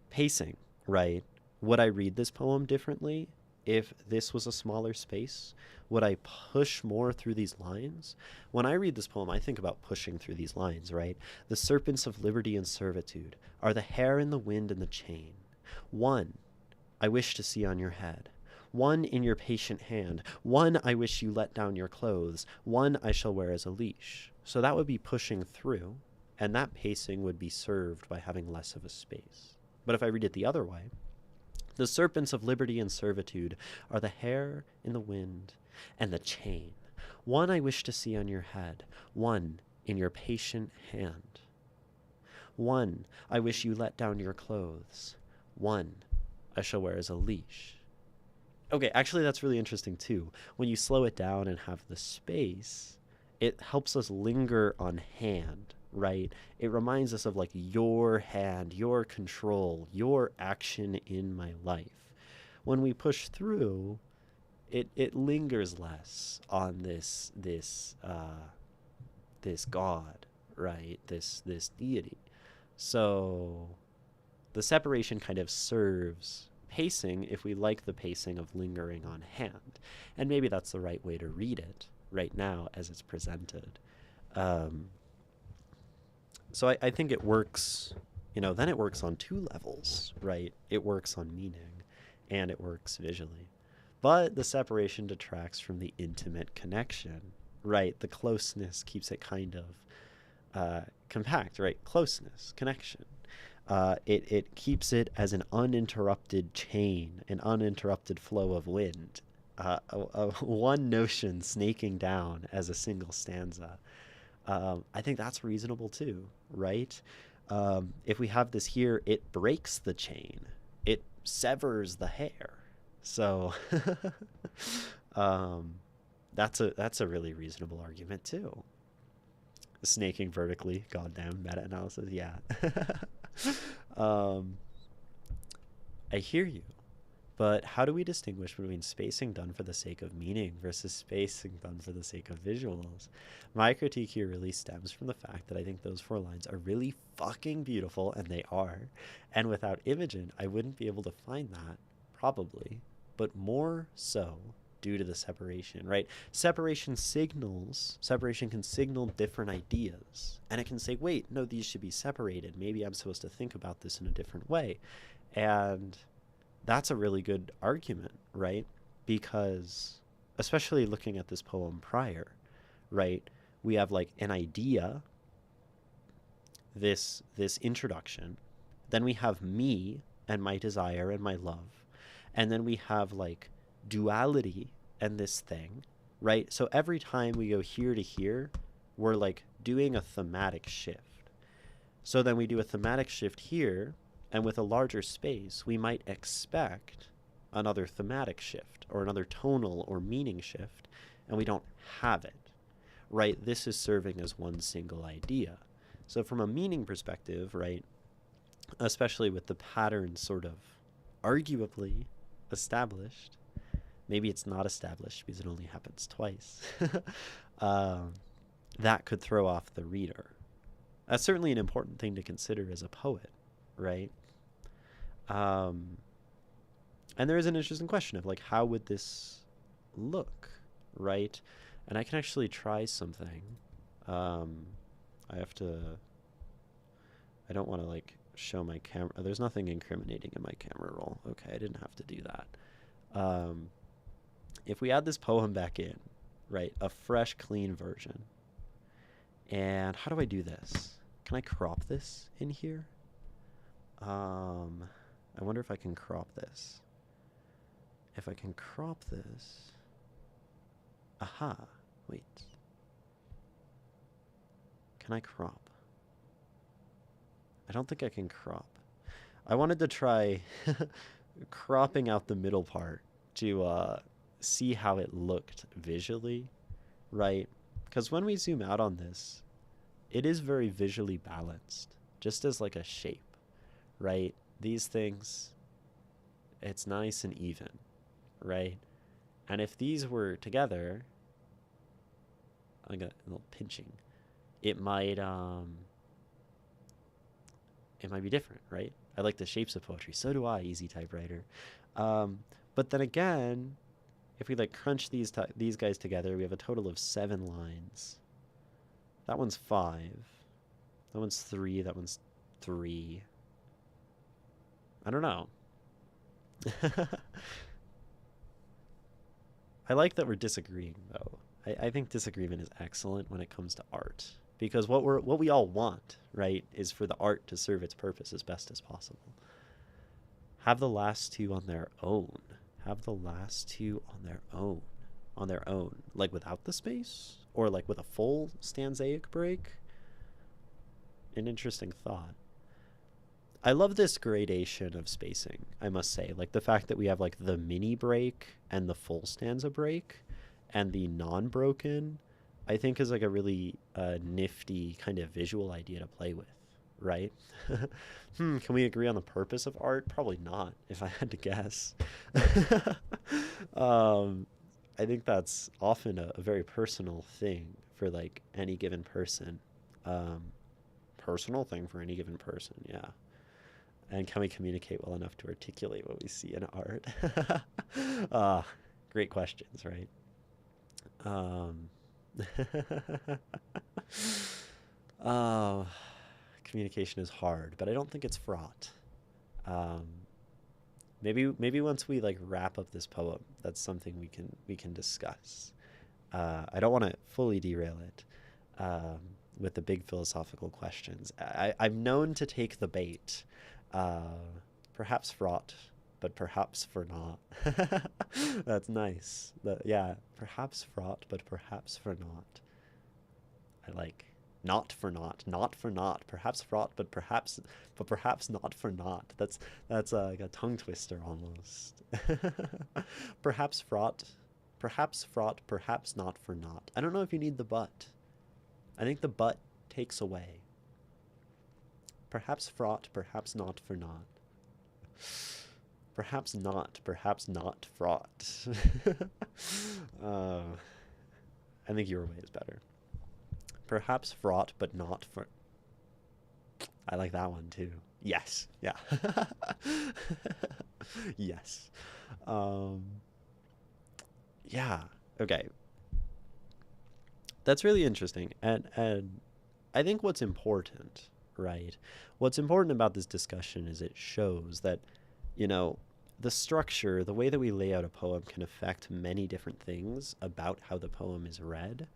Pacing, right? Would I read this poem differently if this was a smaller space? Would I push more through these lines? When I read this poem, I think about pushing through these lines, right? The serpents of liberty and servitude are the hair in the wind and the chain. One I wish to see on your head. One in your patient hand. One I wish you let down your clothes. One I shall wear as a leash. So that would be pushing through, and that pacing would be served by having less of a space. But if I read it the other way, the serpents of liberty and servitude are the hair in the wind and the chain. One I wish to see on your head, one in your patient hand. One I wish you let down your clothes, one I shall wear as a leash. Okay, actually that's really interesting too. When you slow it down and have the space, it helps us linger on hand, right? It reminds us of like your hand, your control, your action in my life. When we push through, it lingers less on this God, right? This deity. So the separation kind of serves pacing if we like the pacing of lingering on hand. And maybe that's the right way to read it right now as it's presented. So I think it works, then it works on two levels, right? It works on meaning and it works visually. But the separation detracts from the intimate connection, right? The closeness keeps it kind of compact, right? Closeness, connection. It keeps it as an uninterrupted chain, an uninterrupted flow of wind, one notion snaking down as a single stanza. I think that's reasonable too, right? If we have this here, it breaks the chain, it severs the hair. So that's a really reasonable argument too. Snaking vertically, goddamn meta-analysis, yeah. I hear you, but how do we distinguish between spacing done for the sake of meaning versus spacing done for the sake of visuals? My critique here really stems from the fact that I think those four lines are really fucking beautiful, and they are. And without Imogen, I wouldn't be able to find that, probably, but more so due to the separation, right? Separation can signal different ideas. And it can say, wait, no, these should be separated. Maybe I'm supposed to think about this in a different way. And that's a really good argument, right? Because, especially looking at this poem prior, right? We have like an idea, this introduction. Then we have me and my desire and my love. And then we have like duality and this thing, right? So every time we go here to here, we're like doing a thematic shift. So then we do a thematic shift here, and with a larger space, we might expect another thematic shift or another tonal or meaning shift, and we don't have it, right? This is serving as one single idea. So from a meaning perspective, right, especially with the pattern sort of arguably established, maybe it's not established because it only happens twice, that could throw off the reader. That's certainly an important thing to consider as a poet, right? And there is an interesting question of like, how would this look, right? And I can actually try something. I don't want to like show my camera. There's nothing incriminating in my camera roll. Okay, I didn't have to do that. Um, if we add this poem back in, right, a fresh, clean version. And how do I do this? Can I crop this in here? I wonder if I can crop this. If I can crop this. Aha. Wait. Can I crop? I don't think I can crop. I wanted to try cropping out the middle part to see how it looked visually, right? Because when we zoom out on this, it is very visually balanced, just as like a shape, right? These things, it's nice and even, right? And if these were together, I got a little pinching, it might be different, right? I like the shapes of poetry. So do I, easy typewriter. But then again, if we like crunch these guys together, we have a total of 7 lines. That one's 5. That one's 3. That one's 3. I don't know. I like that we're disagreeing, though. I think disagreement is excellent when it comes to art, because what we all want, right, is for the art to serve its purpose as best as possible. Have the last 2 on their own. Have the last 2 on their own. On their own, like without the space, or like with a full stanzaic break. An interesting thought. I love this gradation of spacing, I must say. Like the fact that we have like the mini break and the full stanza break and the non-broken, I think is like a really nifty kind of visual idea to play with, right? Can we agree on the purpose of art? Probably not, if I had to guess. I think that's often a very personal thing for like any given person. Personal thing for any given person, yeah. And can we communicate well enough to articulate what we see in art? Great questions, right? uh, Communication is hard, but I don't think it's fraught. Um, maybe once we like wrap up this poem, that's something we can discuss. I don't want to fully derail it with the big philosophical questions. I'm known to take the bait, perhaps fraught, but perhaps for not. That's nice. Yeah, perhaps fraught, but perhaps for not. I like not for not, perhaps fraught, but perhaps not for not. That's like a tongue twister almost. Perhaps fraught, perhaps not for not. I don't know if you need the but. I think the but takes away. Perhaps fraught, perhaps not for not. Perhaps not fraught. I think your way is better. Perhaps fraught, but not for... I like that one too. Yes. Yeah. Yes. Yeah. Okay. That's really interesting. And I think what's important, right? What's important about this discussion is it shows that, you know, the structure, the way that we lay out a poem can affect many different things about how the poem is read.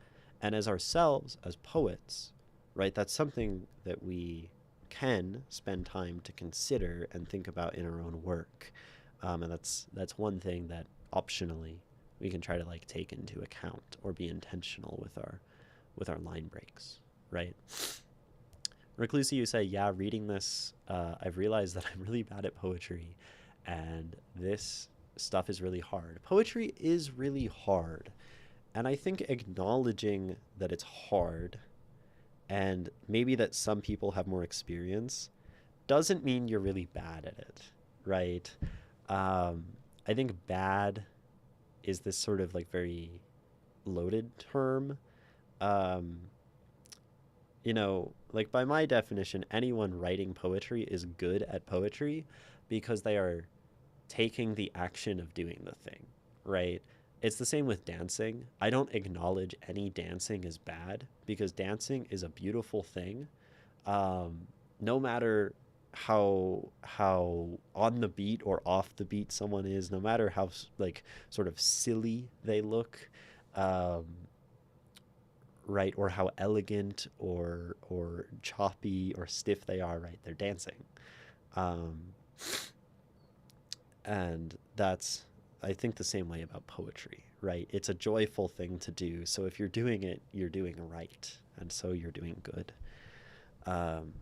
And as ourselves, as poets, right, that's something that we can spend time to consider and think about in our own work. And that's one thing that optionally we can try to like take into account or be intentional with our line breaks, right? Reclusi, you say, yeah, reading this, I've realized that I'm really bad at poetry, and this stuff is really hard. Poetry is really hard, and I think acknowledging that it's hard and maybe that some people have more experience doesn't mean you're really bad at it, right? I think bad is this sort of like very loaded term. You know, like by my definition, anyone writing poetry is good at poetry because they are taking the action of doing the thing, right? It's the same with dancing. I don't acknowledge any dancing as bad because dancing is a beautiful thing. No matter how on the beat or off the beat someone is, no matter how like sort of silly they look, um, right, or how elegant or choppy or stiff they are, right? They're dancing. Um, and that's, I think, the same way about poetry, right? It's a joyful thing to do. So if you're doing it, you're doing right, and so you're doing good. Um,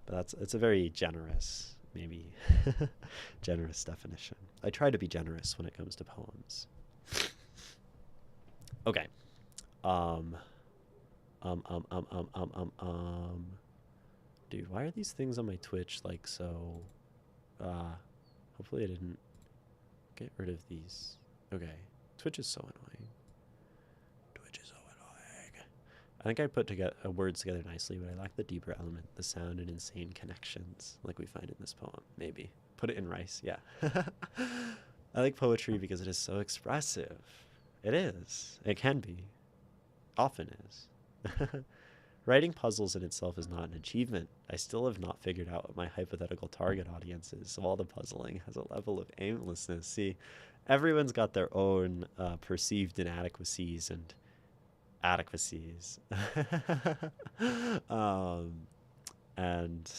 but that's it's a very generous, maybe generous definition. I try to be generous when it comes to poems. Okay. Um. Um. Um. Um. Um. Um. Dude, why are these things on my Twitch like so? Uh. Hopefully I didn't get rid of these. Okay. Twitch is so annoying. Twitch is so annoying. I think I put together words together nicely, but I lack the deeper element, the sound and insane connections, like we find in this poem. Maybe put it in rice. Yeah. I like poetry because it is so expressive. It is. It can be. Often is. Writing puzzles in itself is not an achievement. I still have not figured out what my hypothetical target audience is, so all the puzzling has a level of aimlessness. See, everyone's got their own perceived inadequacies and adequacies. um, and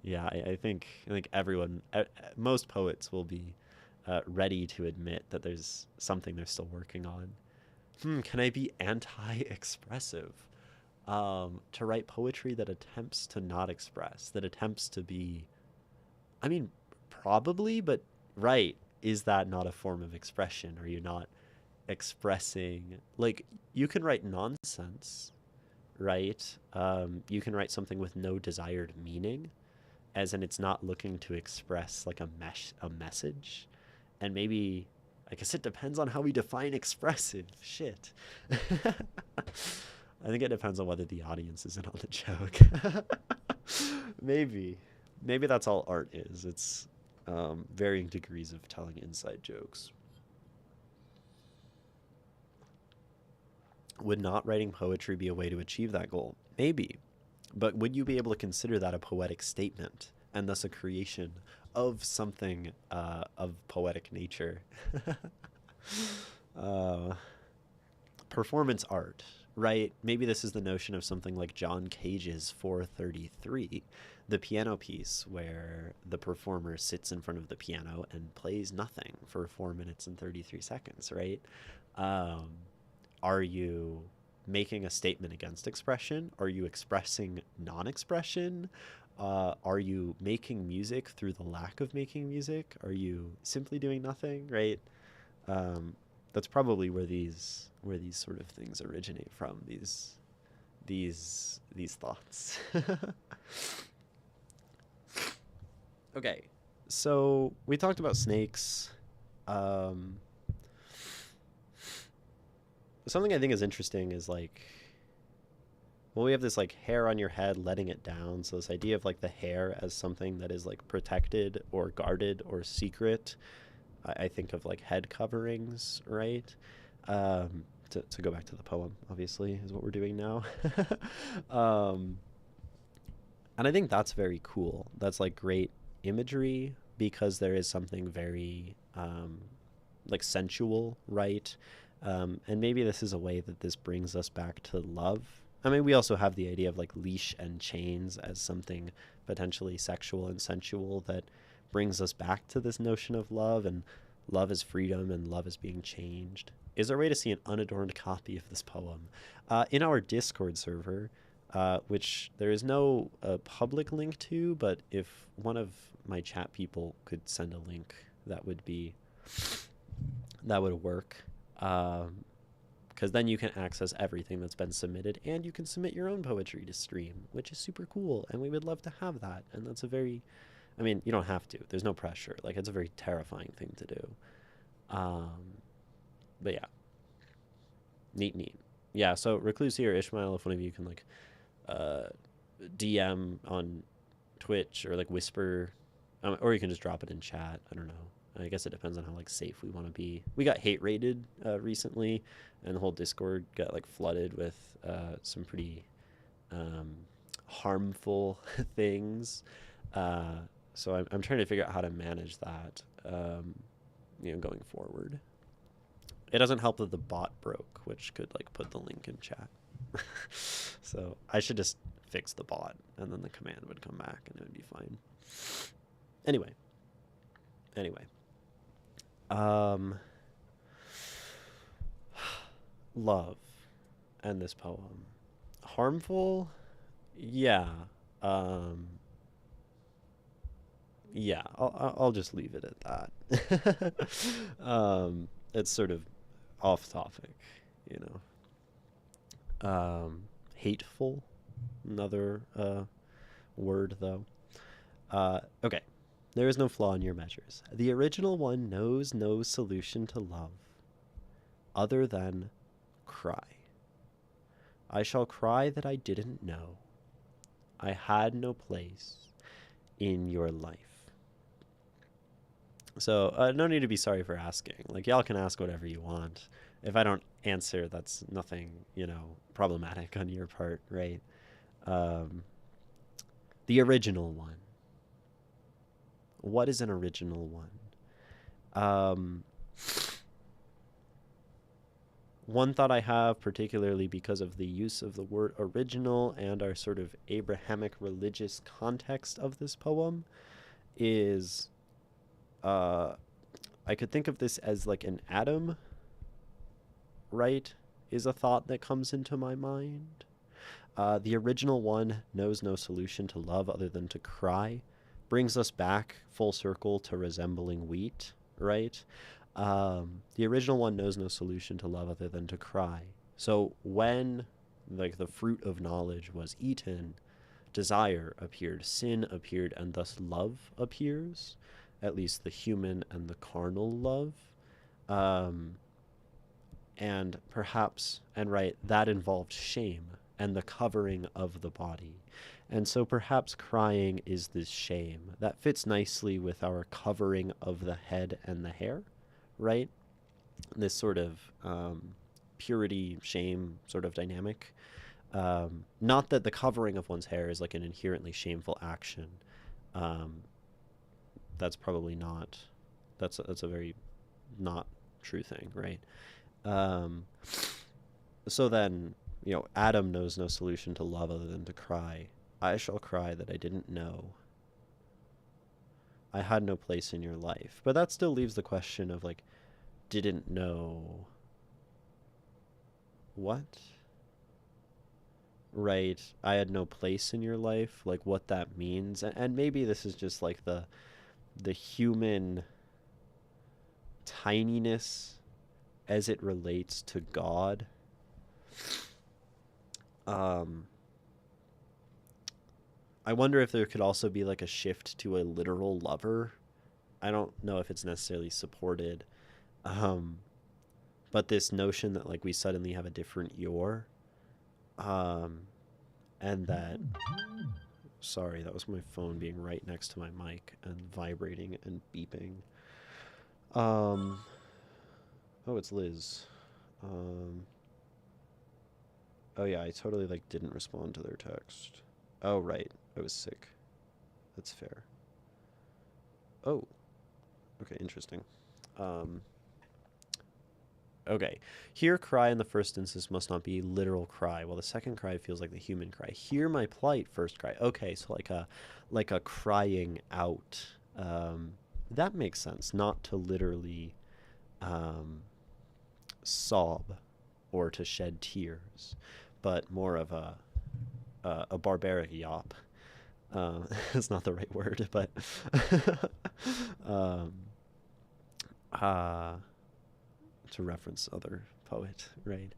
yeah, I think everyone, most poets will be ready to admit that there's something they're still working on. Can I be anti-expressive? To write poetry that attempts to not express, that attempts to be, I mean, probably, but right, is that not a form of expression? Are you not expressing, like, you can write nonsense, right? You can write something with no desired meaning, as in it's not looking to express like a message. And maybe, I guess it depends on how we define expressive. Shit. I think it depends on whether the audience is in on the joke. Maybe. Maybe that's all art is. It's varying degrees of telling inside jokes. Would not writing poetry be a way to achieve that goal? Maybe. But would you be able to consider that a poetic statement and thus a creation of something of poetic nature? uh, Performance art, right? Maybe this is the notion of something like John Cage's 433, the piano piece where the performer sits in front of the piano and plays nothing for 4 minutes and 33 seconds, right? Um, are you making a statement against expression? Are you expressing non-expression? Are you making music through the lack of making music? Are you simply doing nothing, right? Um, that's probably where these sort of things originate from, these thoughts. Okay, so we talked about snakes. Um, Something I think is interesting is like, well, we have this like hair on your head letting it down. So this idea of like the hair as something that is like protected or guarded or secret. I think of like head coverings, right? To go back to the poem, obviously, is what we're doing now. um, and I think that's very cool. That's like great imagery because there is something very like sensual, right? And maybe this is a way that this brings us back to love. I mean, we also have the idea of like leash and chains as something potentially sexual and sensual that brings us back to this notion of love, and love is freedom and love is being changed. Is there a way to see an unadorned copy of this poem? In our Discord server, which there is no public link to, but if one of my chat people could send a link, that would work. Because then you can access everything that's been submitted, and you can submit your own poetry to stream, which is super cool, and we would love to have that. And that's a very, I mean, you don't have to. There's no pressure. Like, it's a very terrifying thing to do. But yeah, neat. Yeah, so Reclusi or Ishmael, if one of you can like DM on Twitch or like whisper, or you can just drop it in chat. I don't know. I guess it depends on how like safe we want to be. We got hate rated recently, and the whole Discord got like flooded with some pretty harmful things. Uh, so I'm trying to figure out how to manage that, going forward. It doesn't help that the bot broke, which could like put the link in chat. So I should just fix the bot, and then the command would come back, and it would be fine. Anyway, um, love and this poem. Harmful, yeah. Um, yeah, I'll just leave it at that. It's sort of off topic, you know. Hateful, another word though. Okay, there is no flaw in your measures. The original one knows no solution to love other than cry. I shall cry that I didn't know. I had no place in your life. So, no need to be sorry for asking. Like, y'all can ask whatever you want. If I don't answer, that's nothing, problematic on your part, right? Um, the original one. What is an original one? Um, One thought I have, particularly because of the use of the word original and our sort of Abrahamic religious context of this poem, is I could think of this as like an Adam, right? Is a thought that comes into my mind. The original one knows no solution to love other than to cry. Brings us back full circle to resembling wheat, right? The original one knows no solution to love other than to cry. So when like the fruit of knowledge was eaten, desire appeared, sin appeared, and thus love appears, at least the human and the carnal love. Um, and perhaps, and right, that involved shame and the covering of the body. And so perhaps crying is this shame that fits nicely with our covering of the head and the hair, right? This sort of purity, shame sort of dynamic. Not that the covering of one's hair is like an inherently shameful action. Um, that's probably not. That's a very not true thing, right? Um, so then, Adam knows no solution to love other than to cry. I shall cry that I didn't know. I had no place in your life. But that still leaves the question of like, didn't know what? Right. I had no place in your life, like what that means. And maybe this is just like the human tininess as it relates to God. Um I wonder if there could also be like a shift to a literal lover. I don't know if it's necessarily supported. Um but this notion that like we suddenly have a different your, um and that, sorry, that was my phone being right next to my mic and vibrating and beeping. um oh, it's Liz. um oh yeah, I totally like didn't respond to their text. Oh right, I was sick. That's fair. Oh, okay, interesting. um Okay. Here, cry in the first instance must not be literal cry, while the second cry feels like the human cry. Hear my plight, first cry. Okay, so like a crying out. That makes sense. Not to literally um, sob or to shed tears, but more of a barbaric yop. It's not the right word, but um, uh, to reference other poet, right?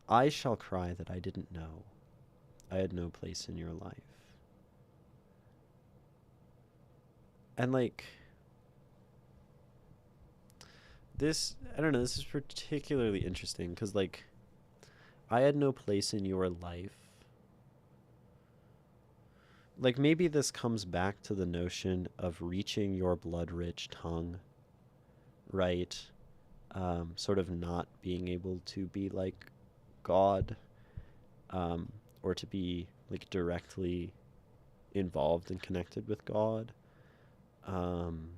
I shall cry that I didn't know. I had no place in your life. And like this, I don't know, this is particularly interesting because like I had no place in your life. Like maybe this comes back to the notion of reaching your blood-rich tongue, right? Sort of not being able to be like God, or to be like directly involved and connected with God. Um,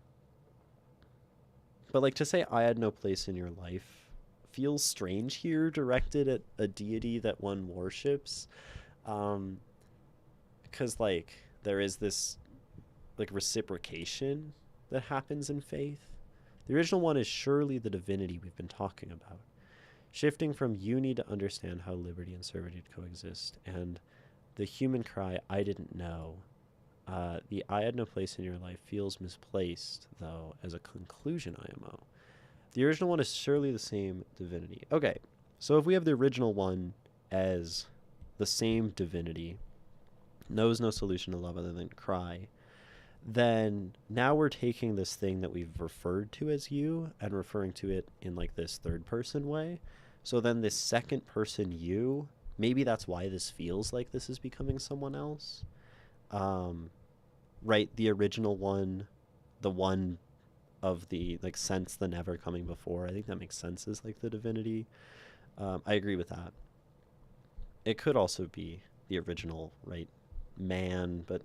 but like to say I had no place in your life feels strange here, directed at a deity that one worships. Um, because like there is this like reciprocation that happens in faith. The original one is surely the divinity we've been talking about, shifting from you need to understand how liberty and servitude coexist, and the human cry, I didn't know. The I had no place in your life feels misplaced, though, as a conclusion IMO. The original one is surely the same divinity. Okay, so if we have the original one as the same divinity, knows no solution to love other than cry, then now we're taking this thing that we've referred to as you and referring to it in like this third person way. So then this second person you, maybe that's why this feels like this is becoming someone else. Um, right, the original one, the one of the like sense the never coming before. I think that makes sense as like the divinity. I agree with that. It could also be the original, right, man, but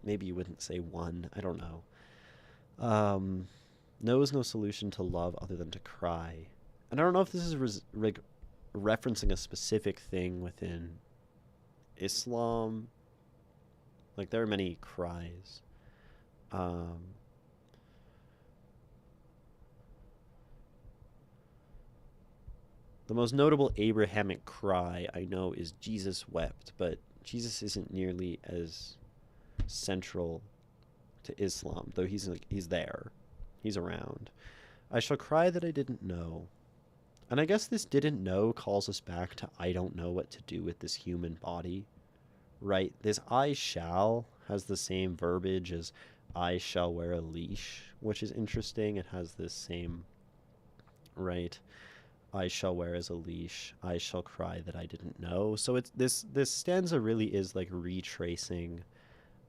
maybe you wouldn't say one. I don't know. Um, knows no solution to love other than to cry. And I don't know if this is referencing a specific thing within Islam. Like there are many cries. Um, the most notable Abrahamic cry I know is Jesus wept, but Jesus isn't nearly as central to Islam, though he's there. He's around. I shall cry that I didn't know. And I guess this didn't know calls us back to I don't know what to do with this human body, right? This I shall has the same verbiage as I shall wear a leash, which is interesting. It has this same, right? I shall wear as a leash. I shall cry that I didn't know. So it's this stanza really is like retracing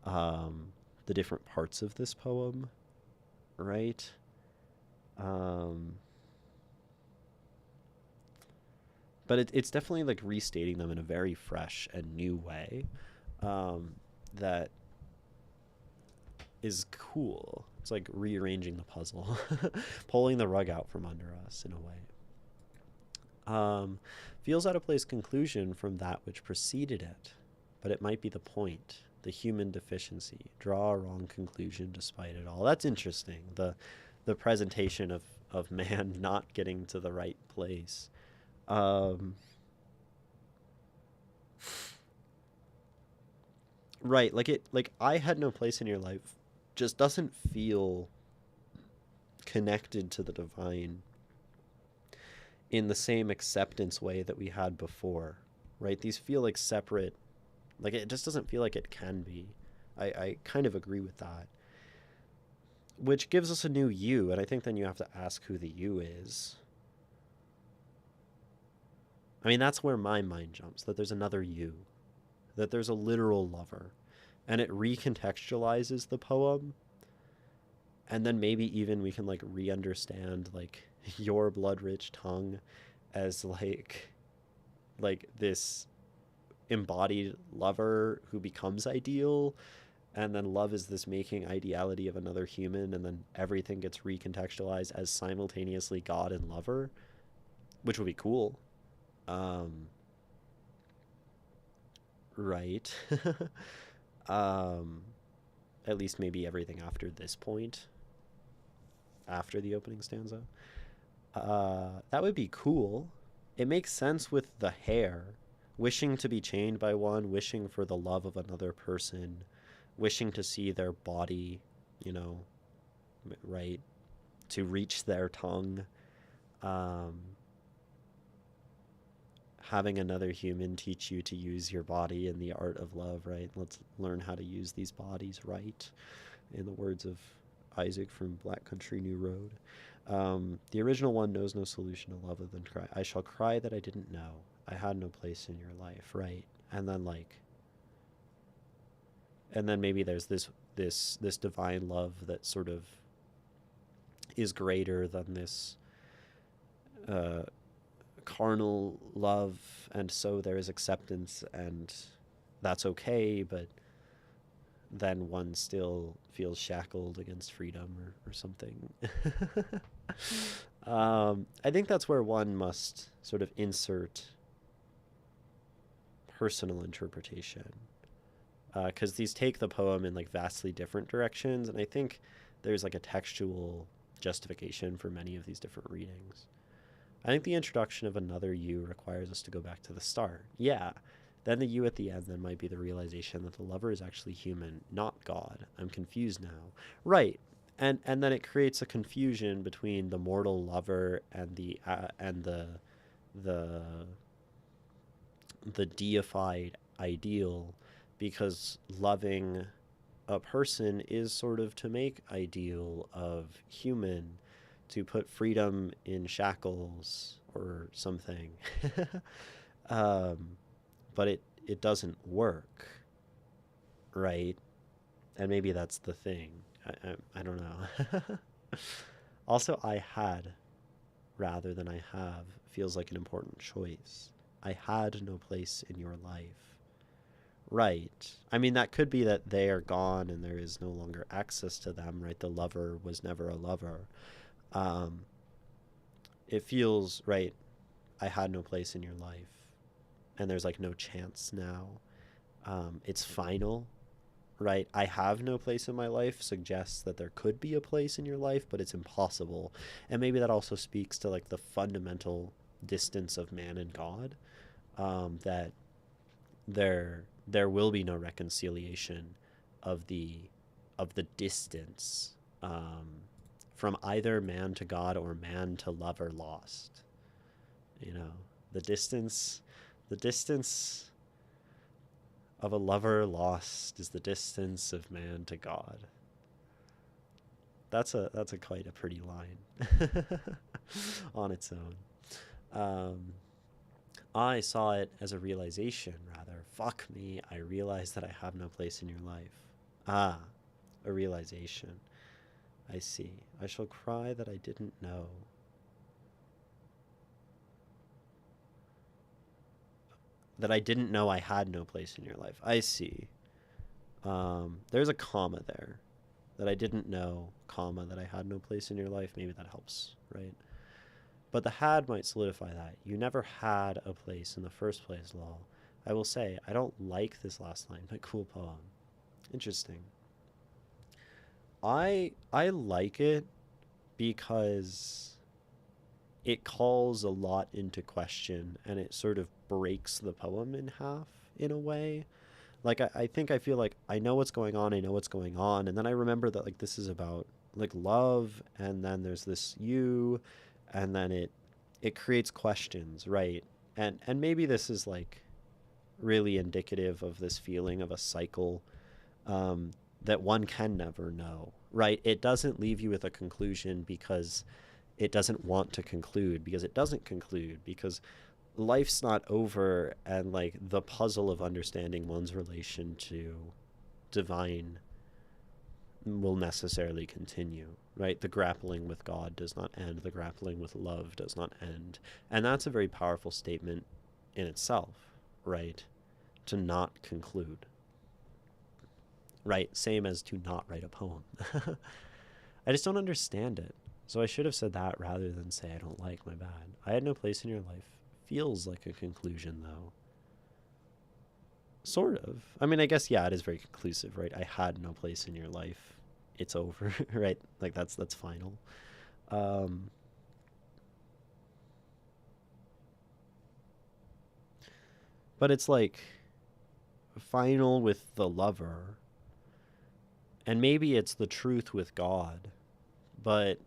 the different parts of this poem, right? Um, but it's definitely like restating them in a very fresh and new way um, that is cool. It's like rearranging the puzzle, pulling the rug out from under us in a way. Feels out of place conclusion from that which preceded it, but it might be the point, the human deficiency. Draw a wrong conclusion despite it all. That's interesting. The presentation of man not getting to the right place. Um, right, like I had no place in your life just doesn't feel connected to the divine in the same acceptance way that we had before, right? These feel like separate, like it just doesn't feel like it can be. I kind of agree with that. Which gives us a new you, and I think then you have to ask who the you is. I mean, that's where my mind jumps, that there's another you, that there's a literal lover, and it recontextualizes the poem, and then maybe even we can like re-understand like your blood-rich tongue as like this embodied lover who becomes ideal, and then love is this making ideality of another human, and then everything gets recontextualized as simultaneously God and lover, which would be cool. um right. um at least maybe everything after this point, after the opening stanza, that would be cool. It makes sense with the hair, wishing to be chained by one, wishing for the love of another person, wishing to see their body, you know, right, to reach their tongue, um, having another human teach you to use your body in the art of love, right? Let's learn how to use these bodies right, in the words of Isaac from Black Country New Road. The original one knows no solution to love other than cry. I shall cry that I didn't know. I had no place in your life, right? And then maybe there's this divine love that sort of is greater than this uh, carnal love, and so there is acceptance, and that's okay. But then one still feels shackled against freedom or something. I think that's where one must sort of insert personal interpretation, because these take the poem in like vastly different directions, and I think there's like a textual justification for many of these different readings. I think the introduction of another you requires us to go back to the start. Yeah, then the you at the end then might be the realization that the lover is actually human, not God. I'm confused now. Right. And then it creates a confusion between the mortal lover and the the deified ideal, because loving a person is sort of to make ideal of human, to put freedom in shackles or something. um, but it doesn't work, right? And maybe that's the thing. I don't know. Also, I had rather than I have feels like an important choice. I had no place in your life. Right. I mean, that could be that they are gone and there is no longer access to them, right? The lover was never a lover. Um, it feels, right, I had no place in your life. And there's like no chance now. It's final, right? I have no place in my life suggests that there could be a place in your life, but it's impossible. And maybe that also speaks to like the fundamental distance of man and God, that there will be no reconciliation of the distance, from either man to God or man to lover lost. You know, the distance the distance of a lover lost is the distance of man to God. That's a quite a pretty line on its own. Um, I saw it as a realization, rather. Fuck me, I realized that I have no place in your life. Ah, a realization. I see. I shall cry that I didn't know. That I didn't know I had no place in your life. I see. There's a comma there. That I didn't know, comma, that I had no place in your life. Maybe that helps, right? But the had might solidify that. You never had a place in the first place, lol. I will say, I don't like this last line, but cool poem. Interesting. I like it because it calls a lot into question and it sort of breaks the poem in half in a way. Like I think I feel like I know what's going on, I know what's going on, and then I remember that like this is about like love, and then there's this you, and then it creates questions, right? And maybe this is like really indicative of this feeling of a cycle, um, that one can never know, right? It doesn't leave you with a conclusion because it doesn't want to conclude, because it doesn't conclude, because life's not over, and like the puzzle of understanding one's relation to divine will necessarily continue, right? The grappling with God does not end, the grappling with love does not end. And that's a very powerful statement in itself, right? To not conclude, right? Same as to not write a poem. I just don't understand it. So I should have said that rather than say I don't like. My bad. I had no place in your life. Feels like a conclusion, though. Sort of. I mean, I guess, yeah, it is very conclusive, right? I had no place in your life. It's over, right? Like that's final. Um, but it's like final with the lover, and maybe it's the truth with God, but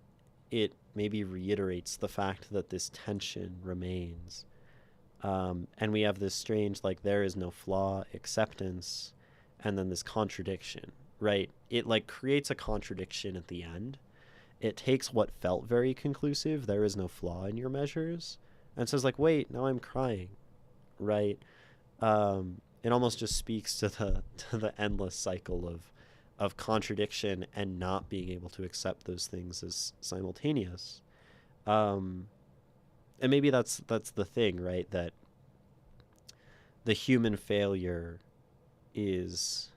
it maybe reiterates the fact that this tension remains. And we have this strange, like, there is no flaw, acceptance, and then this contradiction, right? It like creates a contradiction at the end. It takes what felt very conclusive, there is no flaw in your measures, and says like, wait, now I'm crying, right? It almost just speaks to the endless cycle of contradiction and not being able to accept those things as simultaneous. Um, and maybe that's the thing, right? That the human failure is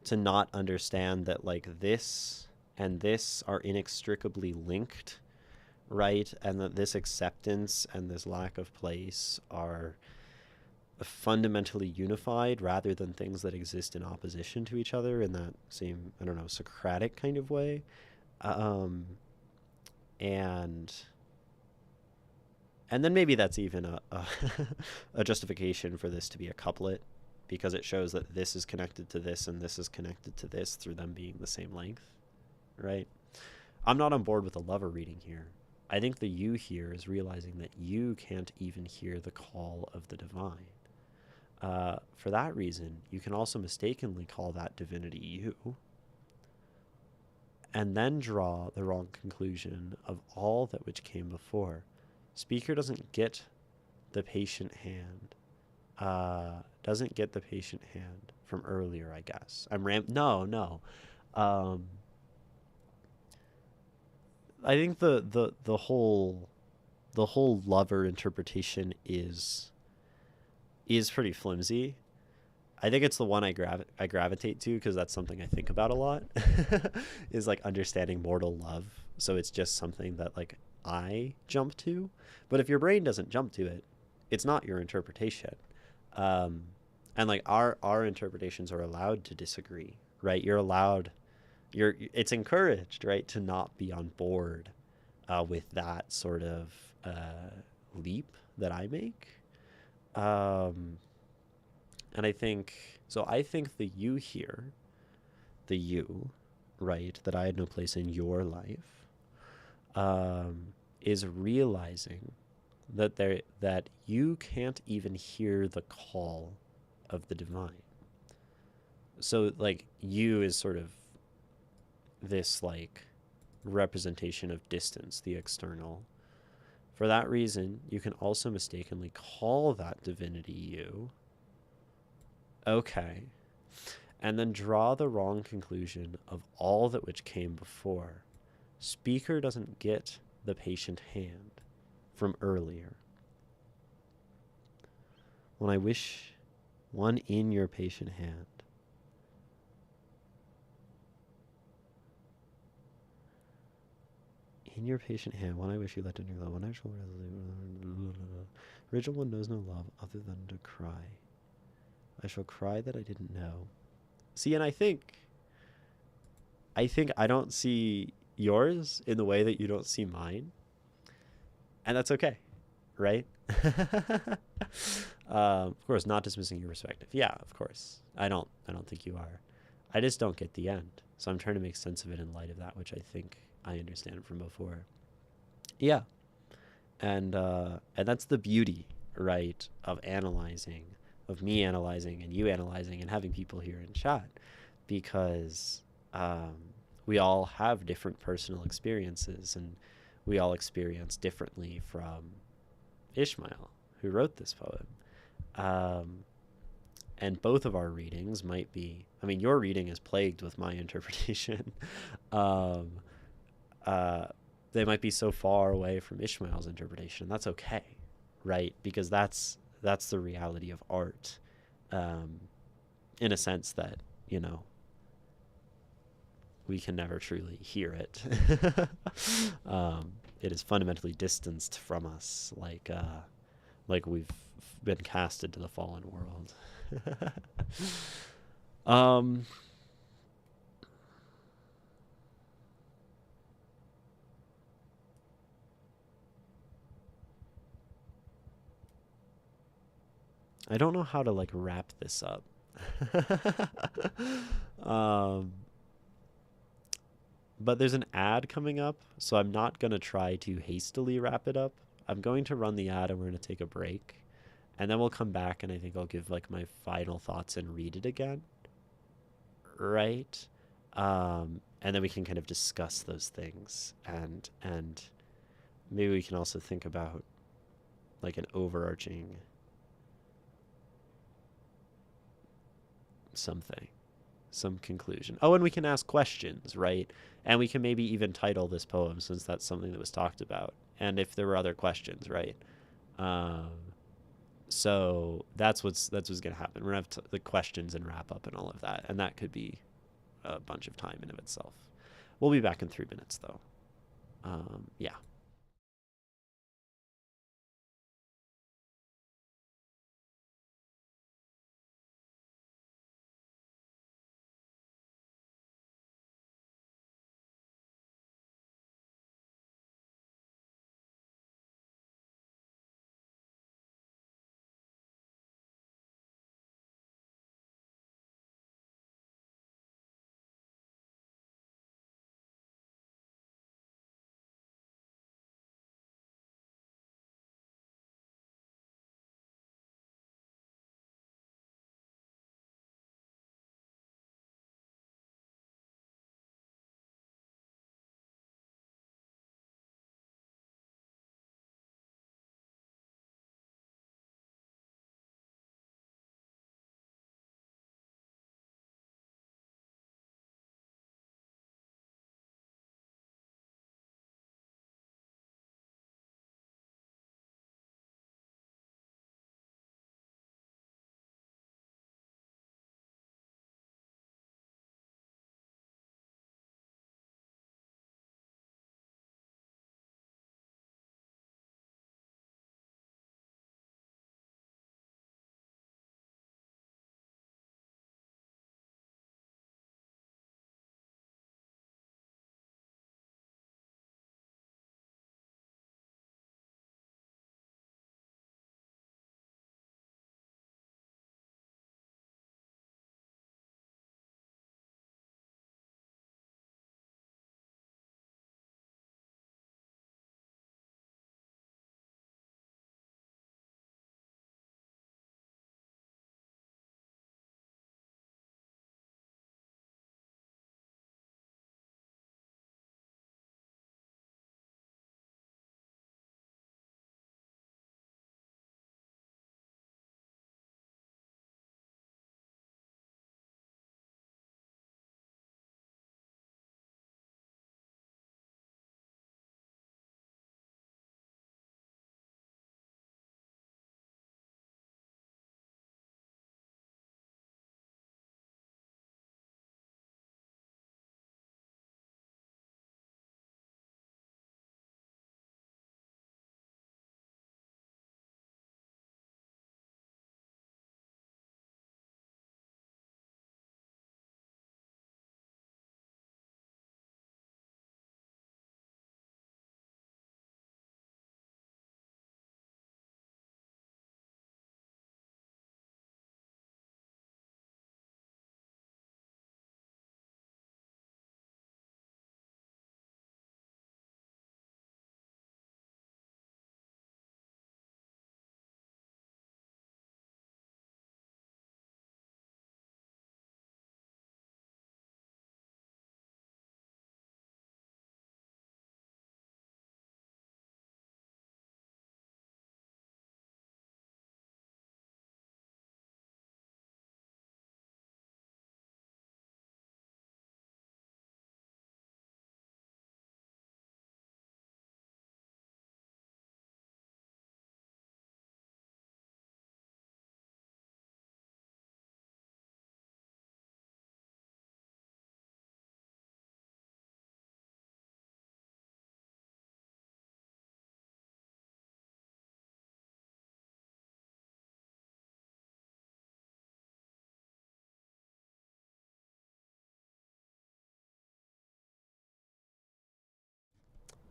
to not understand that like this and this are inextricably linked, right? And that this acceptance and this lack of place are fundamentally unified rather than things that exist in opposition to each other in that same, I don't know, Socratic kind of way. Um, and and then maybe that's even a justification for this to be a couplet, because it shows that this is connected to this and this is connected to this through them being the same length, right? I'm not on board with the lover reading here. I think the you here is realizing that you can't even hear the call of the divine. For that reason, you can also mistakenly call that divinity you, and then draw the wrong conclusion of all that which came before. Speaker doesn't get the patient hand. Doesn't get the patient hand from earlier, I guess. No. I think the whole lover interpretation is pretty flimsy. I think it's the one I gravitate to because that's something I think about a lot. Is like understanding mortal love. So it's just something that like I jump to, but if your brain doesn't jump to it, it's not your interpretation. And like our interpretations are allowed to disagree, right? It's encouraged, right, to not be on board with that sort of leap that I make. And I think the you here, the you, right, that I had no place in your life, is realizing that you can't even hear the call of the divine. So like you is sort of this like representation of distance, the external. For that reason, you can also mistakenly call that divinity you. Okay. And then draw the wrong conclusion of all that which came before. Speaker doesn't get the patient hand from earlier. When I wish one in your patient hand, in your patient hand, one I wish you let in your love, one I shall original one knows no love other than to cry. I shall cry that I didn't know. See, and I think I don't see yours in the way that you don't see mine. And that's okay, right? Of course, not dismissing your perspective. Yeah, of course. I don't think you are. I just don't get the end. So I'm trying to make sense of it in light of that, which I think I understand from before. Yeah. And that's the beauty, right, of analyzing, of me analyzing and you analyzing and having people here in chat, because we all have different personal experiences and we all experience differently from Ishmael, who wrote this poem. And both of our readings might be, I mean, your reading is plagued with my interpretation. They might be so far away from Ishmael's interpretation. That's okay, right? Because that's the reality of art, in a sense that, you know, we can never truly hear it. It is fundamentally distanced from us, like we've been casted to the fallen world. I don't know how to like wrap this up. But there's an ad coming up, so I'm not going to try to hastily wrap it up. I'm going to run the ad and we're going to take a break. And then we'll come back and I think I'll give like my final thoughts and read it again. Right? And then we can kind of discuss those things. And maybe we can also think about like an overarching something, some conclusion. Oh, and we can ask questions, right? And we can maybe even title this poem, since that's something that was talked about. And if there were other questions, right? So that's what's going to happen. We're going to have the questions and wrap up and all of that. And that could be a bunch of time in of itself. We'll be back in 3 minutes, though. Yeah.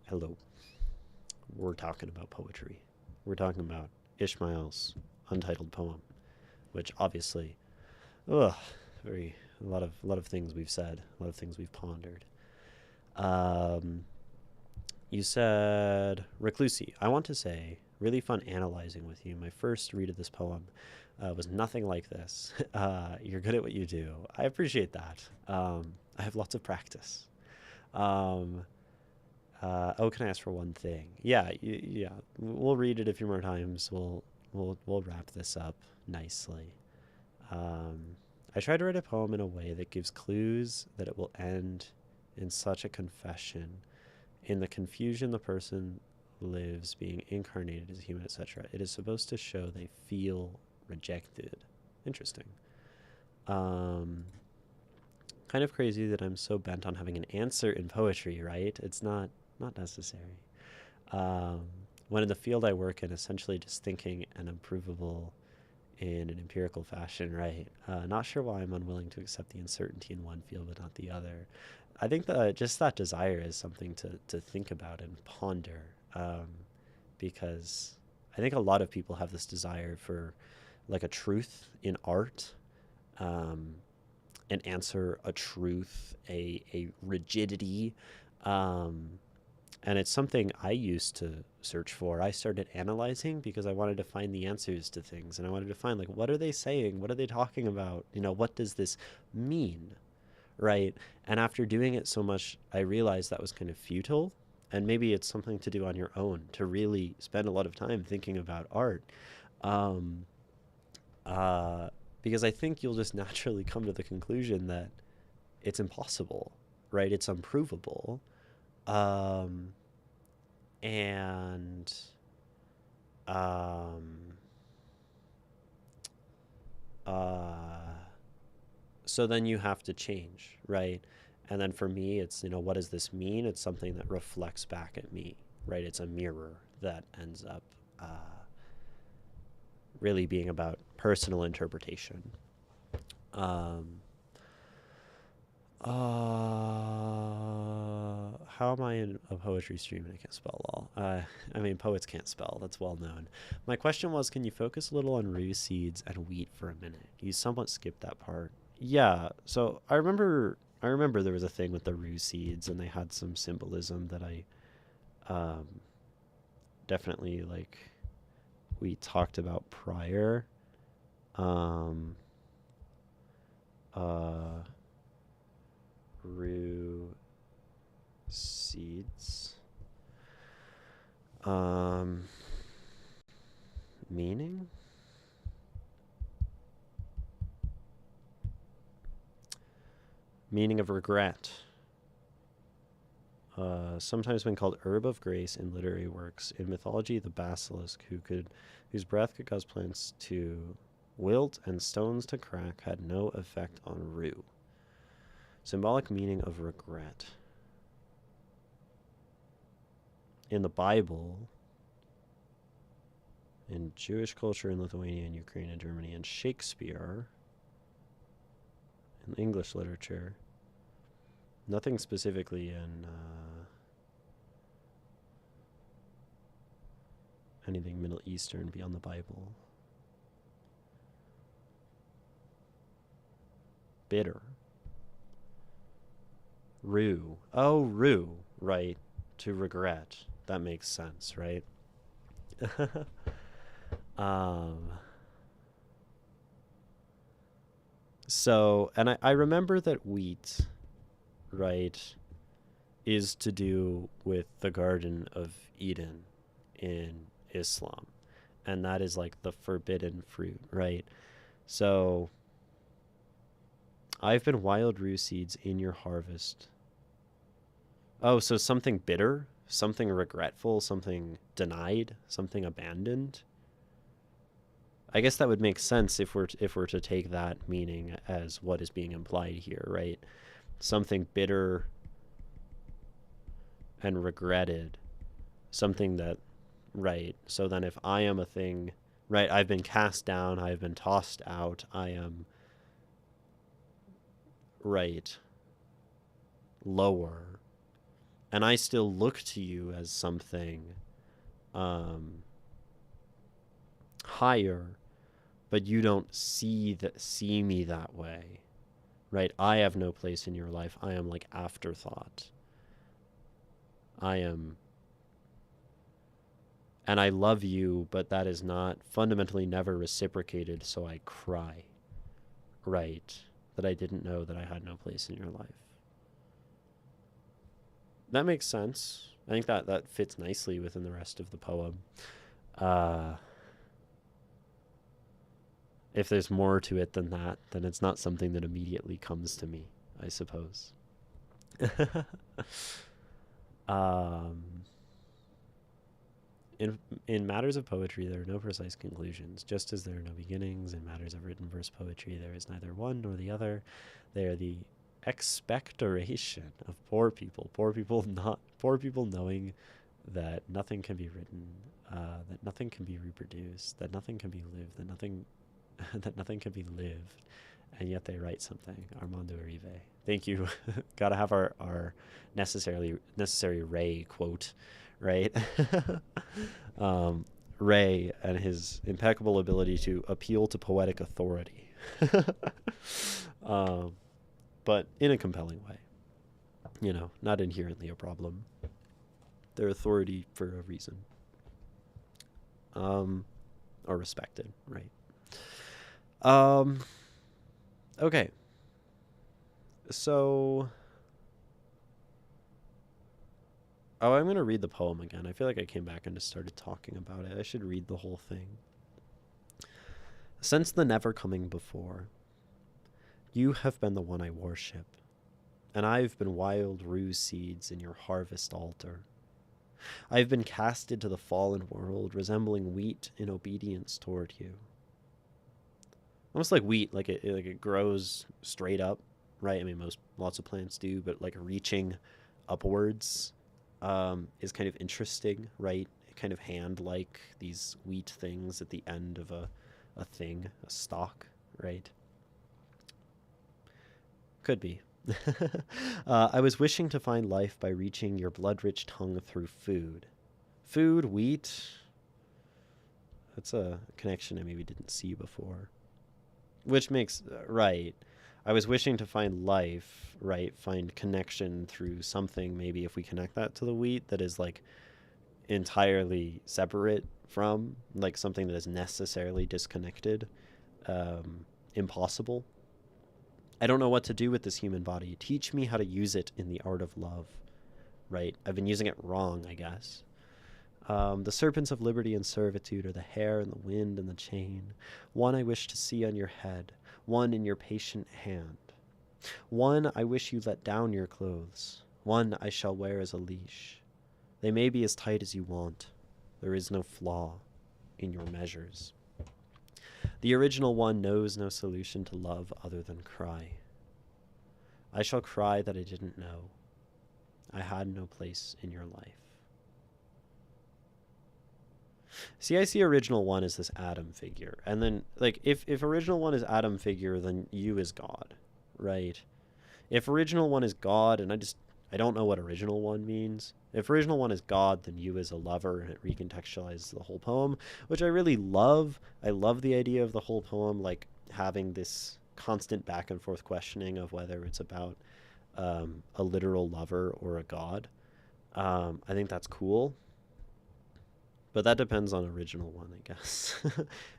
Hello. We're talking about poetry. We're talking about Ishmael's untitled poem, which obviously, ugh, very a lot of things we've said, a lot of things we've pondered. Um, you said Reclusi. I want to say, really fun analyzing with you. My first read of this poem was nothing like this. You're good at what you do. I appreciate that. I have lots of practice. Um, oh, can I ask for one thing? Yeah, yeah. We'll read it a few more times. We'll wrap this up nicely. Um, I try to write a poem in a way that gives clues that it will end in such a confession, in the confusion the person lives, being incarnated as a human, etc. It is supposed to show they feel rejected. Interesting. Um, Kind of crazy that I'm so bent on having an answer in poetry, right? It's not necessary. Um, when in the field I work in, essentially just thinking and improvable in an empirical fashion, right? Not sure why I'm unwilling to accept the uncertainty in one field but not the other. I think that just that desire is something to think about and ponder, because I think a lot of people have this desire for like a truth in art, um, an answer, a truth, a rigidity. Um, and it's something I used to search for. I started analyzing because I wanted to find the answers to things, and I wanted to find like what are they saying? What are they talking about? What does this mean? Right? And after doing it so much, I realized that was kind of futile. And maybe it's something to do on your own to really spend a lot of time thinking about art. Um, uh, because I think you'll just naturally come to the conclusion that it's impossible, right? It's unprovable. Um, and um, uh, so then you have to change, right? And then for me, it's, what does this mean? It's something that reflects back at me, right? It's a mirror that ends up really being about personal interpretation. Um, how am I in a poetry stream and I can't spell all? I mean, poets can't spell. That's well known. My question was, can you focus a little on rue seeds and wheat for a minute? You somewhat skipped that part. Yeah. So I remember there was a thing with the rue seeds, and they had some symbolism that I um, definitely like. We talked about prior. Um, uh, rue seeds. Um, meaning? Meaning of regret. Sometimes been called herb of grace in literary works. In mythology, the basilisk, whose breath could cause plants to wilt and stones to crack, had no effect on rue. Symbolic meaning of regret. In the Bible, in Jewish culture in Lithuania and Ukraine and Germany, and Shakespeare, in English literature, nothing specifically in anything Middle Eastern beyond the Bible. Bitter. Rue. Oh, rue. Right. To regret. That makes sense, right? um, and I remember that wheat, right, is to do with the Garden of Eden in Islam. And that is like the forbidden fruit, right? So I've been wild rue seeds in your harvest. Oh, so something bitter, something regretful, something denied, something abandoned. I guess that would make sense if we're to take that meaning as what is being implied here, right? Something bitter and regretted, something that, right? So then if I am a thing, right, I've been cast down, I've been tossed out, I am, right, lower, and I still look to you as something um, higher, but you don't see me that way, right? I have no place in your life. I am like afterthought. I am, and I love you, but that is not fundamentally never reciprocated, so I cry, right? That I didn't know that I had no place in your life. That makes sense. I think that fits nicely within the rest of the poem. Uh, if there's more to it than that, then it's not something that immediately comes to me, I suppose. um, in matters of poetry, there are no precise conclusions, just as there are no beginnings. In matters of written verse poetry, there is neither one nor the other. They are the expectoration of poor people knowing that nothing can be written, that nothing can be reproduced, that nothing can be lived, that nothing that nothing can be lived, and yet they write something. Armando Uribe. Thank you. Gotta have our necessary Ray quote, right? um, Ray and his impeccable ability to appeal to poetic authority, um, but in a compelling way. Not inherently a problem. Their authority for a reason, or respected, right? Okay. So, I'm going to read the poem again. I feel like I came back and just started talking about it. I should read the whole thing. Since the never coming before, you have been the one I worship, and I've been wild ruse seeds in your harvest altar. I've been casted to the fallen world, resembling wheat in obedience toward you. Almost like wheat, like it grows straight up, right? I mean, lots of plants do, but like reaching upwards is kind of interesting, right? Kind of hand-like these wheat things at the end of a thing, a stalk, right? Could be. I was wishing to find life by reaching your blood-rich tongue through food. Food, wheat. That's a connection I maybe didn't see before. Which makes, right. I was wishing to find life, right? Find connection through something, maybe if we connect that to the wheat, that is like entirely separate from, like something that is necessarily disconnected. Impossible. I don't know what to do with this human body. Teach me how to use it in the art of love, right? I've been using it wrong, I guess. The serpents of liberty and servitude are the hair and the wind and the chain. One I wish to see on your head, one in your patient hand. One I wish you let down your clothes, one I shall wear as a leash. They may be as tight as you want. There is no flaw in your measures. The original one knows no solution to love other than cry. I shall cry that I didn't know. I had no place in your life. See, I see original one as this Adam figure. And then, like, if original one is Adam figure, then you is God, right? If original one is God, and I don't know what original one means. If original one is God, then you is a lover, and it recontextualizes the whole poem, which I really love. I love the idea of the whole poem, like, having this constant back and forth questioning of whether it's about a literal lover or a god. I think that's cool. But that depends on original one, I guess.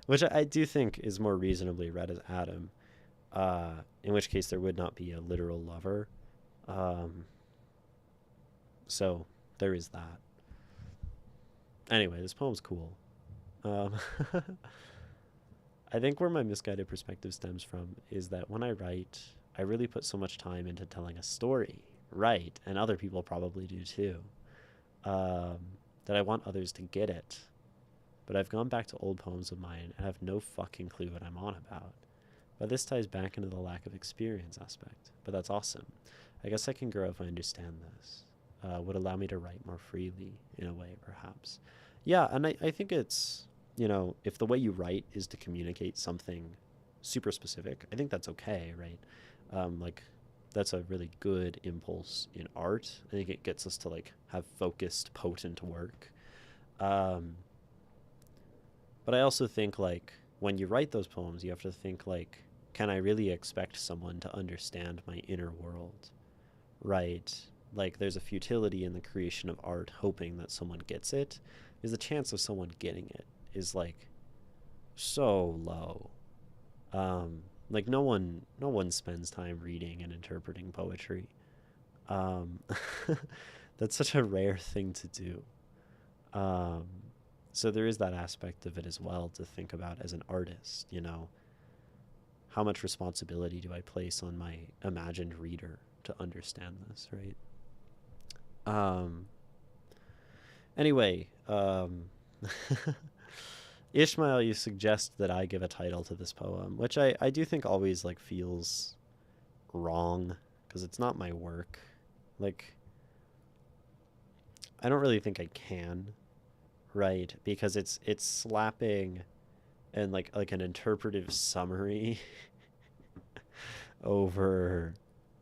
Which I do think is more reasonably read as Adam. In which case there would not be a literal lover. So there is that. Anyway, this poem's cool. I think where my misguided perspective stems from is that when I write, I really put so much time into telling a story, right? And other people probably do too. That I want others to get it. But I've gone back to old poems of mine and have no fucking clue what I'm on about. But this ties back into the lack of experience aspect. But that's awesome. I guess I can grow if I understand this. Would allow me to write more freely, in a way, perhaps. Yeah, and I think it's, if the way you write is to communicate something super specific, I think that's okay, right? That's a really good impulse in art. I think it gets us to, like, have focused, potent work. But I also think, like, when you write those poems, you have to think, like, can I really expect someone to understand my inner world? Right? Like, there's a futility in the creation of art hoping that someone gets it, because the chance of someone getting it is, like, so low. Like, no one spends time reading and interpreting poetry. That's such a rare thing to do. So there is that aspect of it as well to think about as an artist, how much responsibility do I place on my imagined reader to understand this, right? Anyway, Ishmael, you suggest that I give a title to this poem, which I do think always, like, feels wrong because it's not my work. Like, I don't really think I can, right? Because it's slapping and like an interpretive summary over,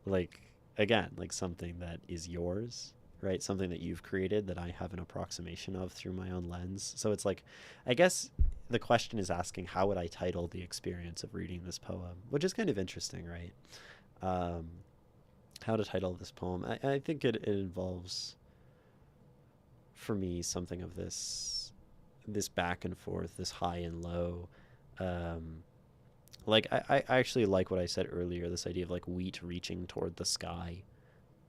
like, again, like something that is yours, right? Something that you've created that I have an approximation of through my own lens. So it's like, I guess the question is asking, how would I title the experience of reading this poem, which is kind of interesting, right? um, how to title this poem. I think it involves, for me, something of this back and forth, this high and low. um, like I actually like what I said earlier, this idea of like wheat reaching toward the sky,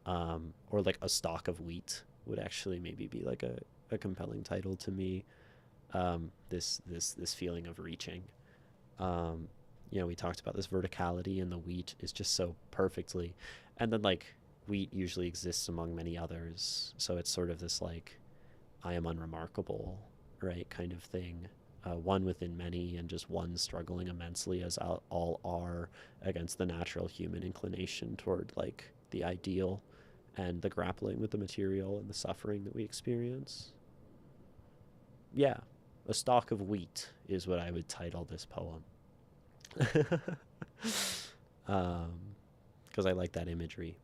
or like a stalk of wheat would actually maybe be like a compelling title to me. This feeling of reaching. um, we talked about this verticality, and the wheat is just so perfectly, and then like wheat usually exists among many others, so it's sort of this like I am unremarkable, right, kind of thing. One within many, and just one struggling immensely, as all are, against the natural human inclination toward like the ideal, and the grappling with the material and the suffering that we experience. Yeah, a stalk of wheat is what I would title this poem. um, because I like that imagery.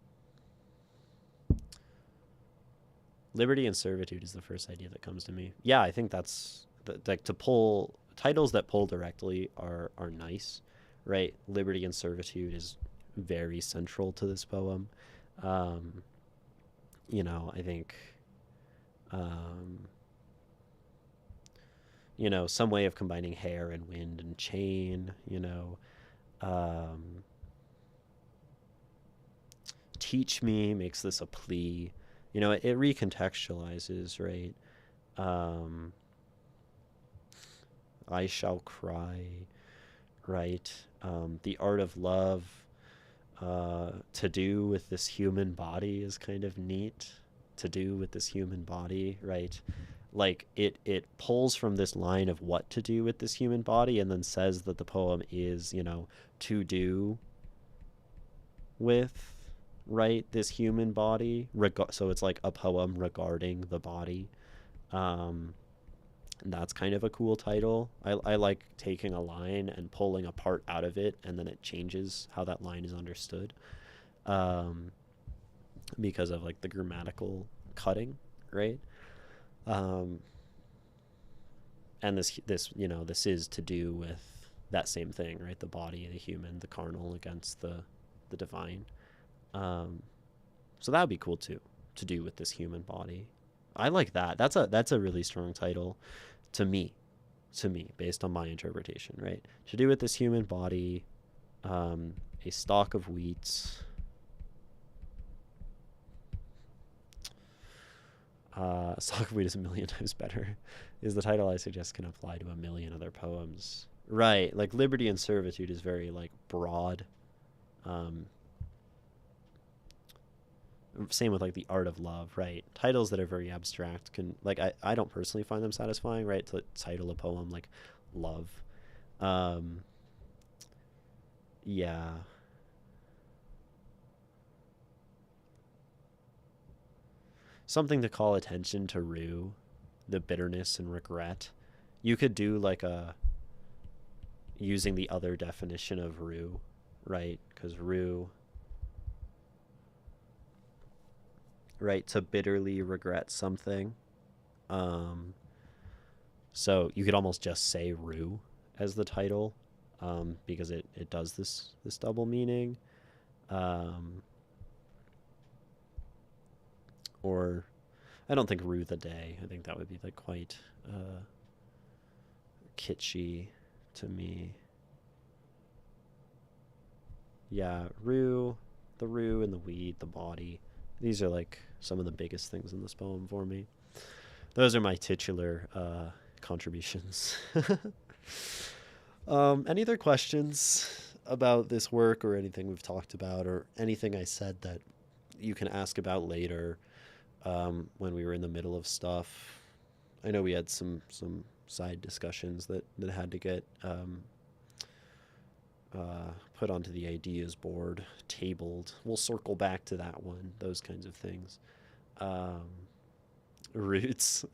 Liberty and servitude is the first idea that comes to me. Yeah, I think that's like, to pull titles that pull directly are nice, right? Liberty and servitude is very central to this poem. Um, I think, um, some way of combining hair and wind and chain. Um, teach me makes this a plea. It recontextualizes, right? Um, I shall cry, right? The art of love, to do with this human body is kind of neat. To do with this human body, right? Like it pulls from this line of what to do with this human body, and then says that the poem is, to do with, right, this human body. So it's like a poem regarding the body. Um, and that's kind of a cool title. I like taking a line and pulling a part out of it, and then it changes how that line is understood, um, because of like the grammatical cutting, right? Um, and this is to do with that same thing, right? The body, the human, the carnal against the divine. Um, so that would be cool too, to do with this human body. I like that. That's a really strong title to me, based on my interpretation, right? To do with this human body, um, a stalk of wheat. A stalk of wheat is a million times better, is the title I suggest can apply to a million other poems. Right, like liberty and servitude is very like broad. Um, Same with like the art of love, right? Titles that are very abstract can, like, I don't personally find them satisfying, right? To title a poem like love. Um, yeah. Something to call attention to rue, the bitterness and regret. You could do like a using the other definition of rue, right? Because rue, right, to bitterly regret something. Um, so you could almost just say rue as the title, because it does this double meaning. Um, or I don't think rue the day. I think that would be like quite kitschy to me. Yeah, rue, the rue and the weed, the body. These are like some of the biggest things in this poem for me. Those are my titular contributions. Any other questions about this work, or anything we've talked about, or anything I said that you can ask about later, when we were in the middle of stuff? I know we had some side discussions that had to get put put onto the ideas board, tabled. We'll circle back to that one, those kinds of things. Um, Roots.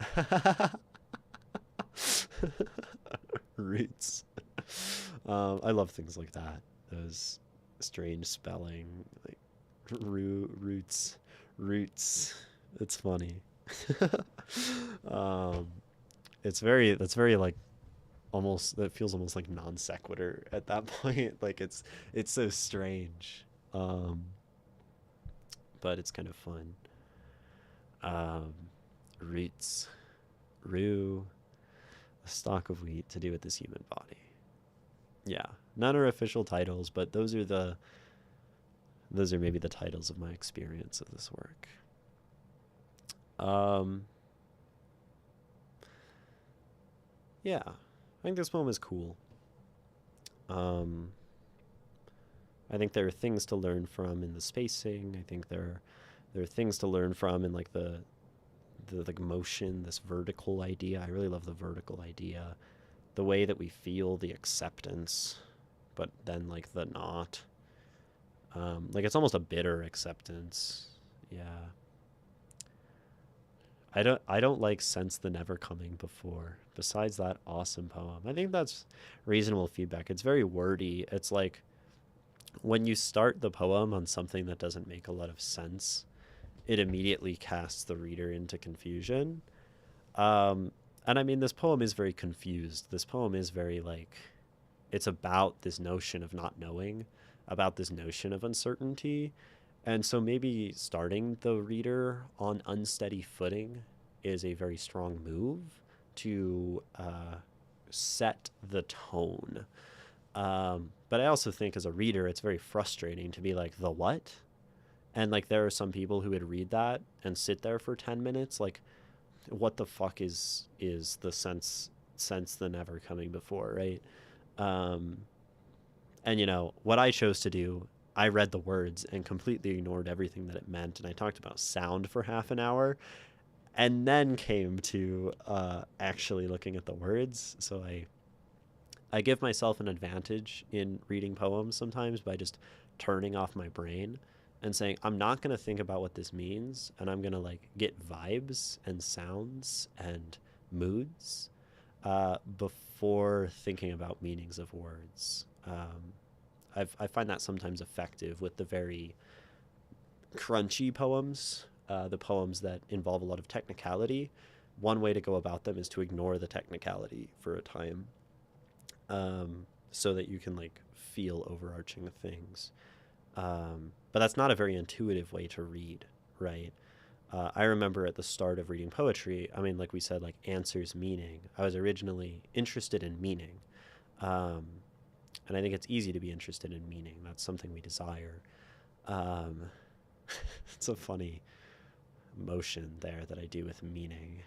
Roots. I love things like that. Those strange spelling, like roots, roots. It's funny. um, that's very like almost, that feels almost like non sequitur at that point. Like it's so strange. Um, but it's kind of fun. Um, Roots, rue, a stalk of wheat to do with this human body. Yeah, none are official titles, but those are maybe the titles of my experience of this work. Um, yeah, I think this poem is cool. Um, I think there are things to learn from in the spacing. I think there are things to learn from in like the like motion, this vertical idea. I really love the vertical idea, the way that we feel the acceptance, but then like the not. Like it's almost a bitter acceptance. Yeah. I don't like sense the never coming before. Besides that awesome poem. I think that's reasonable feedback. It's very wordy. It's like when you start the poem on something that doesn't make a lot of sense, it immediately casts the reader into confusion. Um, and I mean, this poem is very confused. This poem is very like, it's about this notion of not knowing, about this notion of uncertainty. And so maybe starting the reader on unsteady footing is a very strong move to set the tone. But I also think as a reader, it's very frustrating to be like, the what? And like, there are some people who would read that and sit there for 10 minutes. Like, what the fuck is the sense the never coming before, right? Um, and you know, what I chose to do, I read the words and completely ignored everything that it meant. And I talked about sound for half an hour and then came to actually looking at the words. So I give myself an advantage in reading poems sometimes by just turning off my brain and saying, I'm not going to think about what this means. And I'm going to like get vibes and sounds and moods before thinking about meanings of words. I find that sometimes effective with the very crunchy poems, the poems that involve a lot of technicality. One way to go about them is to ignore the technicality for a time, so that you can like feel overarching things. But that's not a very intuitive way to read, right? I remember at the start of reading poetry, I mean, like we said, like answers meaning. I was originally interested in meaning. Um, and I think it's easy to be interested in meaning. That's something we desire. Um, it's a funny motion there that I do with meaning.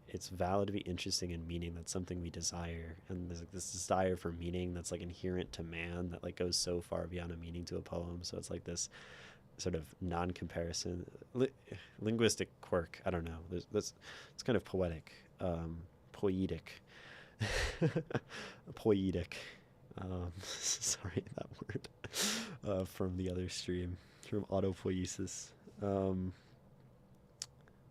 It's valid to be interesting in meaning. That's something we desire, and there's like this desire for meaning that's like inherent to man that like goes so far beyond a meaning to a poem. So it's like this sort of non-comparison, linguistic quirk. I don't know. It's kind of poetic, poetic, poetic. Sorry, that word from the other stream, from autopoiesis. Um,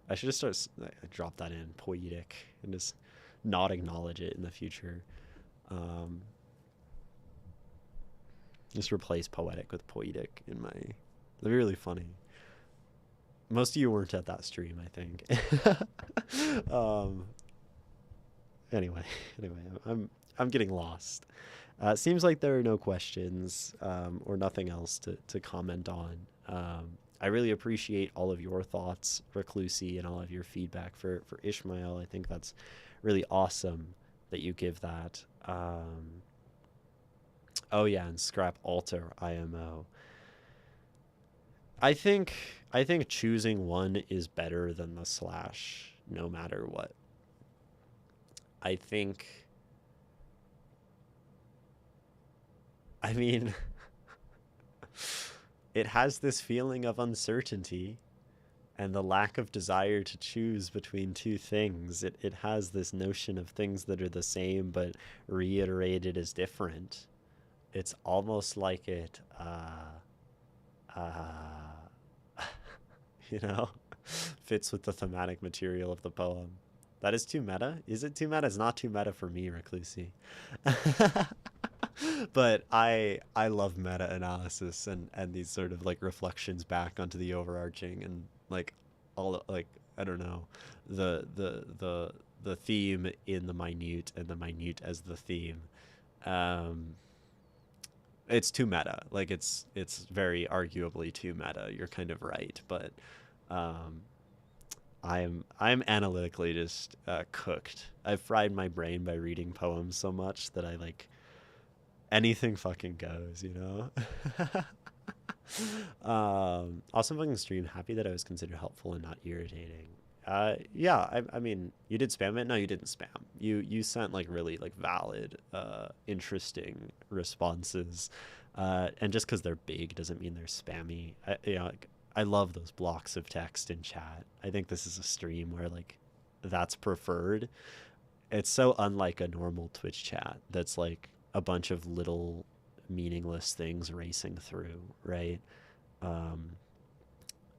I should just drop that in poetic and just not acknowledge it in the future. Um, just replace poetic with poetic in my. That'd be really funny. Most of you weren't at that stream, I think. Anyway, I'm getting lost. It seems like there are no questions or nothing else to comment on. I really appreciate all of your thoughts, Reclusi, and all of your feedback for Ishmael. I think that's really awesome that you give that. Oh yeah, and Scrap Alter IMO. I think choosing one is better than the slash, no matter what. I think. I mean, it has this feeling of uncertainty and the lack of desire to choose between two things. It has this notion of things that are the same but reiterated as different. it's almost like uh, you know, fits with the thematic material of the poem. That is too meta. Is it too meta? It's not too meta for me, Reclusi. But I love meta analysis and these sort of like reflections back onto the overarching and like all like I don't know the theme in the minute and the minute as the theme. Um, it's too meta. Like it's very arguably too meta. You're kind of right, but um, I'm analytically just cooked. I've fried my brain by reading poems so much that I like anything fucking goes, you know? Awesome fucking stream. Happy that I was considered helpful and not irritating. Yeah, I mean, you did spam it. No, you didn't spam. You sent like really like valid, interesting responses. And just because they're big doesn't mean they're spammy. You know, like, I love those blocks of text in chat. I think this is a stream where like that's preferred. It's so unlike a normal Twitch chat that's like a bunch of little meaningless things racing through, right? I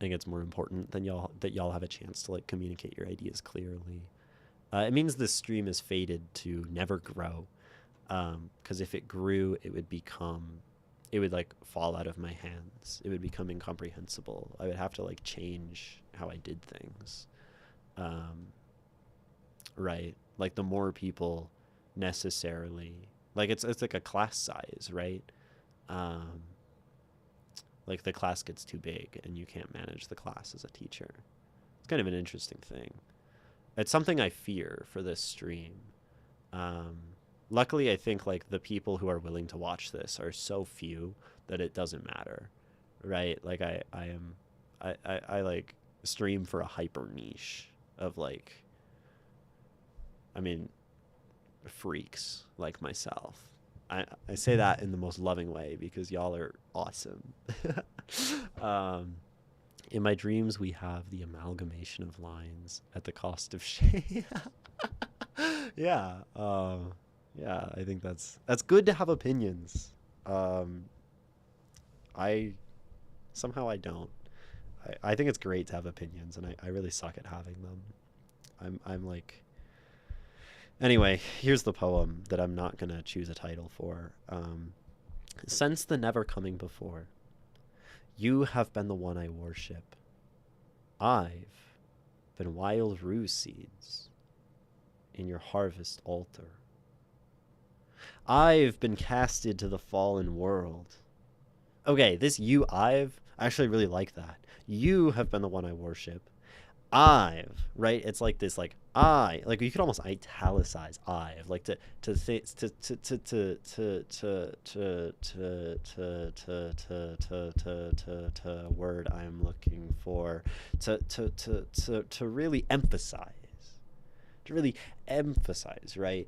think it's more important than y'all have a chance to like communicate your ideas clearly. It means this stream is fated to never grow, because if it grew, it would like fall out of my hands. It would become incomprehensible. I would have to like change how I did things. Um, right? Like the more people necessarily like it's like a class size, right? Um, like the class gets too big and you can't manage the class as a teacher. It's kind of an interesting thing. It's something I fear for this stream. Um, Luckily, I think like the people who are willing to watch this are so few that it doesn't matter, right? Like I like stream for a hyper niche of like, I mean, freaks like myself. I say that in the most loving way because y'all are awesome. um, in my dreams, we have the amalgamation of lines at the cost of shame. Yeah, yeah. I think that's good to have opinions. Um, I somehow I don't. I think it's great to have opinions, and I really suck at having them. I'm like anyway, here's the poem that I'm not gonna choose a title for. Since the never coming before, you have been the one I worship. I've been wild ruse seeds in your harvest altar. I've been casted to the fallen world. Okay, this I actually really like that. You have been the one I worship. Right? It's like this, like like you could almost italicize like to say to word I'm looking for to really emphasize, right?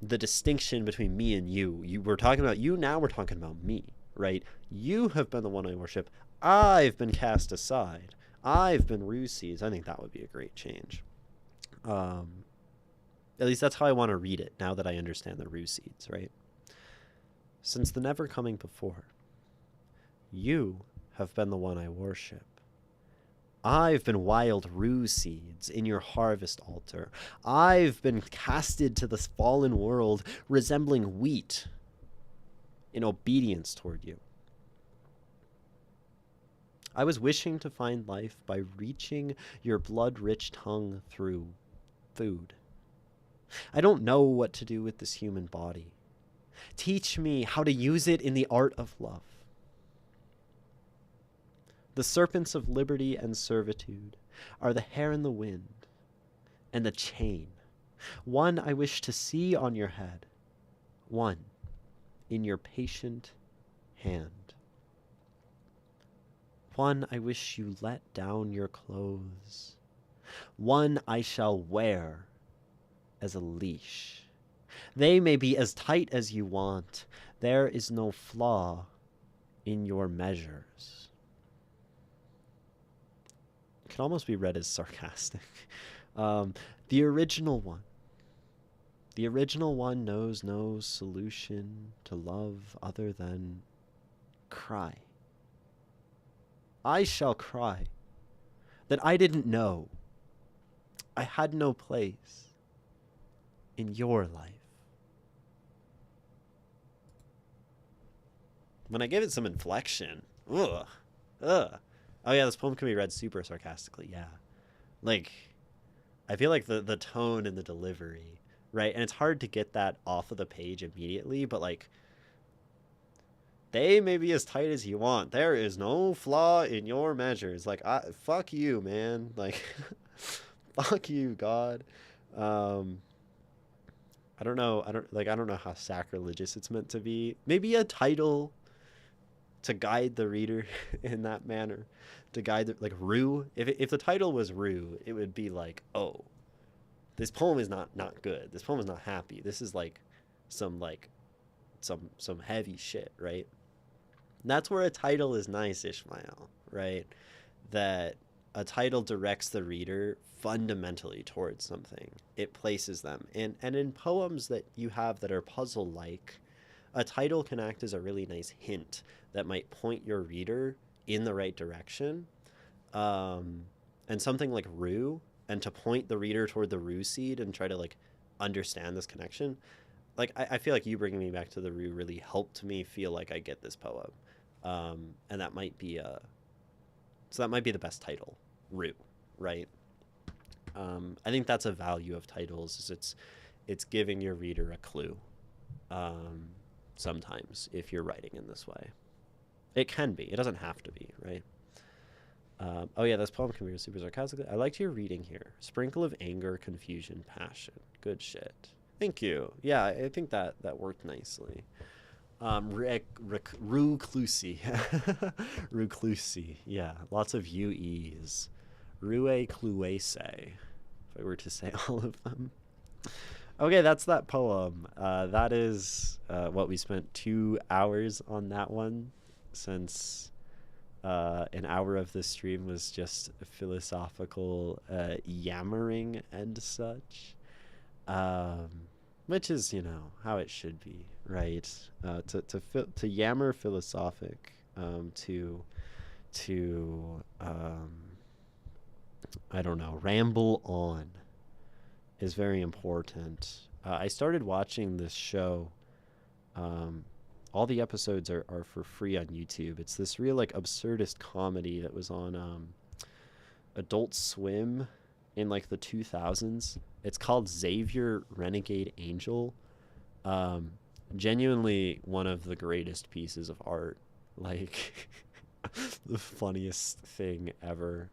The distinction between me and you. You were talking about you, now we're talking about me, right? You have been the one I worship. I've been cast aside. I've been Rusies. I think that would be a great change. At least that's how I want to read it now that I understand the Rusies, right? Since the never coming before, you have been the one I worship. I've been wild rue seeds in your harvest altar. I've been casted to this fallen world resembling wheat in obedience toward you. I was wishing to find life by reaching your blood-rich tongue through food. I don't know what to do with this human body. Teach me how to use it in the art of love. The serpents of liberty and servitude are the hair in the wind and the chain. One I wish to see on your head, one in your patient hand. One I wish you let down your clothes. One I shall wear as a leash. They may be as tight as you want. There is no flaw in your measures. It can almost be read as sarcastic. The original one. The original one knows no solution to love other than cry. I shall cry that I didn't know. I had no place in your life. When I give it some inflection, ugh, ugh. Oh yeah, this poem can be read super sarcastically. Yeah, like I feel like the tone and the delivery, right? And it's hard to get that off of the page immediately, but like they may be as tight as you want. There is no flaw in your measures. Like fuck you, man. Like fuck you, God. Um, I don't know. I don't know how sacrilegious it's meant to be. Maybe a title to guide the reader in that manner, to guide like Rue. If the title was Rue, it would be like, oh, this poem is not good. This poem is not happy. This is some like some heavy shit, right? And that's where a title is nice, Ishmael, right? That a title directs the reader fundamentally towards something. It places them. And in poems that you have that are puzzle like, a title can act as a really nice hint that might point your reader in the right direction. And something like Rue, and to point the reader toward the Rue seed and try to like understand this connection. Like I feel like you bringing me back to the Rue really helped me feel like I get this poem. And that might be so that might be the best title, Rue, right? I think that's a value of titles, is it's giving your reader a clue. Sometimes if you're writing in this way, it can be. It doesn't have to be, right? Oh yeah, this poem can be super sarcastic. I liked your reading here. Sprinkle of anger, confusion, passion. Good shit. Thank you. Yeah, I think that worked nicely. Reclusi. Reclusi. Yeah, lots of UEs. Rue Cluese, if I were to say all of them. Okay, that's that poem. That is what we spent 2 hours on that one, since an hour of the stream was just philosophical yammering and such. Which is, how it should be, right? To yammer philosophic, to I don't know, ramble on is very important. I started watching this show. All the episodes are for free on YouTube. It's this real like absurdist comedy that was on Adult Swim in like the 2000s. It's called Xavier Renegade Angel. Genuinely one of the greatest pieces of art. Like the funniest thing ever.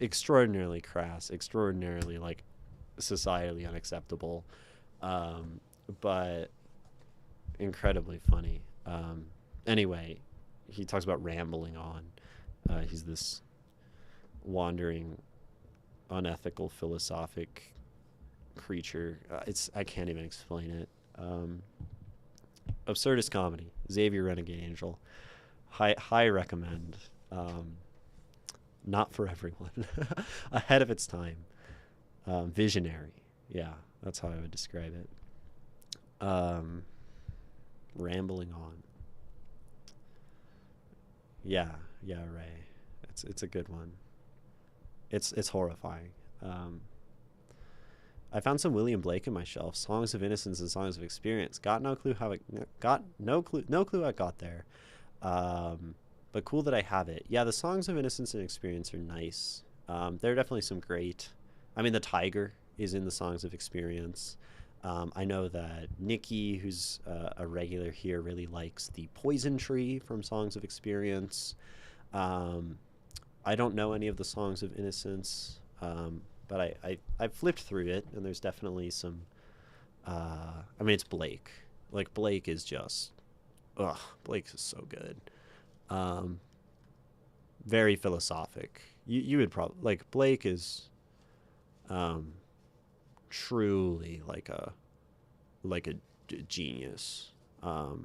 Extraordinarily crass, extraordinarily like societally unacceptable, but incredibly funny. Anyway, he talks about rambling on. He's this wandering, unethical, philosophic creature. I can't even explain it. Absurdist comedy. Xavier Renegade Angel. High recommend. Not for everyone. Ahead of its time. Visionary. Yeah, that's how I would describe it. Rambling on. Yeah, Ray. It's a good one. It's horrifying. I found some William Blake in my shelf. Songs of Innocence and Songs of Experience. Got no clue how it got no clue how it got there. But cool that I have it. Yeah, the Songs of Innocence and Experience are nice. There are definitely some great. I mean, the tiger is in the Songs of Experience. I know that Nikki, who's a regular here, really likes the Poison Tree from Songs of Experience. I don't know any of the Songs of Innocence, but I flipped through it, and there's definitely some. I mean, it's Blake. Like, Blake is just. Ugh, Blake is so good. Very philosophic. You would probably. Like, Blake is. Truly like a genius. The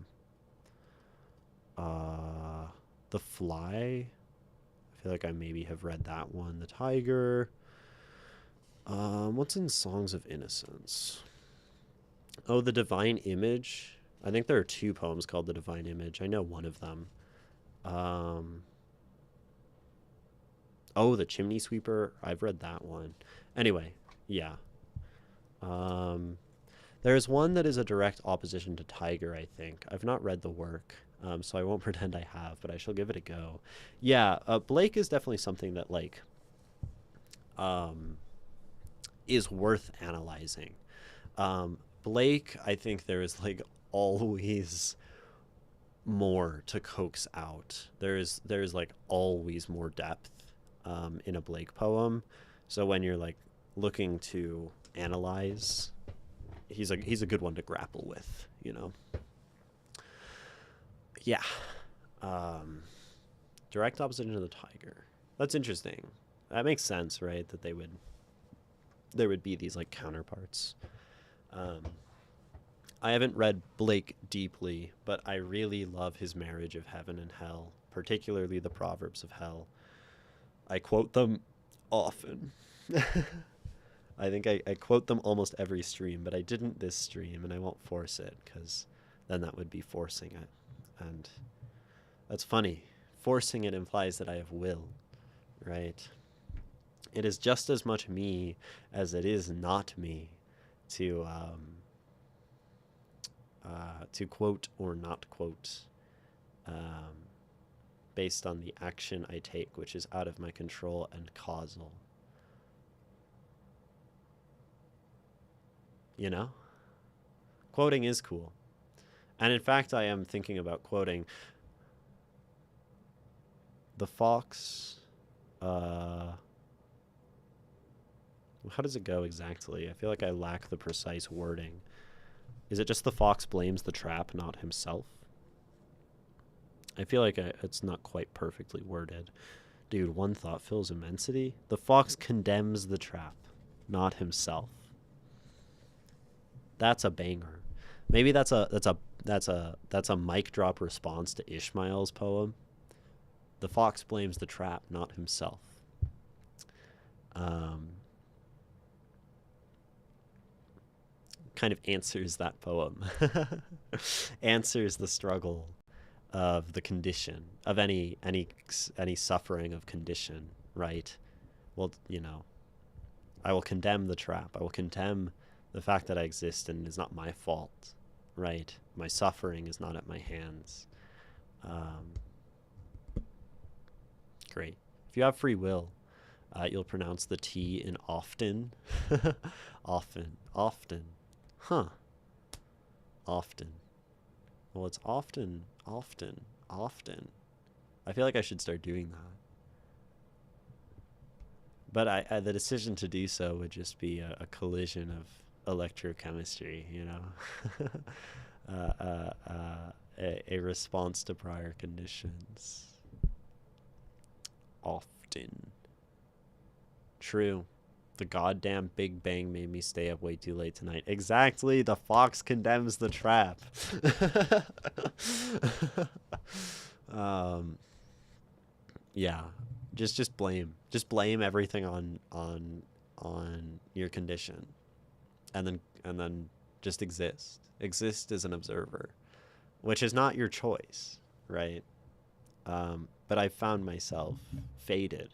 Fly, I feel like I maybe have read that one. The Tiger. What's in Songs of Innocence? Oh, The Divine Image. I think there are two poems called The Divine Image. I know one of them. Um, oh, The Chimney Sweeper. I've read that one. Anyway, yeah. Um, there's one that is a direct opposition to Tiger, I think. I've not read the work, so I won't pretend I have, but I shall give it a go. Yeah, Blake is definitely something that, like, um, is worth analyzing. Blake, I think there is, like, always more to coax out. There's like always more depth in a Blake poem. So when you're like looking to analyze, he's a good one to grapple with, you know. Yeah. Um, direct opposition to the Tiger. That's interesting. That makes sense, right? That there would be these like counterparts. Um, I haven't read Blake deeply, but I really love his marriage of heaven and hell, particularly the Proverbs of Hell. I quote them often. I think I quote them almost every stream, but I didn't this stream, and I won't force it because then that would be forcing it. And that's funny. Forcing it implies that I have will, right? It is just as much me as it is not me to to quote or not quote um, based on the action I take, which is out of my control and causal. You know? Quoting is cool. And in fact, I am thinking about quoting the fox. How does it go exactly? I feel like I lack the precise wording. Is it just the fox blames the trap, not himself? I feel like it's not quite perfectly worded. Dude, one thought fills immensity. The fox condemns the trap, not himself. That's a banger. Maybe that's a mic drop response to Ishmael's poem. The fox blames the trap, not himself. Kind of answers that poem. Answers the struggle of the condition of any suffering of condition, right? Well, you know, I will condemn the trap. I will condemn the fact that I exist and it's not my fault, right? My suffering is not at my hands. Great. If you have free will, you'll pronounce the T in often. Often. Often. Huh. Often. Well, it's often, often, often. I feel like I should start doing that. But the decision to do so would just be a collision of electrochemistry, you know? A response to prior conditions. Often. True. The goddamn Big Bang made me stay up way too late tonight. Exactly. The fox condemns the trap. Yeah. Just blame. Just blame everything on your condition. And then just exist. Exist as an observer, which is not your choice, right? But I found myself fated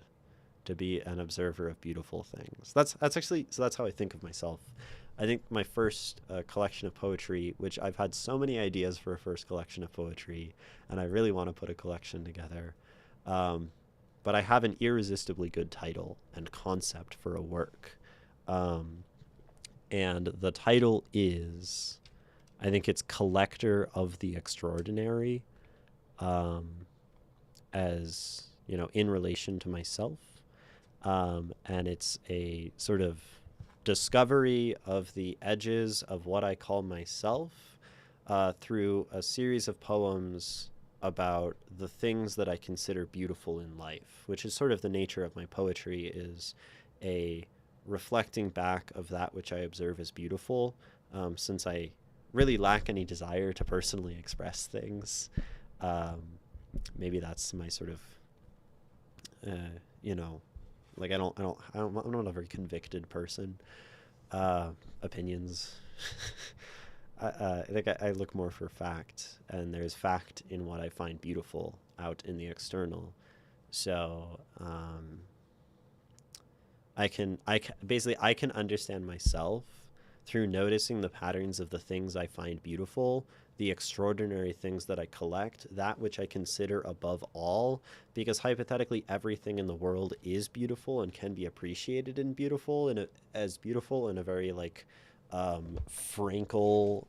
to be an observer of beautiful things. That's actually, so that's how I think of myself. I think my first collection of poetry, which I've had so many ideas for a first collection of poetry, and I really want to put a collection together, but I have an irresistibly good title and concept for a work. And the title is, I think it's Collector of the Extraordinary, as, you know, in relation to myself. And it's a sort of discovery of the edges of what I call myself through a series of poems about the things that I consider beautiful in life, which is sort of the nature of my poetry, is a reflecting back of that which I observe as beautiful, since I really lack any desire to personally express things. Maybe that's my sort of, you know, like I'm not a very convicted person. Opinions I think I look more for fact, and there's fact in what I find beautiful out in the external. So basically I can understand myself through noticing the patterns of the things I find beautiful, the extraordinary things that I collect, that which I consider above all, because hypothetically everything in the world is beautiful and can be appreciated in beautiful in a, as beautiful in a very like Frankel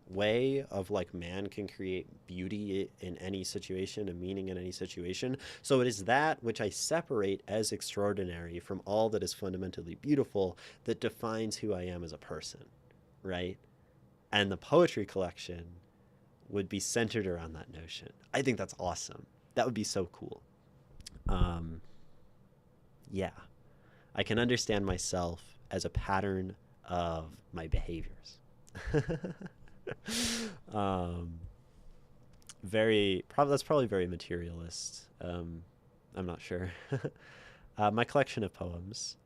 way of like man can create beauty in any situation, a meaning in any situation. So it is that which I separate as extraordinary from all that is fundamentally beautiful that defines who I am as a person, right? And the poetry collection would be centered around that notion. I think that's awesome. That would be so cool. Um, yeah, I can understand myself as a pattern of my behaviors. um, that's probably very materialist. I'm not sure. My collection of poems,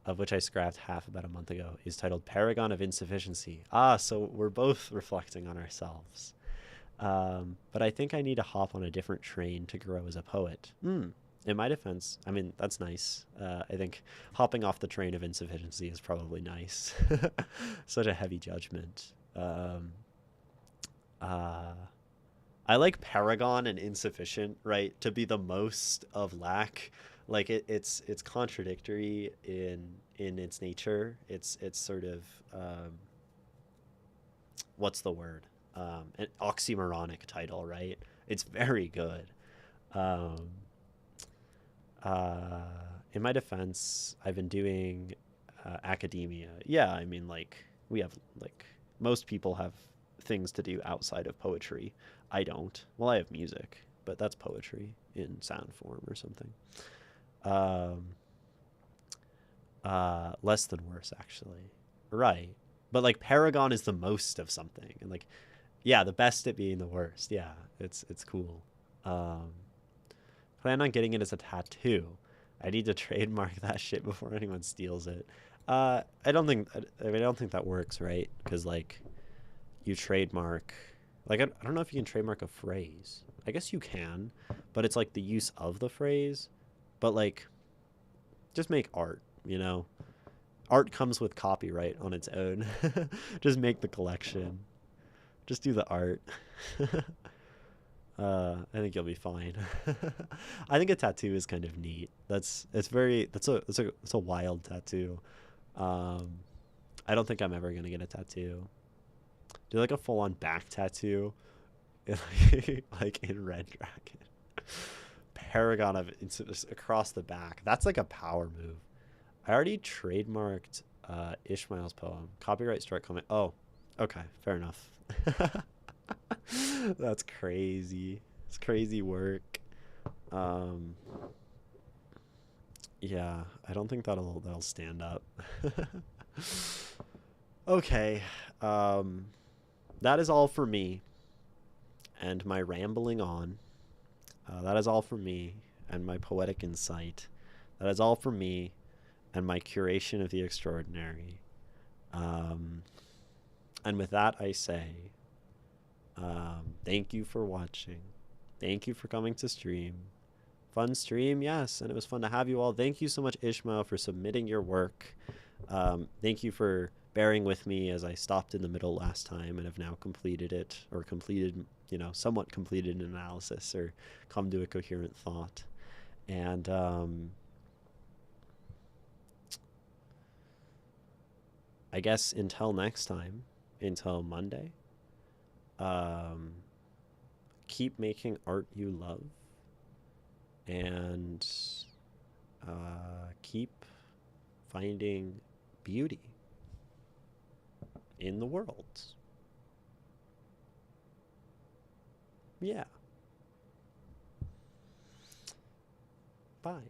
of which I scrapped half about a month ago, is titled Paragon of Insufficiency. Ah, so we're both reflecting on ourselves. But I think I need to hop on a different train to grow as a poet. In my defense, I mean, that's nice. I think hopping off the train of insufficiency is probably nice. Such a heavy judgment. Uh, I like paragon and insufficient, right? To be the most of lack. Like it's contradictory in its nature. It's sort of what's the word? An oxymoronic title, right? It's very good. Um, uh, in my defense, I've been doing academia. Yeah, I mean, like we have like most people have things to do outside of poetry. I don't. Well, I have music, but that's poetry in sound form or something. Um, less than worse, actually. Right. But like Paragon is the most of something, and like yeah, the best at being the worst. Yeah, it's cool. Um, Plan on getting it as a tattoo. I need to trademark that shit before anyone steals it. I don't think I don't think that works, right? Because like you trademark, like I don't know if you can trademark a phrase. I guess you can, but it's like the use of the phrase. But like, just make art. You know, art comes with copyright on its own. Just make the collection. Just do the art. I think you'll be fine. I think a tattoo is kind of neat. That's a wild tattoo. Um, I don't think I'm ever gonna get a tattoo. Do like a full on back tattoo, like in Red Dragon. Paragon of across the back. That's like a power move. I already trademarked Ishmael's poem. Copyright strike comment. Oh, okay, fair enough. That's crazy. It's crazy work. Um, yeah, I don't think that'll stand up. Okay. Um, that is all for me and my rambling on. That is all for me and my poetic insight. That is all for me and my curation of the extraordinary. Um, and with that, I say, thank you for watching. Thank you for coming to stream. Fun stream, yes, and it was fun to have you all. Thank you so much, Ishmael, for submitting your work. Thank you for bearing with me as I stopped in the middle last time and have now completed it, or completed, somewhat completed an analysis or come to a coherent thought. And I guess until next time, until Monday, keep making art you love and keep finding beauty in the world. Yeah. Bye.